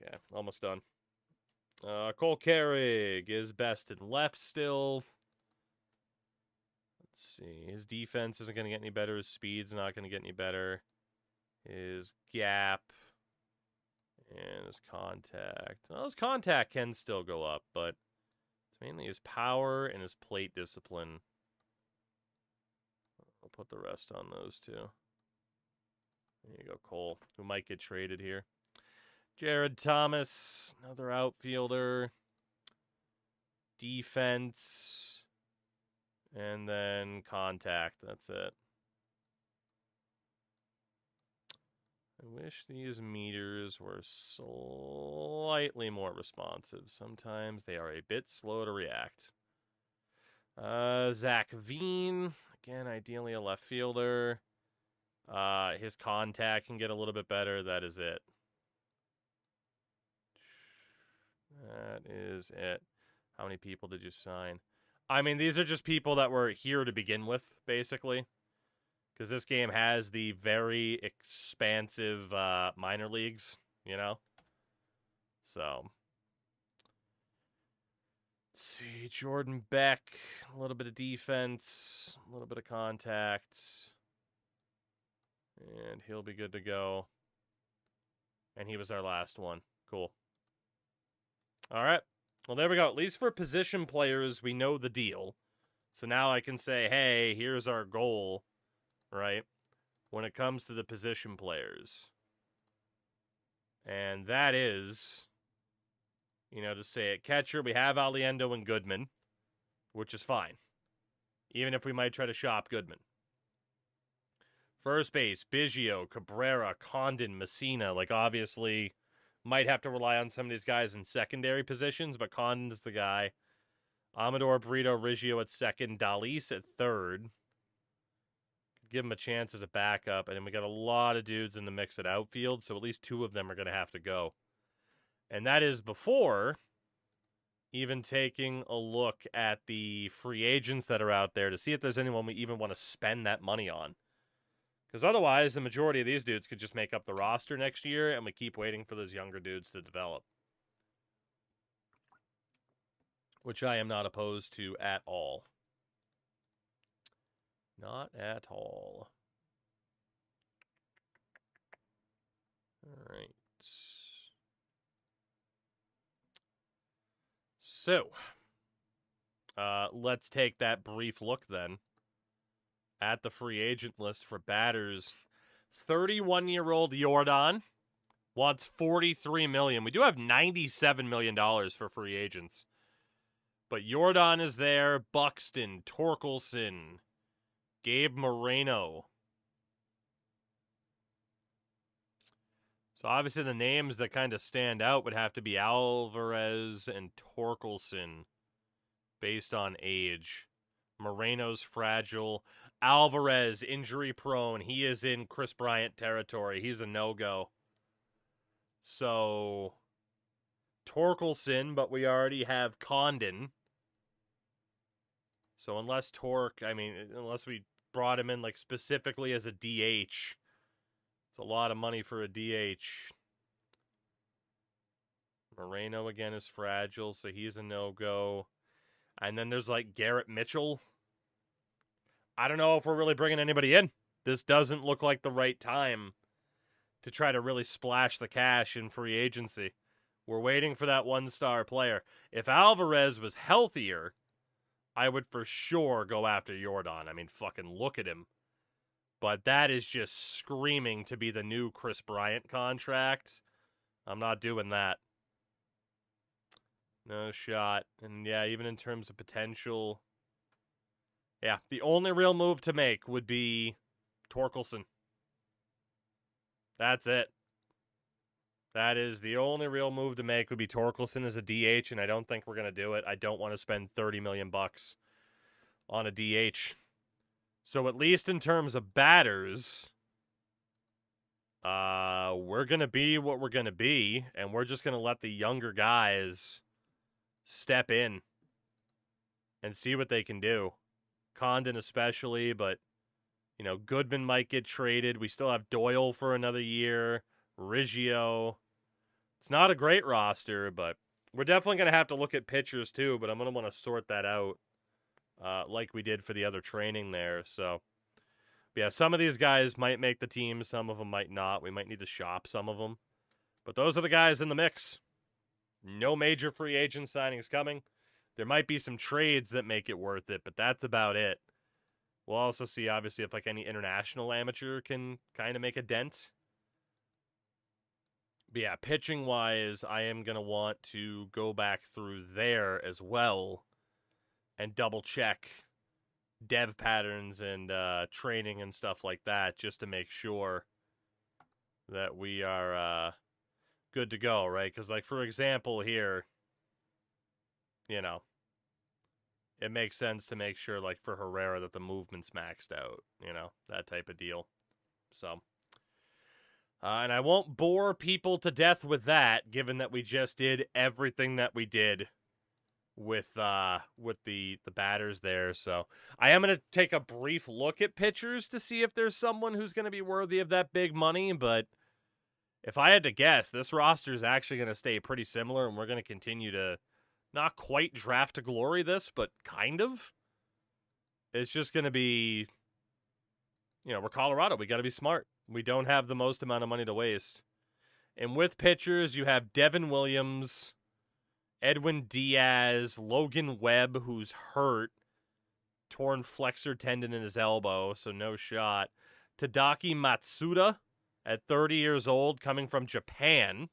Okay, almost done. Cole Carrig is best in left still. Let's see. His defense isn't going to get any better. His speed's not going to get any better. His gap and his contact. Well, his contact can still go up, but it's mainly his power and his plate discipline. I'll put the rest on those two. There you go, Cole, who might get traded here. Jared Thomas, another outfielder. Defense. And then contact. That's it. I wish these meters were slightly more responsive. Sometimes they are a bit slow to react. Zach Veen. Again, ideally a left fielder. His contact can get a little bit better. That is it. That is it. How many people did you sign? I mean, these are just people that were here to begin with, basically. Because this game has the very expansive minor leagues, you know? So. Let's see. Jordan Beck. A little bit of defense. A little bit of contact. And he'll be good to go. And he was our last one. Cool. All right. Well, there we go. At least for position players, we know the deal. So now I can say, hey, here's our goal, right? When it comes to the position players. And that is, to say at catcher, we have Aliendo and Goodman, which is fine. Even if we might try to shop Goodman. First base, Biggio, Cabrera, Condon, Messina. Like, obviously, might have to rely on some of these guys in secondary positions, but Condon's the guy. Amador, Brito, Riggio at second, Dalis at third. Give him a chance as a backup, and then we got a lot of dudes in the mix at outfield, so at least 2 of them are going to have to go. And that is before even taking a look at the free agents that are out there to see if there's anyone we even want to spend that money on. Because otherwise, the majority of these dudes could just make up the roster next year, and we keep waiting for those younger dudes to develop. Which I am not opposed to at all. Not at all. All right. So, let's take that brief look then at the free agent list for batters. 31-year-old Jordan wants $43 million. We do have $97 million for free agents. But Jordan is there, Buxton, Torkelson, Gabe Moreno. So obviously the names that kind of stand out would have to be Alvarez and Torkelson based on age. Moreno's fragile. Alvarez, injury prone. He is in Chris Bryant territory. He's a no-go. So Torkelson, but we already have Condon. So unless unless we brought him in like specifically as a DH, it's a lot of money for a DH. Moreno again is fragile, so he's a no-go. And then there's like Garrett Mitchell. I don't know if we're really bringing anybody in. This doesn't look like the right time to try to really splash the cash in free agency. We're waiting for that one-star player. If Alvarez was healthier, I would for sure go after Jordan. I mean, fucking look at him. But that is just screaming to be the new Chris Bryant contract. I'm not doing that. No shot. And yeah, even in terms of potential, yeah, the only real move to make would be Torkelson. That's it. That is the only real move to make would be Torkelson as a DH, and I don't think we're going to do it. I don't want to spend $30 million on a DH. So at least in terms of batters, we're going to be what we're going to be, and we're just going to let the younger guys step in and see what they can do. Condon especially, but, Goodman might get traded. We still have Doyle for another year. Riggio. It's not a great roster, but we're definitely going to have to look at pitchers too, but I'm going to want to sort that out like we did for the other training there. So, yeah, some of these guys might make the team. Some of them might not. We might need to shop some of them. But those are the guys in the mix. No major free agent signings coming. There might be some trades that make it worth it, but that's about it. We'll also see, obviously, if any international amateur can kind of make a dent. But yeah, pitching-wise, I am going to want to go back through there as well and double-check dev patterns and training and stuff like that just to make sure that we are good to go, right? Because, like, for example, here, it makes sense to make sure, like, for Herrera that the movement's maxed out, that type of deal. So, and I won't bore people to death with that, given that we just did everything that we did with the batters there. So I am going to take a brief look at pitchers to see if there's someone who's going to be worthy of that big money, but if I had to guess, this roster is actually going to stay pretty similar, and we're going to continue to not quite draft to glory this, but kind of. It's just going to be, we're Colorado. We got to be smart. We don't have the most amount of money to waste. And with pitchers, you have Devin Williams Edwin Diaz, Logan Webb, who's hurt. Torn flexor tendon in his elbow, so no shot. Tadaki Matsuda at 30 years old, coming from Japan.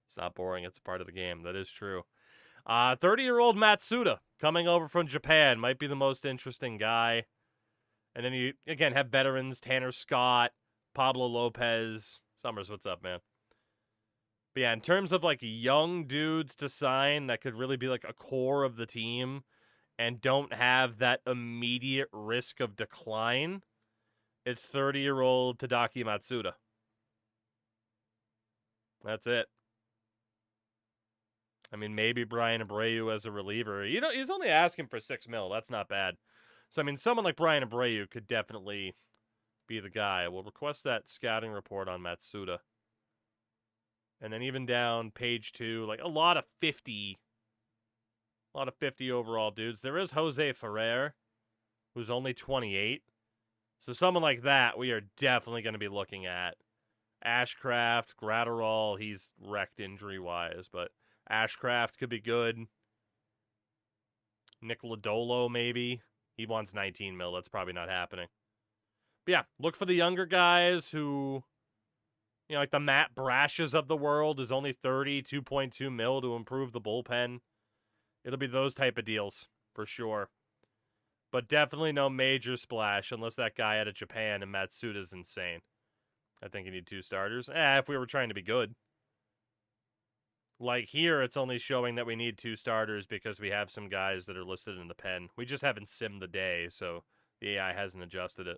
It's not boring, it's a part of the game. That is true. 30-year-old Matsuda coming over from Japan. Might be the most interesting guy. And then you, again, have veterans. Tanner Scott, Pablo Lopez. Summers, what's up, man? But yeah, in terms of like young dudes to sign that could really be like a core of the team and don't have that immediate risk of decline, it's 30-year-old Tadaki Matsuda. That's it. I mean, maybe Brian Abreu as a reliever. You know, he's only asking for $6 million. That's not bad. So, I mean, someone like Brian Abreu could definitely be the guy. We'll request that scouting report on Matsuda. And then even down page 2, like a lot of 50 overall dudes. There is Jose Ferrer, who's only 28. So someone like that we are definitely going to be looking at. Ashcraft, Gratterall, he's wrecked injury-wise, but Ashcraft could be good. Nick Lodolo, maybe. He wants 19 mil. That's probably not happening. But yeah, look for the younger guys who, you know, like the Matt Brashes of the world is only 30, 2.2 mil to improve the bullpen. It'll be those type of deals for sure. But definitely no major splash unless that guy out of Japan and Matsuda's insane. I think you need 2 starters. If we were trying to be good. Like here, it's only showing that we need 2 starters because we have some guys that are listed in the pen. We just haven't simmed the day, so the AI hasn't adjusted it.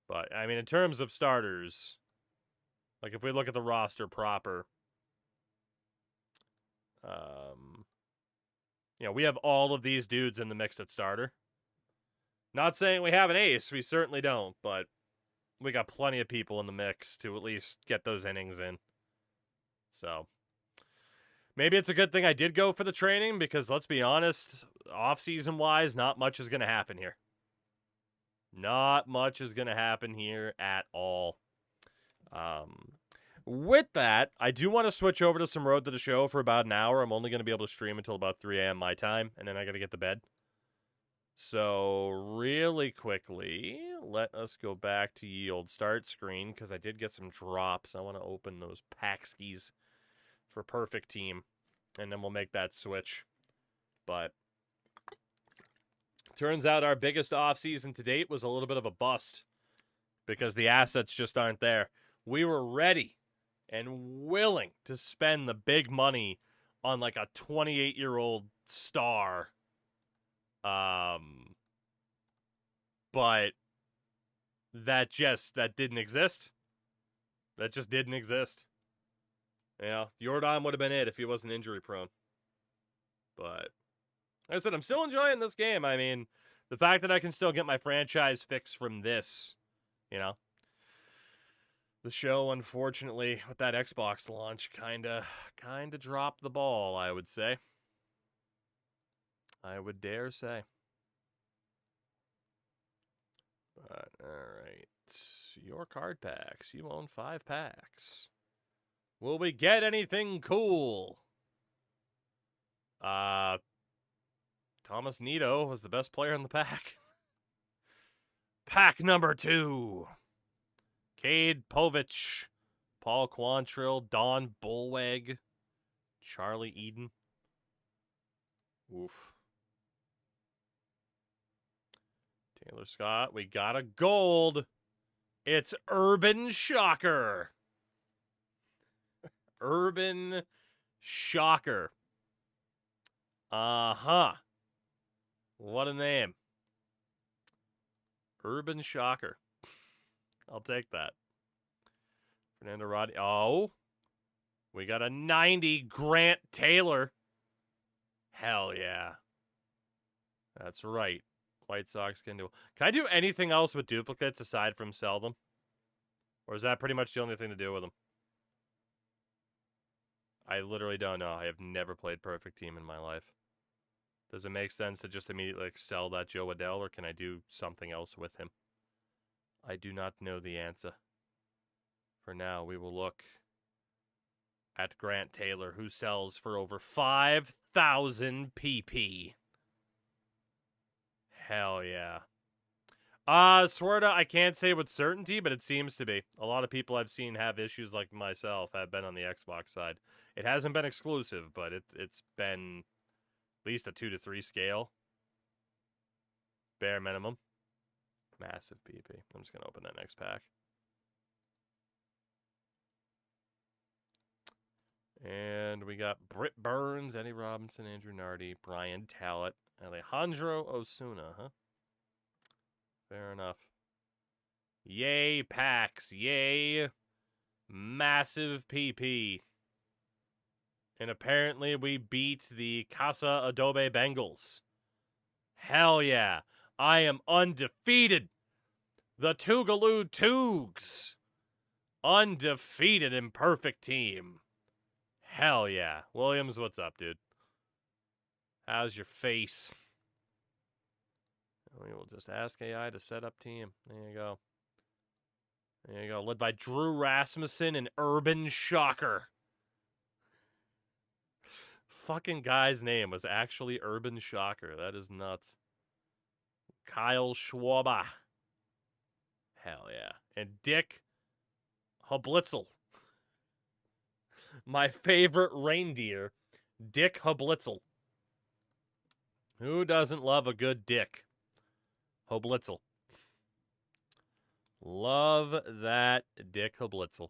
But, I mean, in terms of starters, like if we look at the roster proper, you know, we have all of these dudes in the mix at starter. Not saying we have an ace, we certainly don't, but we got plenty of people in the mix to at least get those innings in. So maybe it's a good thing I did go for the training because let's be honest, off-season wise, not much is going to happen here. Not much is going to happen here at all. With that, I do want to switch over to some Road to the Show for about an hour. I'm only going to be able to stream until about 3 a.m. my time, and then I got to get to bed. So really quickly, let us go back to the old start screen because I did get some drops. I want to open those pack skis for Perfect Team, and then we'll make that switch. But turns out our biggest offseason to date was a little bit of a bust because the assets just aren't there. We were ready and willing to spend the big money on like a 28-year-old star. But that didn't exist. That just didn't exist. You know, Jordan would have been it if he wasn't injury prone. But like I said, I'm still enjoying this game. I mean, the fact that I can still get my franchise fix from this, you know. The show, unfortunately, with that Xbox launch, kinda dropped the ball, I would say. I would dare say. But, alright. Your card packs. You own 5 packs. Will we get anything cool? Thomas Nido was the best player in the pack. Pack number 2. Cade Povich, Paul Quantrill, Don Bullweg, Charlie Eden. Oof. Taylor Scott, we got a gold. It's Urban Shocker. Urban Shocker. Uh-huh. What a name. Urban Shocker. I'll take that. Fernando Rodney. Oh. We got a 90 Grant Taylor. Hell yeah. That's right. White Sox can do. Can I do anything else with duplicates aside from sell them? Or is that pretty much the only thing to do with them? I literally don't know. I have never played Perfect Team in my life. Does it make sense to just immediately like, sell that Joe Adele, or can I do something else with him? I do not know the answer. For now, we will look at Grant Taylor, who sells for over 5,000 PP. Hell yeah. Swerda, I can't say with certainty, but it seems to be. A lot of people I've seen have issues like myself have been on the Xbox side. It hasn't been exclusive, but it's been at least a 2 to 3 scale. Bare minimum. Massive PP. I'm just going to open that next pack. And we got Britt Burns, Eddie Robinson, Andrew Nardi, Brian Talbot, Alejandro Osuna, huh? Fair enough. Yay, packs. Yay. Massive PP. And apparently we beat the Casa Adobe Bengals. Hell yeah. I am undefeated. The Tougaloo Toogs. Undefeated and perfect team. Hell yeah. Williams, what's up, dude? How's your face? We will just ask AI to set up team. There you go. There you go. Led by Drew Rasmussen and Urban Shocker. Fucking guy's name was actually Urban Shocker. That is nuts. Kyle Schwaber. Hell yeah. And Dick Hublitzel. My favorite reindeer, Dick Hublitzel. Who doesn't love a good Dick? Hublitzel. Love that Dick Hublitzel.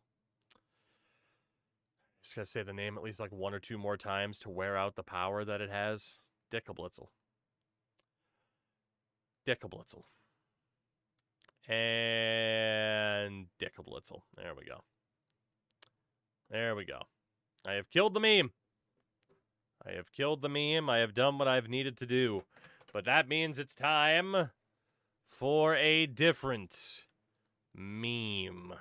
Just gotta say the name at least like 1 or 2 more times to wear out the power that it has. Dick Hublitzel. Dick Hublitzel. And Dick Hublitzel. There we go. There we go. I have killed the meme. I have killed the meme. I have done what I've needed to do. But that means it's time for a different meme.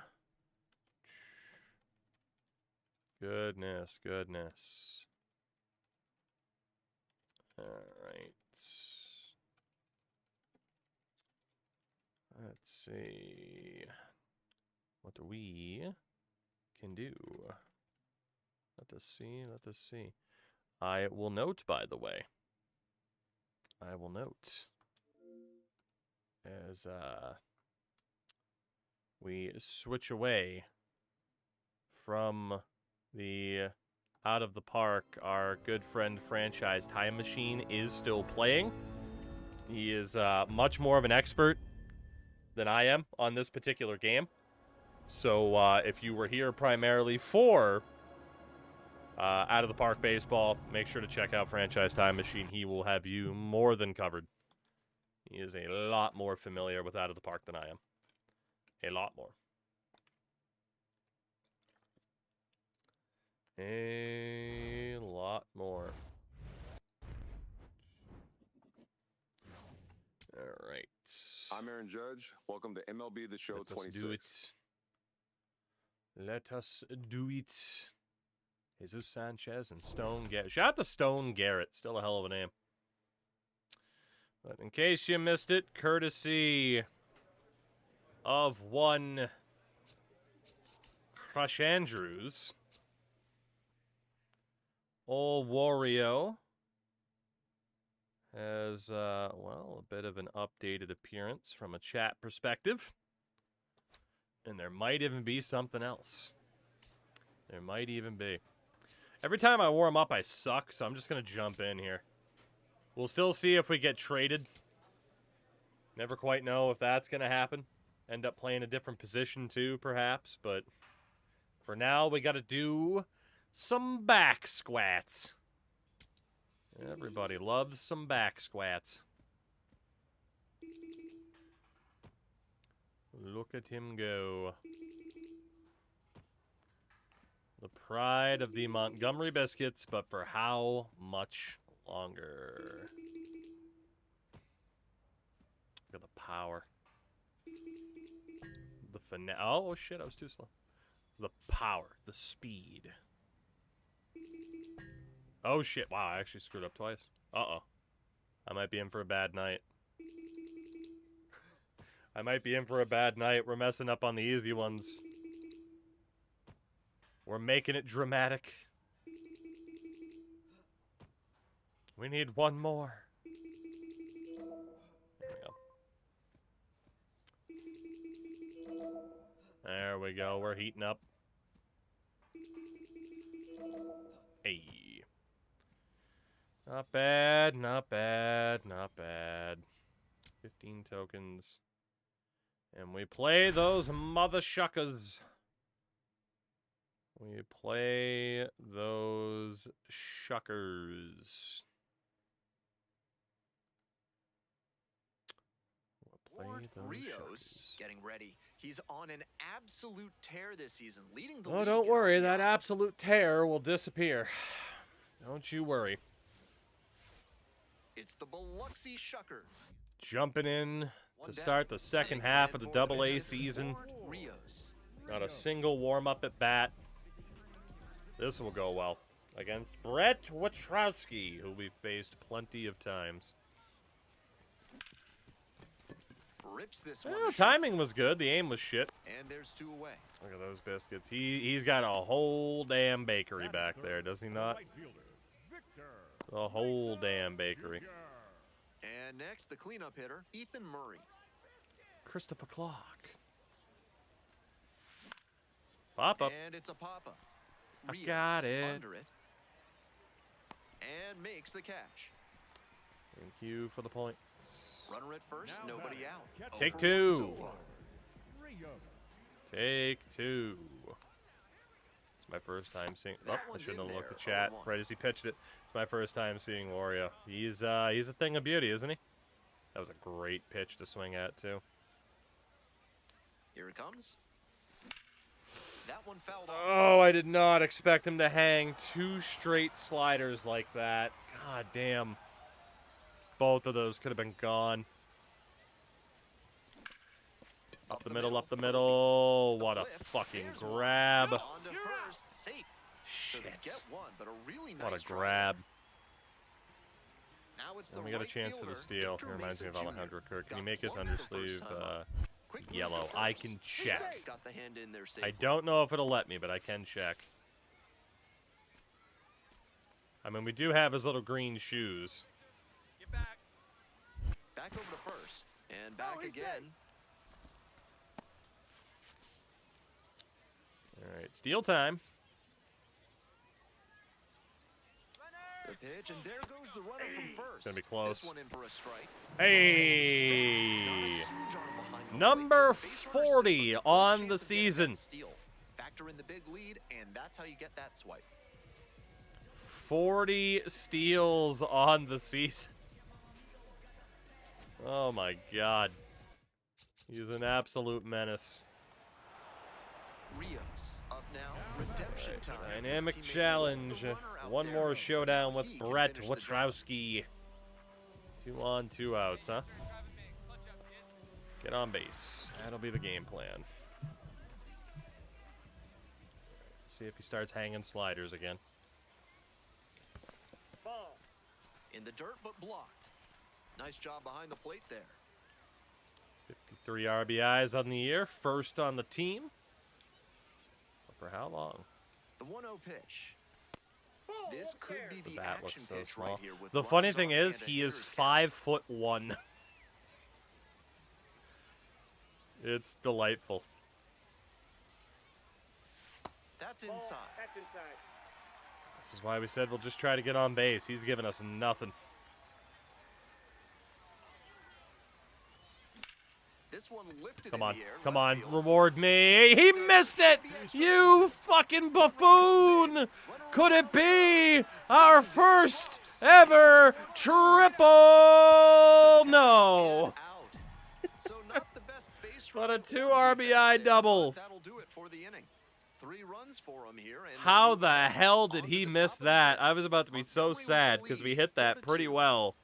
Goodness, goodness. All right. Let's see what we can do. Let us see, let us see. I will note, by the way. I will note as we switch away from the out of the park, our good friend Franchise Time Machine is still playing. He is much more of an expert than I am on this particular game. So if you were here primarily for Out of the Park Baseball, make sure to check out Franchise Time Machine. He will have you more than covered. He is a lot more familiar with Out of the Park than I am. A lot more. A lot more. All right. I'm Aaron Judge. Welcome to MLB The Show 26. Let us do it. Jesus Sanchez and Stone Garrett. Shout out to Stone Garrett. Still a hell of a name. But in case you missed it, courtesy of one Crush Andrews, old Wario has, well, a bit of an updated appearance from a chat perspective. And there might even be something else. There might even be. Every time I warm up, I suck, so I'm just going to jump in here. We'll still see if we get traded. Never quite know if that's going to happen. End up playing a different position, too, perhaps. But for now, we got to do some back squats. Everybody loves some back squats. Look at him go. The pride of the Montgomery Biscuits, but for how much longer? Look at the power. The finesse. Oh, shit, I was too slow. The power. The speed. Oh, shit. Wow, I actually screwed up twice. Uh-oh. I might be in for a bad night. I might be in for a bad night. We're messing up on the easy ones. We're making it dramatic. We need one more. There we go. We're heating up. Hey. Not bad, not bad, not bad. 15 tokens. And we play those mother shuckers. We play those shuckers. Lord Rios getting ready. He's on an absolute tear this season, leading the Oh, league. don't worry. That absolute tear will disappear. Don't you worry. It's the Biloxi Shucker. Jumping in to start the second half of the AA season. Not a single warm-up at bat. This will go well against Brett Wachowski, who we've faced plenty of times. Rips this Well, one the timing was good. The aim was shit. And there's two away. Look at those biscuits. He's got a whole damn bakery back there, does he not? A whole damn bakery. And next, the cleanup hitter, Ethan Murray. Christopher Clark. Pop up. And it's a pop-up. I got it. Under it. And makes the catch. Thank you for the points. Runner at first, nobody out. Take 0 for 1 two. so far. Take two. It's my first time seeing. Oh, I shouldn't have looked at chat right as he pitched it. It's my first time seeing Wario. He's a thing of beauty, isn't he? That was a great pitch to swing at too. Here it comes. That one fouled off. Oh, I did not expect him to hang two straight sliders like that. God damn. Both of those could have been gone. Up the middle, up the middle. What a fucking grab. Shit. What a grab. And we got a chance for the steal. He reminds me of Alejandro Kirk. Can you make his undersleeve yellow? I can check. I don't know if it'll let me, but I can check. I mean, we do have his little green shoes. Get back. Back over to first. And back again. All right, steal time. The pitch, and there goes the runner from first. It's gonna be close. This one in for a strike. Hey! Number 40 on the season. Factor in the big lead, and that's how you get that swipe. 40 steals on the season. Oh my god. He's an absolute menace. Rios up now. Redemption time. Dynamic challenge. One more showdown with Brett Wachowski. 2 on, 2 outs, huh? Get on base. That'll be the game plan. See if he starts hanging sliders again. In the dirt, but blocked. Nice job behind the plate there. 53 RBIs on the year. First on the team. For how long? The 1-0 pitch. This could be the bat action looks so pitch small. right here with The runners funny thing on is, and a he is hitter's count. 5'1". It's delightful. That's inside. This is why we said we'll just try to get on base. He's giving us nothing. This one lifted Come in on, the air, come left on, field. reward me. He missed it! You fucking buffoon! Could it be our first ever triple? No! Out. So not the best base But a running 2 or RBI defense, double. but that'll do it for the inning. 3 runs for him here. And How move the on hell did to he the miss top of the that? fifth. I was about to be so sad because we hit that pretty well.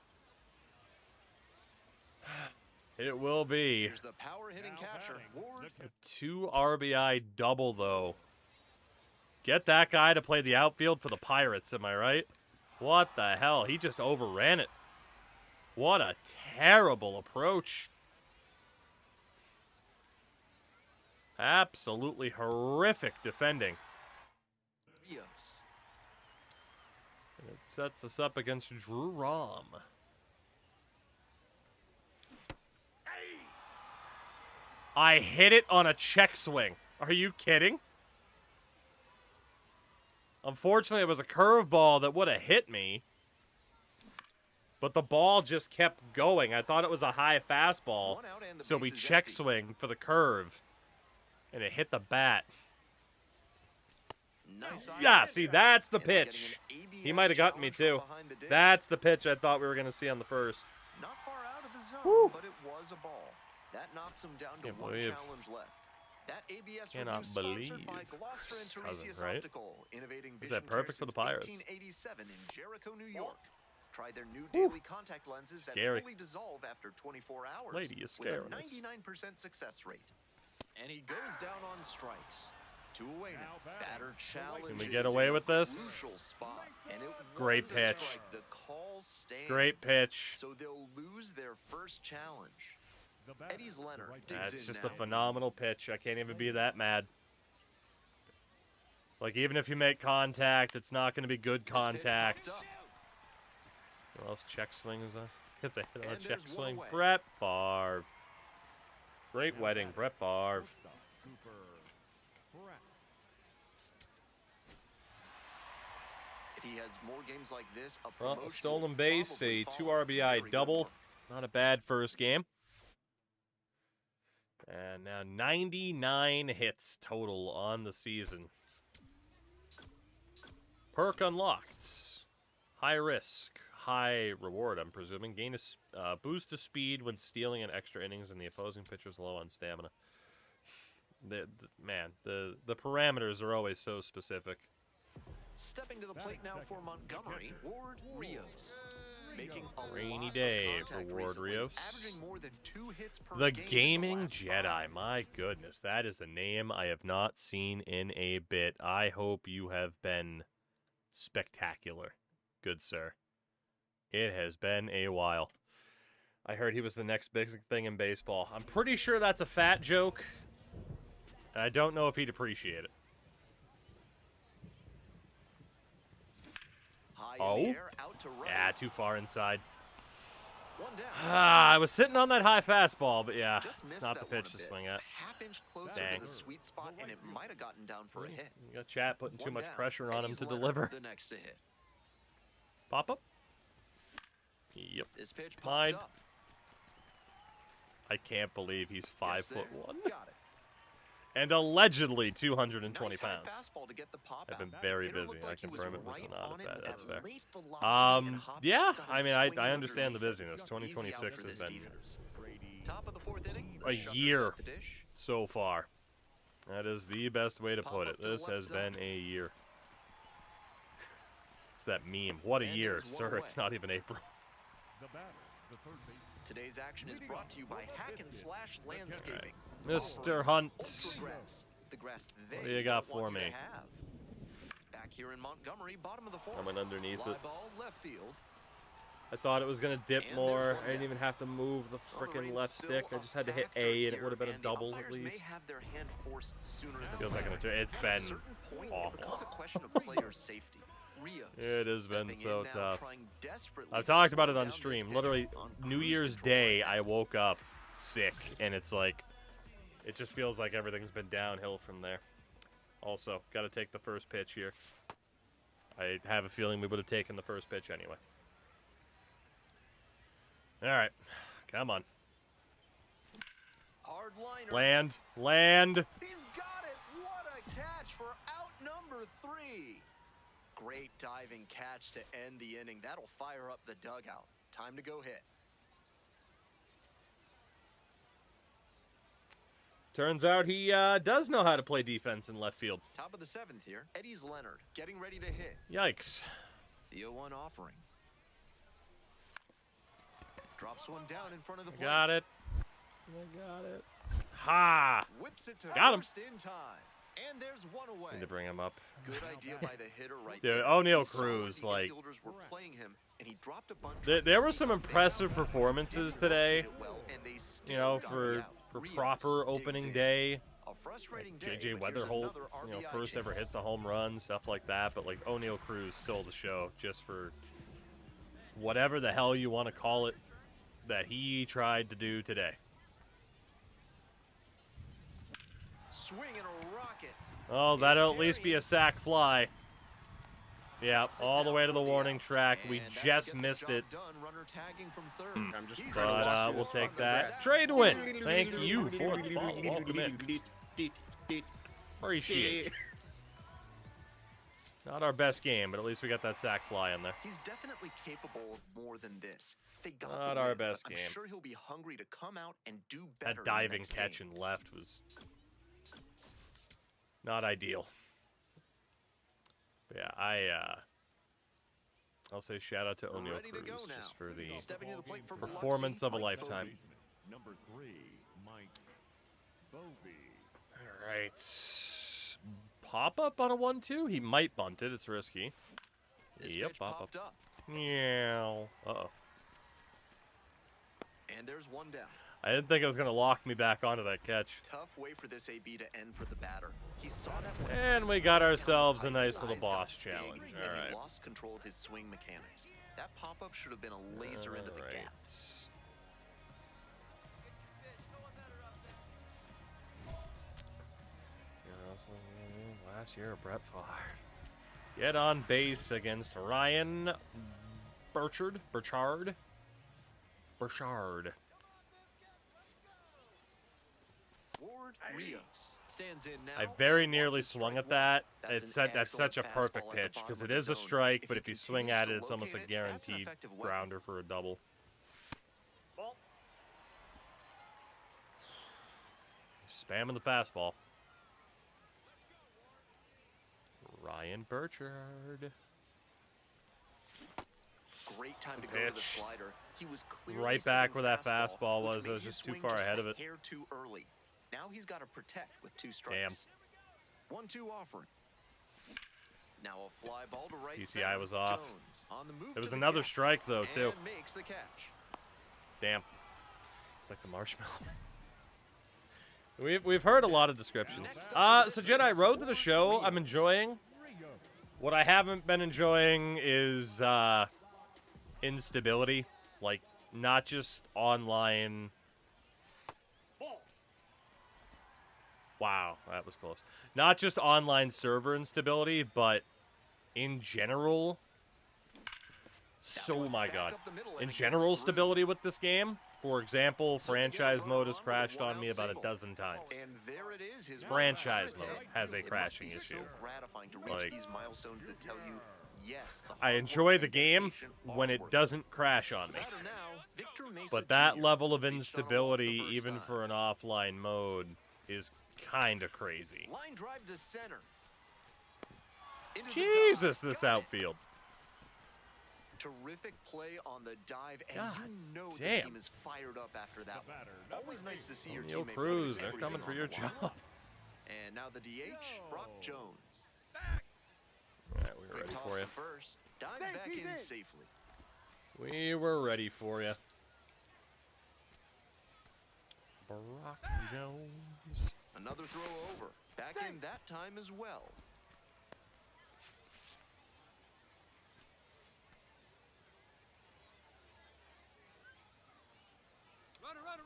It will be Here's the power hitting catcher, Ward. a 2 RBI double, though. Get that guy to play the outfield for the Pirates, am I right? What the hell? He just overran it. What a terrible approach. Absolutely horrific defending. sets us up against Drew Rom. I hit it on a check swing. Are you kidding? Unfortunately, it was a curveball that would have hit me. But the ball just kept going. I thought it was a high fastball. So we check swing for the curve. And it hit the bat. Nice Yeah, see, that's the pitch. He might have gotten me, too. That's the pitch I thought we were going to see on the first. Not far out of the zone, Woo. but it was a ball. That knocks him down to Can't one believe. challenge left. That ABS Cannot review sponsored believe. by Gloucester and Cousin, Tiresias right? Optical, innovating Is vision that perfect care for the since Pirates? 1887 in Jericho, New York. Try their new daily contact lenses Scary. that fully dissolve after 24 hours Lady is with a scaring us. 99% success rate. And he goes down on strikes. 2 away now. Batter challenge. Can we get away with this? Crucial spot. And it Great was a pitch. strike. The call stands. Great pitch. So they'll lose their first challenge. Eddie's Leonard digs That's in just now. a phenomenal pitch. I can't even be that mad. Like, even if you make contact, it's not going to be good This pitch contact. popped up. What else? Check swing is a... It's a hit on a And check there's one swing. away. Brett Favre. Great wedding, Brett Favre. If he has more games like this, a Well, promotion a stolen will base, probably a follow. 2 RBI Very good double. one. Not a bad first game. And now 99 hits total on the season. Perk unlocked. High risk, high reward, I'm presuming. Gain a boost to speed when stealing an extra innings and the opposing pitcher's low on stamina. Man, the parameters are always so specific. Stepping to the plate now for Montgomery, Ward Rios. Making a Rainy lot day of for contact Ward recently, Rios. averaging more than 2 hits per The game in Gaming last Jedi. 5. My goodness, that is a name I have not seen in a bit. I hope you have been spectacular, good sir. It has been a while. I heard he was the next big thing in baseball. I'm pretty sure that's a fat joke. I don't know if he'd appreciate it. High Oh? in the air, out to right. Yeah, too far inside. One down. I was sitting on that high fastball, but yeah, Just it's missed not that the one pitch a to bit. swing at. Half-inch closer Dang. to the sweet spot, and it might have gotten down for a hit. You got chat putting too One much down. pressure on him Eddie's to Leonard, deliver. The next to hit. Pop up? Yep. This pitch popped Mine. up. I can't believe he's Gets 5'1". there. Got it. And allegedly 220 Nice high pounds. fastball to get the pop I've been out. very Hitter busy. looked I like he was confirm it was right not on a it bad. with That's that fair. late velocity and hop Yeah. got I him mean, swinging I understand the underneath. busyness. Easy out 2026 for has this been defense. Top of the 4th inning. a the Shuckers year at the dish. so far. That is the best way to Pop put up it. to the This left has zone. been a year. It's that meme. What a And year, there's one sir. away. It's not even April. Today's action is brought to you by Hack and Slash Landscaping. Mr. Hunt. Ultra grass. The grass they do you got don't want for you to me? have. Back here in Montgomery, bottom of the 4th. I went underneath Fly it. ball, left field. I thought it was going to dip And more. there's one I didn't down. even have to move the Well, the frickin' rain's left still stick. I a just had to hit factor A, and it here, would have been a and the double at umpires may least. have their hand forced sooner than Feels like later. it's At a been certain point, awful. It becomes a question of player safety. Rios It has been stepping so in now, tough. trying desperately I've to talked slow about it down on this stream. pitcher Literally, on New cruise Year's control Day, right I now. woke up sick, and it's like, it just feels like everything's been downhill from there. Also, got to take the first pitch here. I have a feeling we would have taken the first pitch anyway. All right, come on. Hard liner. Land, land. He's got it. What a catch for out number 3. Great diving catch to end the inning. That'll fire up the dugout. Time to go hit. Turns out he does know how to play defense in left field. Top of the 7th here. Eddie's Leonard getting ready to hit. Yikes. The 0-1 offering. Drops one down in front of the plate. Got it. I got it. Ha! Whips it to Got him. first in time. And there's one away. Need to bring him up. Good idea by the hitter right Dude, there. O'Neal He saw where Cruz, the like, infielders were playing him, and he dropped a bunt There, trying to there were sneak some up. They impressive found him. performances Didn't today. rotate it well, and they You still know, got for the out. Rios proper digs opening in. day. A frustrating day, JJ but here's Weatherholt, another RBI first ever chance. hits a home run, stuff like that. But like O'Neal Cruz stole the show just for whatever the hell you want to call it that he tried to do today. Swing and a rocket. Oh, that'll at least be a sac fly. Yeah, all the way to the warning track. We just missed it. I'm just But we'll take that. Trade win. Thank you for the ball. Welcome in. Appreciate it. Not our best game, but at least we got that sac fly in there. He's definitely capable of more than this. They got Not the our win, best but game. I'm sure he'll be hungry to come out and do better. That in the diving next catch game. and left was not ideal. But yeah, I'll say shout out to O'Neal Ready to Cruz go now. just for the Stepping to the plate for performance Biloxi, of a Mike lifetime. Bovee. Number 3, Mike Bovee. All right. Pop up on a 1-2. He might bunt it. It's risky. This Yep, pitch pop popped up. up. Yeah. Uh-oh. And there's one down. I didn't think it was going to lock me back onto that catch. Tough way for this AB to end for the batter. He saw that one And we coming got down ourselves the a pipe. nice His little eyes got boss big, challenge. and All right. he lost control of his swing mechanics. That pop-up should have been a laser into the All gap. right. Last year, Brett Favre. Get on base against Ryan Burchard. Ward Rios stands in now. I very and nearly watches swung strike at that. one. That's such a excellent perfect fastball at the pitch bottom because of it the is a zone. strike, If but he if you swing continues at to it, it's almost a locate it, that's an guaranteed effective weapon. grounder for a double. Spamming the fastball. Ryan Burchard. Great time to go to the Pitch. slider. He was clearly Right back setting where that fastball which was. It made was his just too swing far ahead a of it. hair too early. Now he's got to protect with 2 strikes. Damn. 1-2 offering. Now a fly ball to right PCI center. was off. Jones on the move There was to the another gap strike though too. and makes the catch. Damn. It's like the marshmallow. We've heard a lot of descriptions. So Jedi, road to the show. I'm enjoying. What I haven't been enjoying is instability, like not just online. Wow, that was close. Not just online server instability, but in general. So my god. In general stability with this game. For example, franchise mode has crashed on me about a dozen times. And there it is, his Franchise one mode hit. has a It must crashing be issue. So gratifying to reach Like, these milestones that tell you, yes, the I hard enjoy work the and game dedication when are it worth doesn't crash on me. Batter now, Victor Mesa But that Jr. level of He shut him off the instability, first even time. for an offline mode, is kind of crazy. Line drive to center. Into the Jesus, dive. this Got it. outfield. Terrific play on the dive, and God you know the damn. team is fired up after that one. Always nice to see your O'Neal teammate Cruz, putting they're coming everything for on your the line. job. And now the DH, Brock Jones. All right, we were Quick ready toss for you. to first. Dives back in safely. We were ready for you. Brock Jones. Another throw over. Back in that time as well.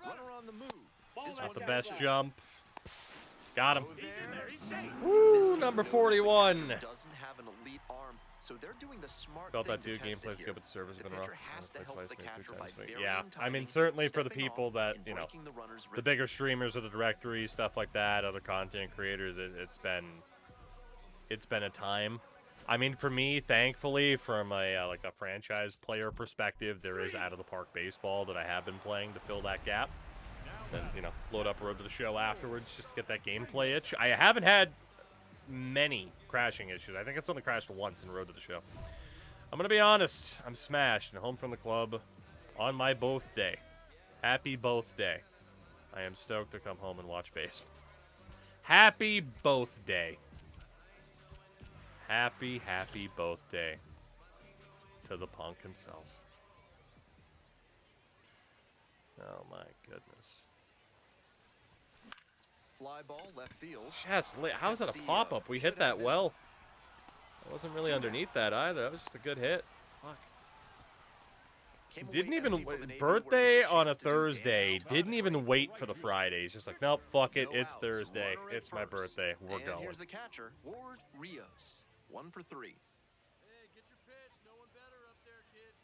Runner on the move. This Not one the goes best off. jump. Got him. Oh, there. Safe. Woo, This team number knows 41. the pitcher doesn't have an elite arm, so they're doing the smart Felt thing that too. to test Gameplay's it good, but here. the server's The been rough. pitcher has to Played help twice, the maybe three catcher by times, maybe. varying Yeah, I mean timing, certainly for the stepping people off, that and you know, breaking the runner's the rhythm. bigger streamers of the directory, stuff like that, other content creators. It's been a time. I mean, for me, thankfully, from a like a franchise player perspective, there is out of the park baseball that I have been playing to fill that gap. Then load up Road to the Show afterwards just to get that gameplay itch. I haven't had many crashing issues. I think it's only crashed once in Road to the Show. I'm gonna be honest. I'm smashed and home from the club on my both day. Happy both day. I am stoked to come home and watch baseball. Happy both day. Happy both day to the punk himself. Oh my goodness. fly ball left field. Just how's that a Castillo pop-up? We should hit have that this well. one. I wasn't really underneath that either. That was just a good hit. Fuck. Came away Didn't even empty from an AB birthday where he had on a chance to do Thursday. damage. Didn't even wait for the Friday. He's just like, nope, fuck it. No It's outs, Thursday. runner at It's my first. birthday. We're And going. here's the catcher, Ward Rios. 1 for 3. Hey, get your pitch. No one better up there, kid.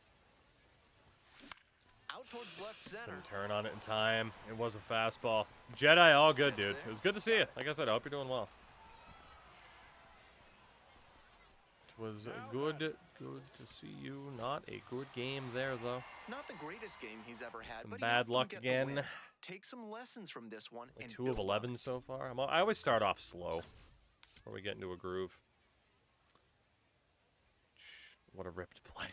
Out towards left center. Couldn't turn on it in time. It was a fastball. Jedi, all good, That's dude. there. It was good to see you. Like I said, I hope you're doing well. It was good to see you. Not a good game there, though. Not the greatest game he's ever had, Some but bad he luck get the again. win. Take some lessons from this one Like and 2 of build on 11 it. so far. I always start off slow before we get into a groove. What a ripped play.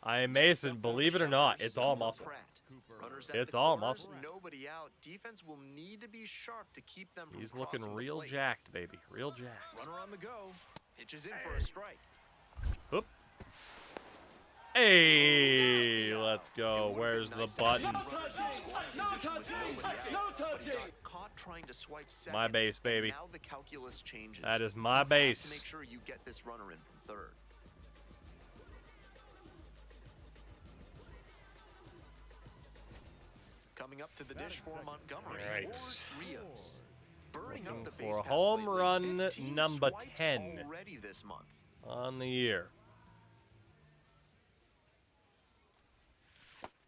I Mason, believe it or not, it's all muscle. Pratt. Runners at It's the all corners, muscle. Nobody out. Defense will need to be sharp to keep them from He's looking crossing the real plate. jacked, baby. Real jacked. Runner on the go. Pitches in for a strike. Oop. Hey, let's go. Where's the button? Caught trying to swipe second, My base, and baby. Now the calculus changes. That is You my have to base. Make sure you get this runner in from third. Coming up to the dish for Montgomery, All right. Ward Rios. Burning Looking up the for base a paths home lately. run 15 number swipes 10. already this month. On the year.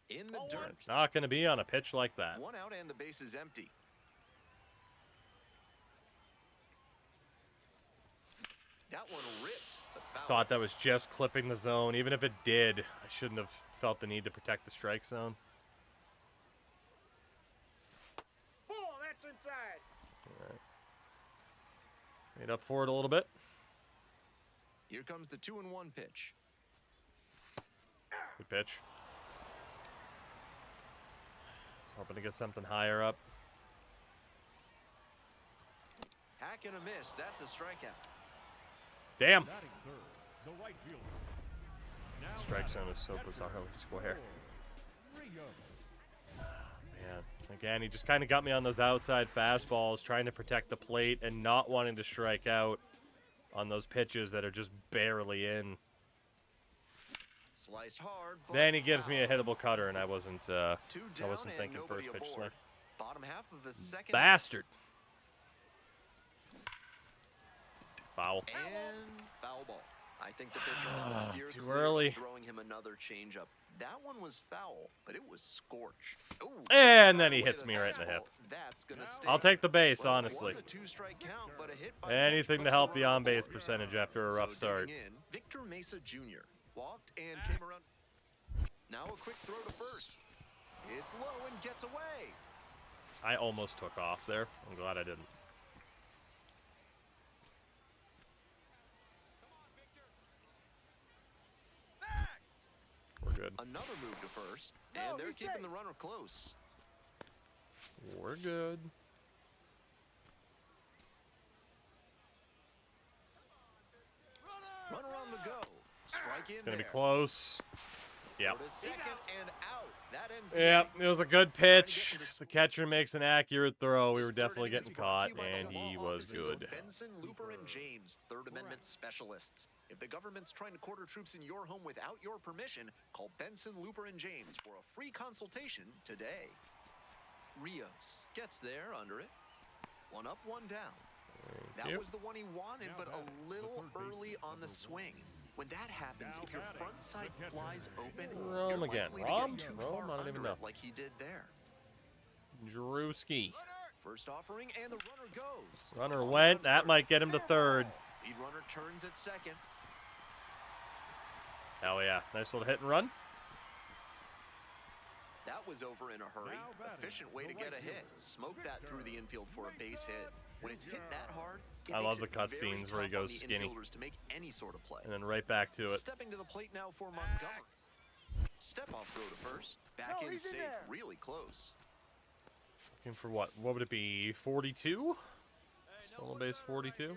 In the dirt. It's not going to be on a pitch like that. 1 out and the base is empty. That one ripped, but foul. Thought that was just clipping the zone. Even if it did, I shouldn't have felt the need to protect the strike zone. Oh, that's inside. All right. Made up for it a little bit. Here comes the 2-1 pitch. Good pitch. Was hoping to get something higher up. Hack and a miss. That's a strikeout. Damn. Batting third, the right fielder. Now Strike zone batting is so center, bizarrely square. Rios. Man, again, he just kind of got me on those outside fastballs, trying to protect the plate and not wanting to strike out on those pitches that are just barely in. Sliced hard. But Then he gives me a foul. hittable cutter, and I wasn't Two down and thinking nobody first pitch aboard. swing. Bottom half of the second. Bastard. Foul. And foul ball. I think the pitcher ought to steer Too clear of early. throwing him another changeup. That one was foul, but it was scorched. Ooh, And then he away hits the me right in the hip. fastball. That's gonna stay. I'll take the base, Well, it honestly. was a 2-strike count, but a hit by pitch Anything to puts help the the runner on-base aboard. percentage after a rough So start. digging in, Victor Mesa Jr. walked and came around. Now a quick throw to first. It's low and gets away. I almost took off there. I'm glad I didn't. We're good. Another move to first, and they're keeping the runner close. We're good. Runner on the go. Strike in Gonna be there. close. Yep. Throw to second and out. That ends the Yep, inning. it was a good pitch. The catcher makes an accurate throw. We This were third definitely inning is getting brought to caught, you by the and he law was offices of good. Benson, Looper, and James, Third Amendment specialists. If the government's trying to quarter troops in your home without your permission, call Benson, Looper, and James for a free consultation today. Rios gets there under it. 1 up, 1 down. Thank That you. was the one he wanted, Now but a batting, the little third baseman, early on the number 1. swing. When that happens, Now if your batting, front side the catcher, flies open, Rome you're again. likely Rom? to get too Rome? far I don't even under know. it like he did there. Drewski. First offering, and the runner goes. Runner On went. to That third. might get him to third. Lead runner turns at second. Hell yeah. Nice little hit and run. That was over in a hurry. Now batting, Efficient way the to get a right hit. fielder, Smoke that through the infield for a base hit. When it's hit that hard, it I makes love the it cut very scenes where he tough on goes the skinny. infielders to make any sort of play. And then right back to it. Stepping to the plate now for Montgomery. Step off throw to first. Back in safe, really close. Looking for what? What would it be? 42? Stolen base 42?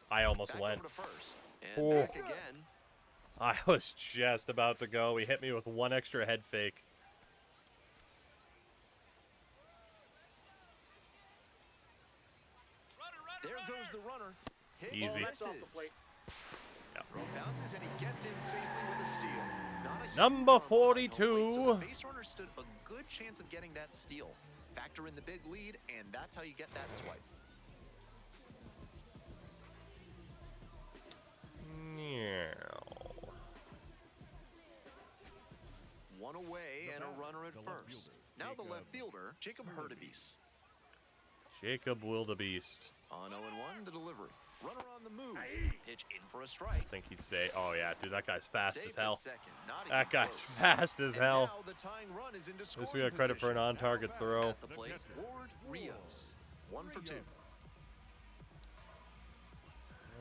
I almost Back went. over to first. And Oh. back again. I was just about to go. He hit me with one extra head fake. There goes the runner. Hit Easy. misses. Yep. Throw bounces and he gets in safely with a steal. Not a huge Number arm behind home plate, 42. So the base runner stood a good chance of getting that steal. Factor in the big lead, and that's how you get that swipe. One away and a runner at first. Now the left fielder, Jacob Hurtubise. Jacob Wildebeest. On 0-1, the delivery. Runner on the move. Pitch in for a strike. I think he'd say, oh yeah, dude, that guy's fast Safe as hell. at second, not That even guy's close. fast as And hell. now the tying run is into At least we scoring got credit for a position. on-target throw. At the plate, Ward Rios. 1 for 2.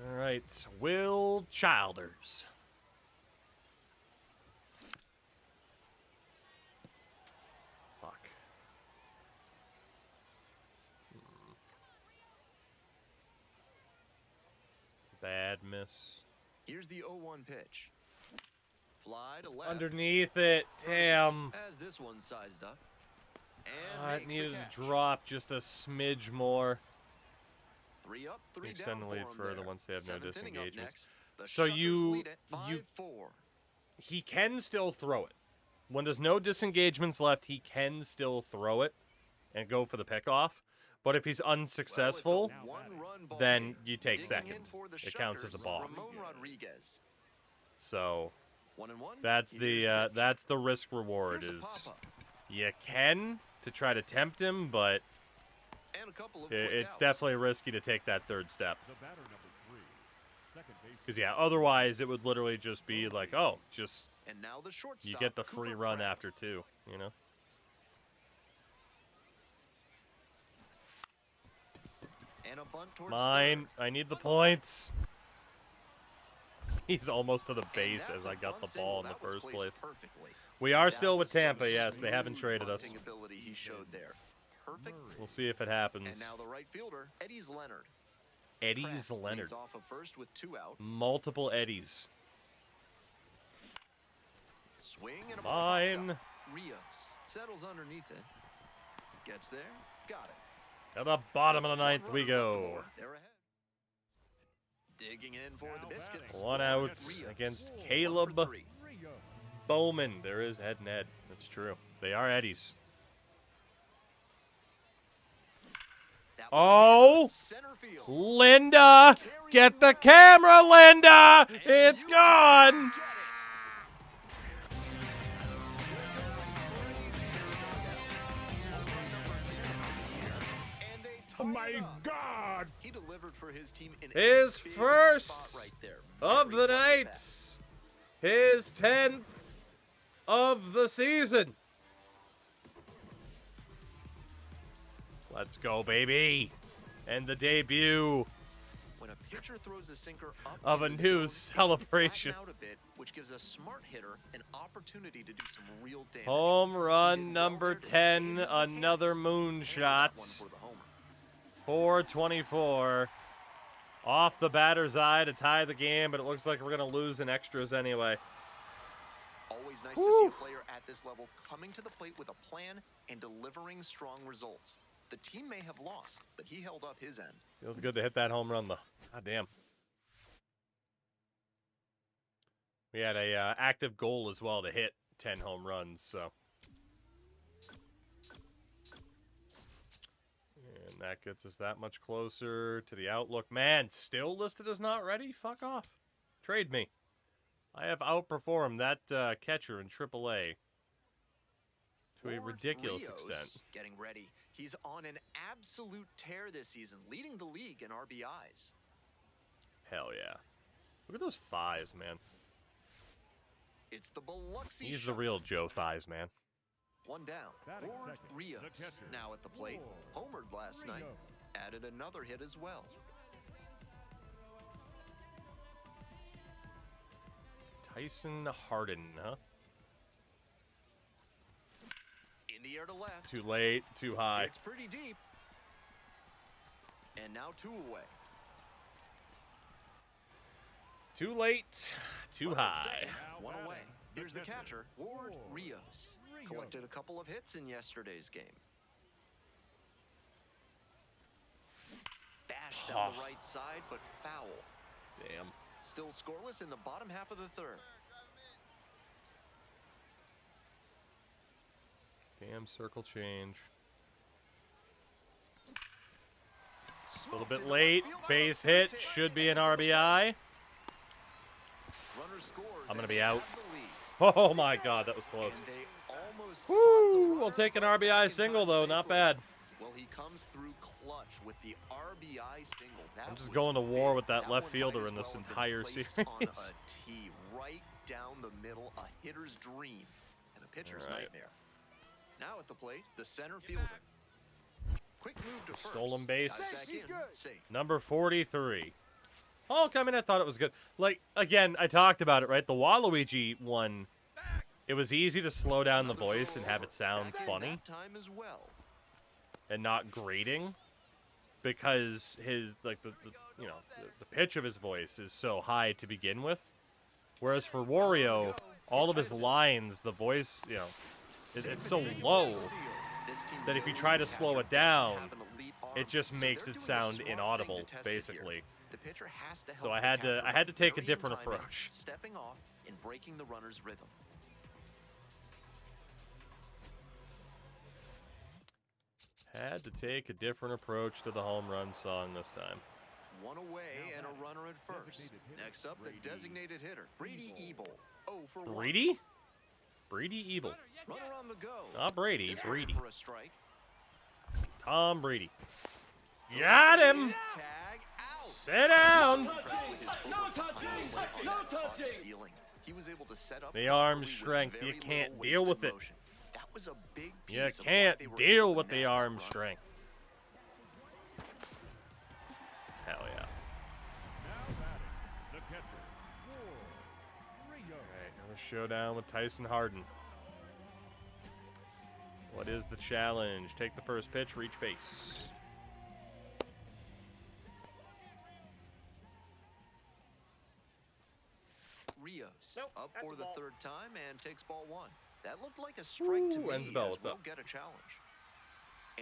All right, Will Childers. Fuck. Bad miss. Here's the 0-1 pitch. Fly to left. Underneath it. Damn. As this one sized up. And I makes the needed catch. to drop just a smidge more. 3 up, 3 Extend the down lead for 'em further there. once they have no 7th inning up disengagements. next. The So Shuckers you- lead at you- 5-4. He can still throw it. When there's no disengagements left, he can still throw it and go for the pickoff. But if he's unsuccessful, Well, it's a one-run ball then game. you take Digging second. in for the It counts as a Shuckers, ball. Ramon Rodriguez. So 1-1. that's Here's the pitch. that's the risk reward Here's a is pop-up. you can to try to tempt him, but And a couple of it's quick outs. definitely risky to take that third step. The batter number 3, second base. Because yeah, otherwise it would literally just be like, oh, just And now the shortstop. you get the free Cooper run Pratt. after two, you know. And a bunt towards Mine. third. I need the points. He's almost to the And base that's as a I got the bunt ball single. in the That was first placed place. perfectly. We are That still with was some Tampa, yes. They haven't smooth traded us. bunting ability he showed there. Perfect. We'll see if it And happens. now the right fielder, Eddie's Leonard. Eddie's Pratt Leonard. leads off of first with 2 out. Multiple Eddies. Swing and a ball popped Mine. up. Rios settles underneath it. Gets there. Got it. At the bottom of the ninth One we runner up the go. board. They're ahead. Digging in for the Biscuits. One out Rios. against 1 for Caleb 3. Bowman. There is head and head. That's true. They are Eddies. That Oh! was center field. Linda! Get the camera, Linda! It's gone! Get it. And they tie Oh my it up. God! He delivered for his team in His a big first spot right there. Of Very the clutch at night. that. His 10th of the season. Let's go, baby. And the debut When a pitcher throws a sinker up of a in the new zone, it celebration. can flatten out a bit, which gives a smart hitter an opportunity to do some real damage. Home He run did well number there to save 10, his another mechanics, and got moonshot. one for the homer. 424. Off the batter's eye to tie the game, but it looks like we're going to lose in extras anyway. Always nice to see a player at this level coming to the plate with a plan and delivering strong results. The team may have lost, but he held up his end. Feels good to hit that home run, though. God damn. We had a active goal as well to hit 10 home runs, so. And that gets us that much closer to the outlook. Man, still listed as not ready? Fuck off. Trade me. I have outperformed that catcher in AAA to a Ward ridiculous Rios extent. Getting ready. He's on an absolute tear this season, leading the league in RBIs. Hell yeah. Look at those thighs, man. It's the Biloxi He's the Shuck. real Joe Thighs, man. One down. Batting Ward second, Rios the catcher, now at the plate. Homered last night. Added another hit as well. Tyson Harden, huh? In the air to left. Too late, too high. It's pretty deep. And now 2 away. Too late, too Runner at high. second, Now 1 away. batting, the Here's the catcher, catcher, Ward Ward Rios. Rios. Collected a couple of hits in yesterday's game. Bad smashed down the right side, but foul. Damn. Still scoreless in the bottom half of the third. Damn circle change. A little Smoked bit into late. left field. Base Base hit. Should be an RBI. Runner scores, I'm gonna and be they out. have the lead. Oh my god, that was close. And they almost caught the Woo! We'll runner, take an but back RBI in single time though, not safely. bad. Well, he comes through clutch with the RBI single. That I'm just was going to war big. with that left one fielder might in as this well have been entire placed series. on a tee right down the middle, a hitter's dream and a pitcher's All right. nightmare. Now at the plate, the center fielder. Quick move to first. Stolen base. Dives back in, safe. Number 43. Hulk, I mean, I thought it was good. Like, again, I talked about it, right? The Waluigi one, it was easy to slow down the voice and have it sound Back in funny that time as well. and not grating because his, like, the pitch of his voice is so high to begin with. Whereas for Wario, all of his lines, the voice, it's so low that if you try to slow it down, it just makes it sound inaudible, basically. The pitcher has to So help I the had to- catcher I had to take a vary in different timing, approach. Stepping off and breaking the runner's rhythm. Had to take a different approach to the home run song this time. One away and a runner at first. Next up, the designated hitter, Brady Ebel. 0 for 1. Brady? Brady Ebel. Runner on the go. Not Brady, Is Brady. for a strike. Tom Brady. Got him! Tag out. Sit down! Stealing. He was able to set up The arm properly with strength, you very can't little deal with wasted it. motion. That was a big piece You of why can't they were deal able to with the nab that arm run. strength. Hell yeah. Now batting, the catcher, Rio. Alright, another showdown with Tyson Harden. What is the challenge? Take the first pitch, reach base. Rios up for the third time and takes ball 1. That looked like a strike to Ooh, me Ensbell, as what's we'll up? get a challenge.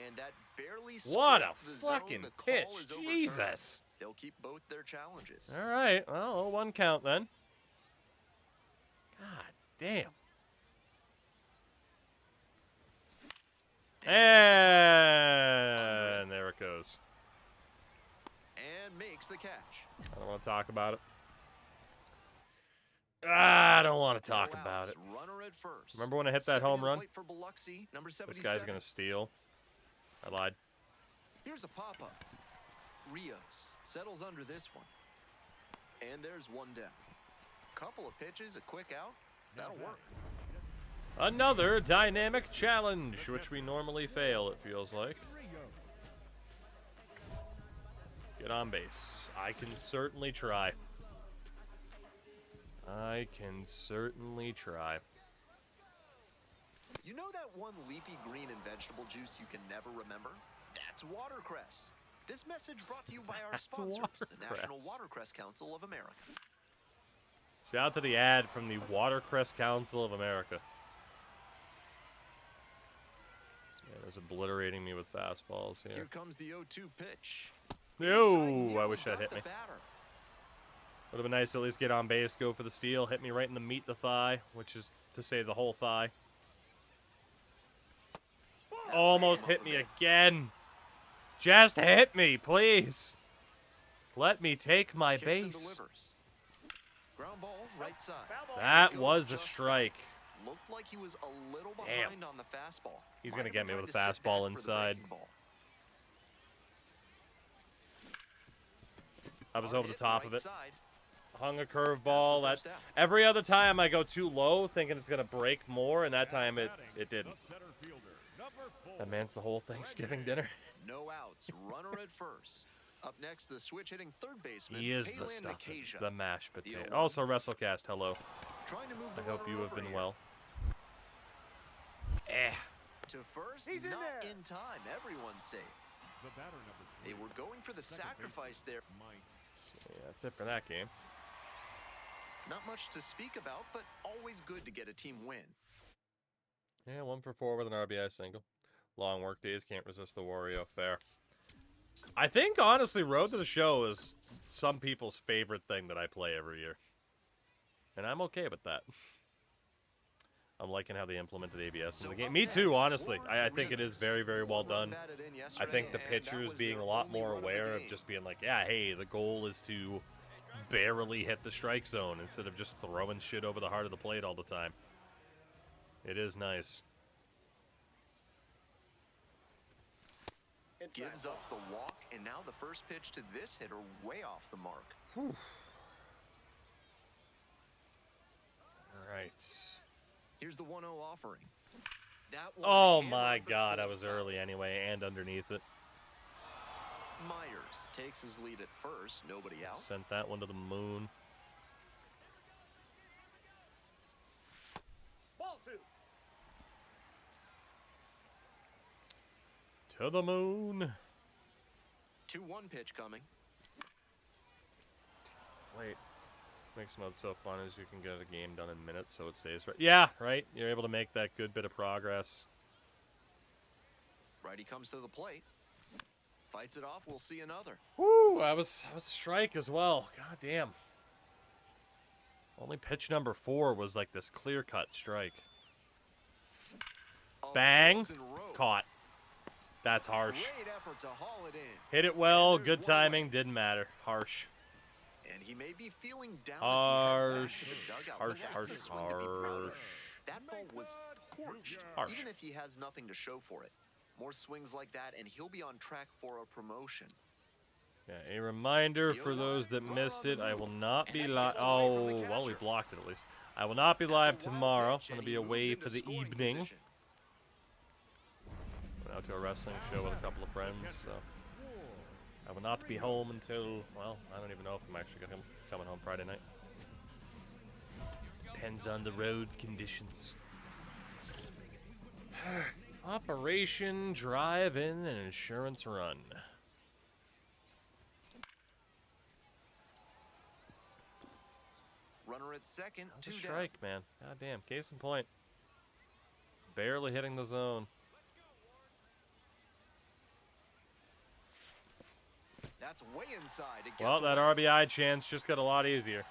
And that barely What a scraped the zone. fucking The call pitch. is overturned. Jesus. They'll keep both their challenges. Alright, well, 1 count then. God damn. And there it goes. And makes the catch. I don't want to talk about it. I don't want to talk No about outs, it. Runner at first. Remember when I hit that Stepping home to the run? plate for Biloxi, number This 77. guy's going to steal. I lied. Here's a pop-up. Rios settles under this one. And there's one down. Couple of pitches, a quick out. That'll work. Another dynamic challenge, which we normally fail, it feels like. Get on base. I can certainly try. I can certainly try. You know that one leafy green and vegetable juice you can never remember? That's watercress. This message brought to you by our That's sponsors, the National watercress. Watercress Council of America. Shout out to the ad from the Watercress Council of America. This man is obliterating me with fastballs Here here. comes the 0-2 pitch. No, Inside I nearly wish that got hit the me. batter. Would have been nice to at least get on base, go for the steal, hit me right in the meat the thigh, which is to say the whole thigh. Almost hit me again. Just hit me, please. Let me take my Kicks and base. delivers. Ground ball, right side. That Goes was a just strike. right. Looked like he was a little Damn. behind on the fastball. He's Might gonna have get been me with trying a to sit fastball back for the inside. breaking ball. I was On over the hit, top right of it. side. Hung a curveball. That's That the first out. every other time I go too low, thinking it's gonna break more, and that time it didn't. The center fielder, number 4. That man's the whole Thanksgiving dinner. No outs. Runner at first. Up next, the switch-hitting third baseman. He is the Phelan stuff. Nikasia. The mashed The potato. 0-1. Also, WrestleCast. Hello. Trying to move the I hope runner you have over been here. well. Eh. To first, He's in not there. in time. Everyone's safe. The batter number 3. They were going for the sacrifice there. Mike. So, yeah, that's it for that game. Not much to speak about, but always good to get a team win. Yeah, 1 for 4 with an RBI single. Long work days can't resist the Wario. Fair. I think, honestly, Road to the Show is some people's favorite thing that I play every year. And I'm okay with that. I'm liking how they implemented ABS in the game. Me too, honestly. I think it is very, very well done. I think the pitchers being a lot more aware of just being like, yeah, hey, the goal is to barely hit the strike zone instead of just throwing shit over the heart of the plate all the time. It is nice. Gives up the walk, and now the first pitch to this hitter way off the mark. Whew. All right. Here's the 1-0 offering. That one Oh hammered my the god, I full was count. early anyway and underneath it. Myers takes his lead at first, nobody out. Sent that one to the moon. Ball 2. To the moon. 2-1 pitch coming. Wait. Makes mode so fun as you can get a game done in minutes, so it stays right. Yeah, right. You're able to make that good bit of progress. Righty comes to the plate. Fights it off. We'll see another. Woo! I was a strike as well. God damn. Only pitch number 4 was like this clear-cut strike. Bang! Caught. That's harsh. Great effort to haul it in. Hit it well. Good timing. Didn't matter. Harsh. And he may be feeling down Harsh. as he heads back to the dugout. Harsh, That's harsh, a swing to be proud of. harsh. That ball was torched, Harsh. even if he has nothing to show for it. More swings like that, and he'll be on track for a promotion. Yeah, a reminder for those that missed it, I will not be live. Oh, well, we blocked it at least. I will not be live tomorrow. I'm going to be away for the evening. Went out to a wrestling show with a couple of friends, so I will not be home until, well, I don't even know if I'm actually coming home Friday night. Depends on the road conditions. Operation Drive-In and Insurance Run. Runner at second, That's 2 a down. strike, man. God damn. Case in point. Barely hitting the zone. That's way inside. It gets Well, that away. RBI chance just got a lot easier.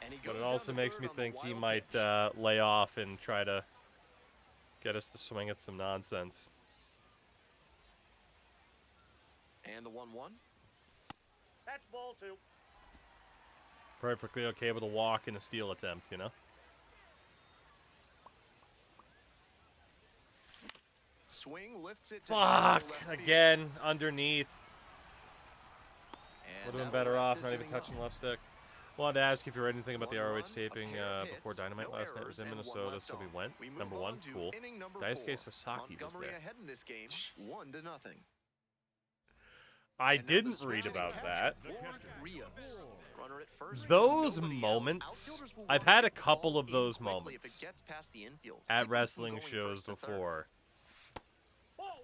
And he But goes it down also to makes third me on the think he wild might pitch. lay off and try to get us to swing at some nonsense. And the 1-1. That's ball 2. Perfectly okay with a walk and a steal attempt, you know? Swing lifts it to Fuck! shallow left field. Again, underneath. And Would have been that'll better wrap off this not even inning touching up. left stick. Wanted to ask if you read anything about the 1 ROH run, a taping pair of before hits, Dynamite no last night. errors, Was in and one Minnesota, left so we on. went. We move Number on 1, to cool. inning number Daisuke 4. Sasaki was Montgomery there. ahead in this game, 1-0. I And now the didn't read switching about catcher, that. Ward Rios. Runner at first, Those nobody out. moments, Outfielders will I've wanna had get a the couple ball of those in quickly moments if it gets past the infield. at Keep them from wrestling going shows first to third. before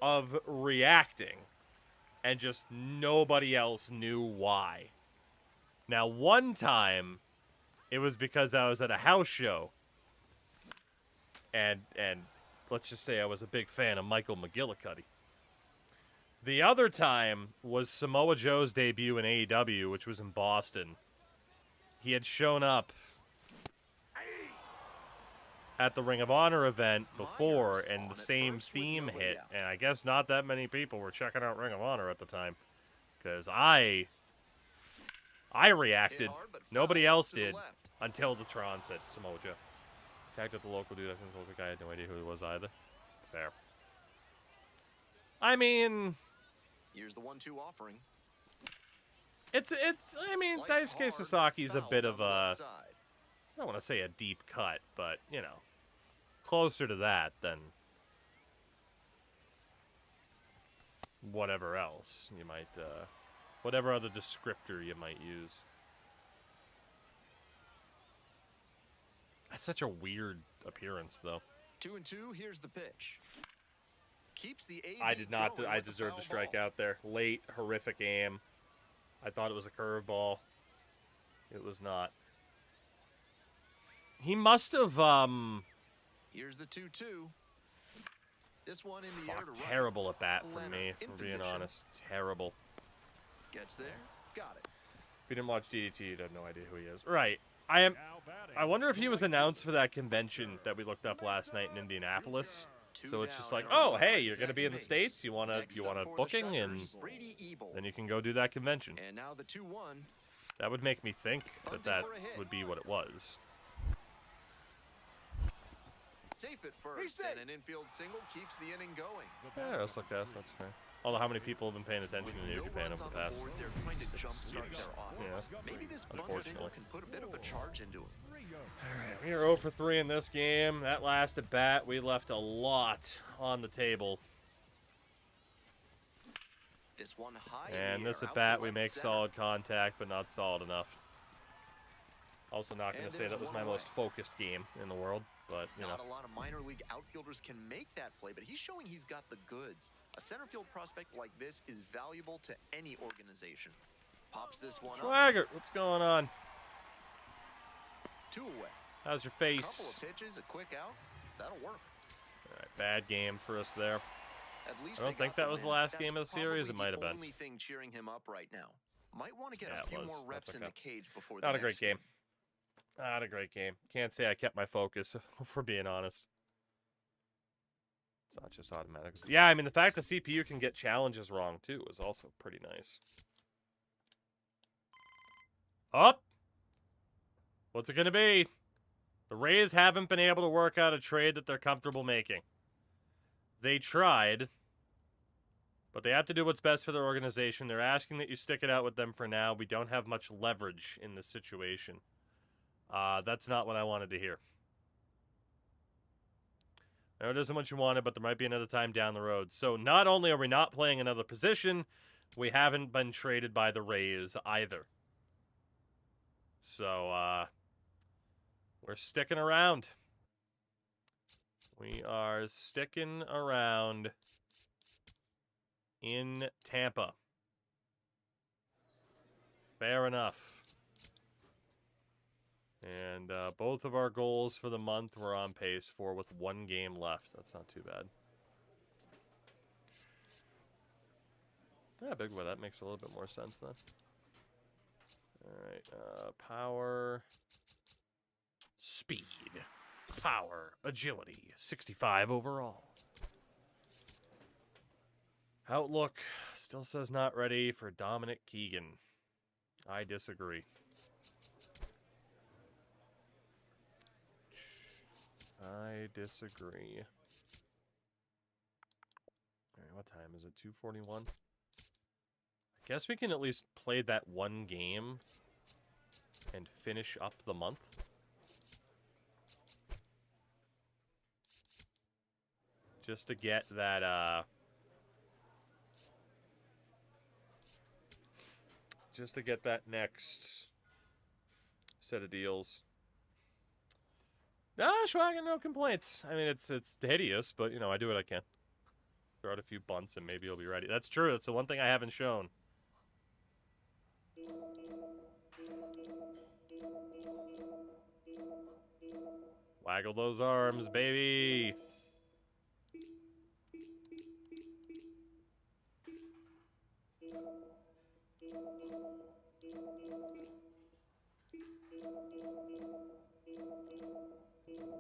of reacting and just nobody else knew why. Now, one time, it was because I was at a house show, and let's just say I was a big fan of Michael McGillicuddy. The other time was Samoa Joe's debut in AEW, which was in Boston. He had shown up at the Ring of Honor event before, Myers and on the at same first with theme nobody hit, out. and I guess not that many people were checking out Ring of Honor at the time, because I reacted. Hit hard, but Nobody foul else to the did left. until the Tron said Samoa Joe. Tagged with the local dude. I think the local guy had no idea who he was either. Fair. I mean, Here's the 1-2 offering. it's. I mean, Sliced Daisuke hard, Sasaki's a foul bit down of the a. left side. I don't want to say a deep cut, but you know, closer to that than whatever else you might, whatever other descriptor you might use. That's such a weird appearance, though. 2-2. Here's the pitch. Keeps the AB I did not. going I with the deserved foul to strike ball. out there. Late, horrific aim. I thought it was a curveball. It was not. He must have. Here's the 2-2. This one in the air Fuck, to right. terrible at bat from Leonard me, in for being position. honest. Terrible. Gets there. Got it. If you didn't watch DDT, you'd have no idea who he is. Right. I wonder if he was announced for that convention that we looked up last night in Indianapolis. So it's just like, oh, hey, you're gonna be in the States. You want a booking, and then you can go do that convention. And now the 2-1. That would make me think that would be what it was. Safe at first, and an infield single keeps the inning going. Yeah, that's fair. Although how many people have been paying attention to New Japan over the past They're trying to 6 jumpstart years? their offense. Yeah. Maybe this bunt Unfortunately. single can put a bit of a charge into it. Alright, we are 0 for 3 in this game. That last at bat, we left a lot on the table. This one high And in the this air, at out bat, to we left make center. solid contact, but not solid enough. Also not going And to say that there's was my one most away. focused game in the world, but, you know. Not a lot of minor league outfielders can make that play, but he's showing he's got the goods. A center field prospect like this is valuable to any organization. Pops this one up. Swagger, what's going on? 2 away. How's your Couple face? of pitches, a quick out. That'll work. Alright, bad game for us there. At least I don't they think got that was the win. last That's game of the series. It probably might have the been. only thing cheering him up right now. Might want to get Yeah, a it few was. more reps That's in the okay. cage before Not the a great next game. Not a great game. Can't say I kept my focus, if we're being honest. It's not just automatic. Yeah, I mean, the fact the CPU can get challenges wrong, too, is also pretty nice. Up! What's it going to be? The Rays haven't been able to work out a trade that they're comfortable making. They tried, but they have to do what's best for their organization. They're asking that you stick it out with them for now. We don't have much leverage in this situation. That's not what I wanted to hear. I know it isn't what you wanted, but there might be another time down the road. So not only are we not playing another position, we haven't been traded by the Rays either. So, we're sticking around. We are sticking around in Tampa. Fair enough. And both of our goals for the month we're on pace for with 1 game left. That's not too bad. Yeah, big boy, that makes a little bit more sense then. Alright, power, speed, power, agility, 65 overall. Outlook still says not ready for Dominic Keegan. I disagree. I disagree. Alright, what time is it? 2:41? I guess we can at least play that 1 game and finish up the month. Just to get that, just to get that next set of deals. Ah, Schwagen, no complaints. I mean, it's hideous, but, you know, I do what I can. Throw out a few bunts and maybe you'll be ready. That's true. That's the one thing I haven't shown. Waggle those arms, baby.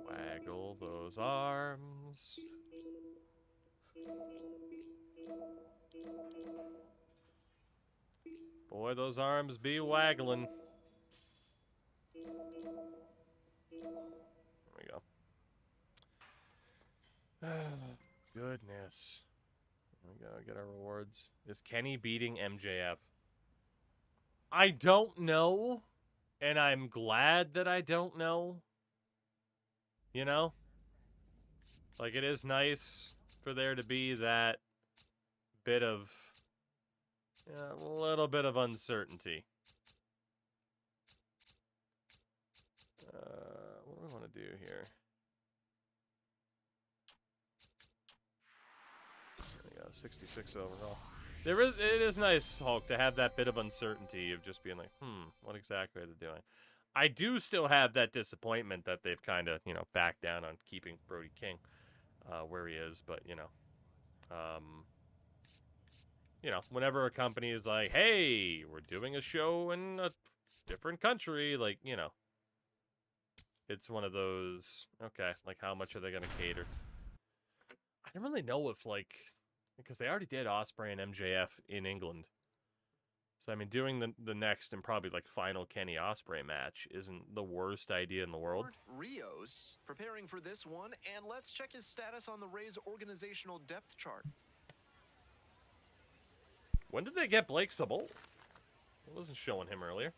Waggle those arms. Boy, those arms be waggling. There we go. Goodness. There we go, get our rewards. Is Kenny beating MJF? I don't know, and I'm glad that I don't know. You know? Like, it is nice for there to be that bit of, a little bit of uncertainty. What do I want to do here? There we go, 66 overall. It is nice, Hulk, to have that bit of uncertainty of just being like, what exactly are they doing? I do still have that disappointment that they've kind of, backed down on keeping Brody King. where he is, but whenever a company is like, hey, we're doing a show in a different country, like, it's one of those, okay, like, how much are they going to cater? I don't really know if, like, because they already did Osprey and MJF in England. So, I mean, doing the next and probably, like, final Kenny Osprey match isn't the worst idea in the world. Rios preparing for this one, and let's check his status on the Rays organizational depth chart. When did they get Blake Sabol? I wasn't showing him earlier.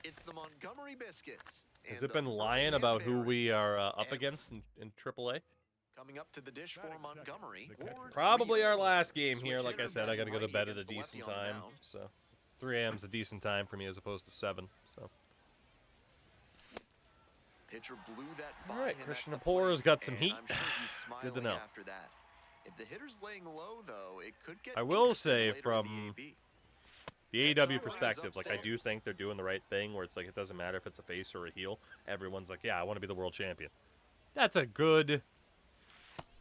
It's the Montgomery Biscuits. Has it been lying about who we are up against in AAA? Coming up to the dish for Montgomery. Probably our last game here. Like I said, I got to go to bed at a decent time. So 3 a.m. is a decent time for me as opposed to 7. So. Pitcher blew that by all right, him Christian at the Aporo's got some plate, heat. and I'm sure he's smiling Good to know. after that. If the hitter's laying low, though, it could get I will interesting say later from in the AB. the AEW perspective, like, I do think they're doing the right thing where it's like it doesn't matter if it's a face or a heel. Everyone's like, yeah, I want to be the world champion. That's a good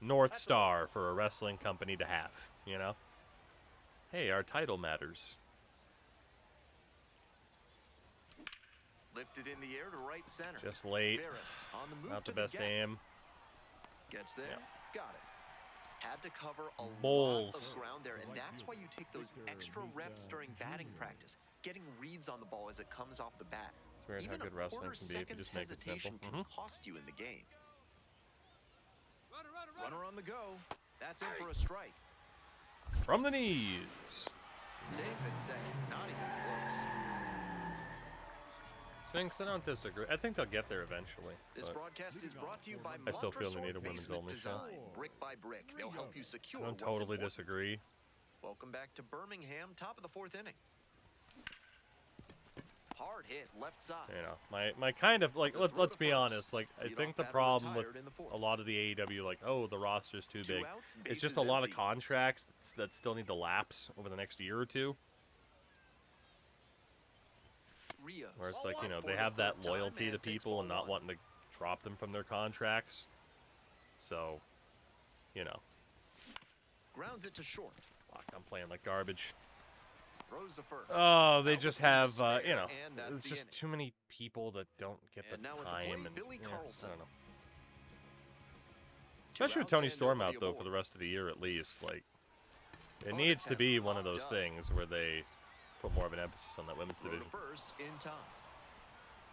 North Star for a wrestling company to have, Hey, our title matters. Lifted in the air to right center. Just late. Ferris on the move Not the to best gap. aim. Gets there. Yeah. Got it. Had to cover a Bulls. lot of ground there, and that's why you take those extra reps during batting practice, getting reads on the ball as it comes off the bat. It's weird how Even good a wrestling quarter can be if you second's just make it hesitation simple. can cost you in the game. Runner, runner, Runner on the go. That's in for a strike. From the knees. Safe at second. Not even close. Sphinx, I don't disagree. I think they'll get there eventually. This but broadcast is brought to you by I still feel they Montresor need a women's Basement only show. Design. Brick by brick, they'll help you secure I don't what's totally important. disagree. Welcome back to Birmingham, top of the 4th inning. Hard hit, left side. My kind of, like, let's be honest, like, I think the problem with a lot of the AEW, like, oh, the roster's too big, it's just a lot of contracts that still need to lapse over the next year or two. Rios. Where it's like, they have that loyalty to people and not wanting to drop them from their contracts. So, Grounds it to short. Fuck, I'm playing like garbage. Throws to first. Oh, they just have, And that's it's the just inning. too many people that don't get the And now at the time. plate, And Billy Carlson. I don't know. Two Especially with outs Tony and Storm nobody out, though, aboard. for the rest of the year at least. Like, it On needs to attempt, be one of popped those up. things where they put more of an emphasis on that women's Throw to division. first in time.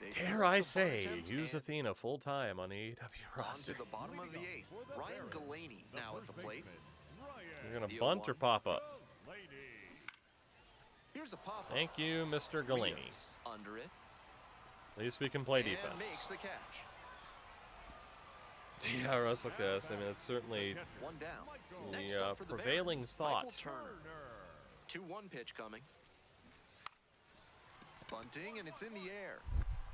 They Dare throw I the bunt say, attempt use and Athena full time on the AEW on roster. to the bottom of the 8th. Ryan Galaney now at the plate. You're gonna The bunt or 0-1. pop up? Here's a pop. Thank you, Mr. Galaney. Rios under it. At least we can play And makes defense. the catch. Yeah, WrestleCast. I mean, it's certainly One down. Next the up for the prevailing Barons, thought. Michael Turner. 2-1 pitch coming. Bunting, and it's in the air.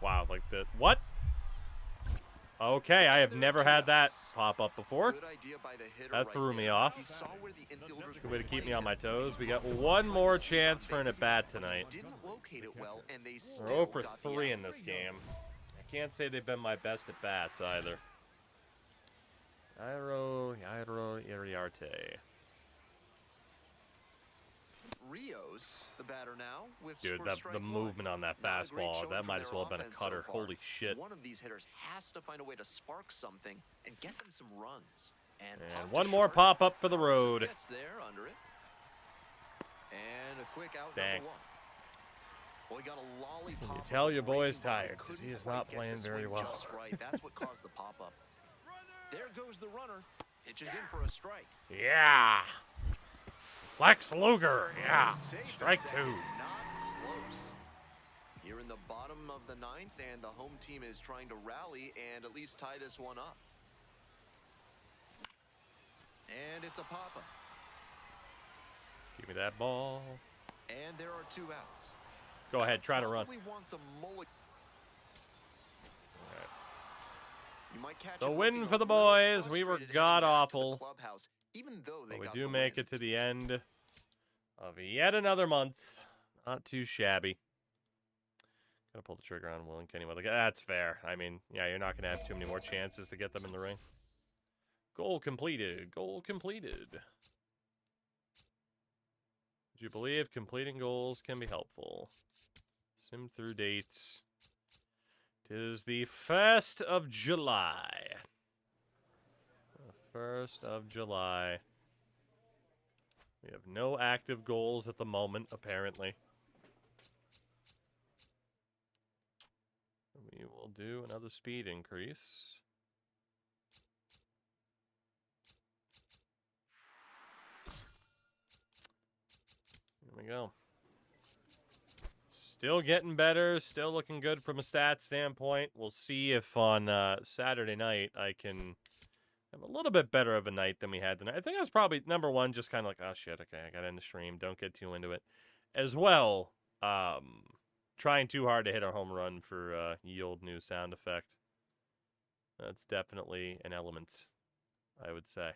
Wow, like the what? Okay, I have never had that pop up before. Good idea by the hitter That right threw me there. off. He saw where the infielders Good were way to keep me playing on my him. toes. We got He took one time more to stay on chance for an base. at bat But he tonight. didn't locate it well, and they We're still 0 for got the 3 out. in this game. I can't say they've been my best at bats either. Jairo Iriarte. Rios, the batter now, whiffs Dude, for the strike one. movement on that Not a great fastball, showing that from might as their well have been a offense so cutter. far. Holy shit. One of these hitters has to find a way to spark something and get them some runs. And And one more pop up for the road. Gets there under it. And a quick out Dang. number 1. Well, he got a lollipop. You on tell the your boy's breaking ball. He tired, 'cause he couldn't is not quite get playing the very swing well. Just right. That's what caused the pop up. There goes the runner. Pitches in for a strike. Yeah. Lex Luger. Yeah. Safe at Strike second. 2. Not close. Here in the bottom of the 9th, and the home team is trying to rally and at least tie this one up. And it's a pop-up. Give me that ball. And there are 2 outs. Go ahead, try to run. Probably wants a mulligan. You might catch So him win looking for the a little boys. We were frustrated heading back to the god-awful. clubhouse, even though they But we got do the make win. it to the end of yet another month. Not too shabby. Gotta pull the trigger on Will and Kenny. That's fair. I mean, yeah, you're not gonna have too many more chances to get them in the ring. Goal completed. Goal completed. Would you believe completing goals can be helpful? Sim through dates. 'Tis the 1st of July. The 1st of July. We have no active goals at the moment, apparently. We will do another speed increase. Here we go. Still getting better, still looking good from a stat standpoint. We'll see if on Saturday night I can have a little bit better of a night than we had tonight. I think I was probably, number one, just kind of like, oh shit, okay, I got to end the stream. Don't get too into it. As well, trying too hard to hit a home run for ye old new sound effect. That's definitely an element, I would say.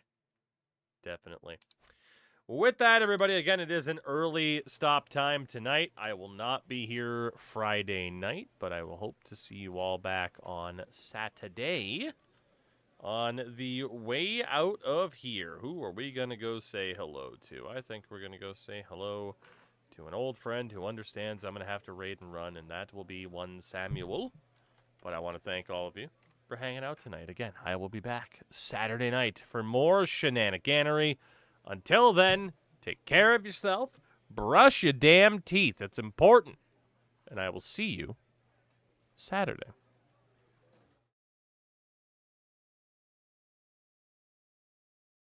Definitely. With that, everybody, again, it is an early stop time tonight. I will not be here Friday night, but I will hope to see you all back on Saturday. On the way out of here, who are we going to go say hello to? I think we're going to go say hello to an old friend who understands I'm going to have to raid and run, and that will be one Samuel. But I want to thank all of you for hanging out tonight. Again, I will be back Saturday night for more shenaniganery. Until then, take care of yourself. Brush your damn teeth. It's important. And I will see you Saturday.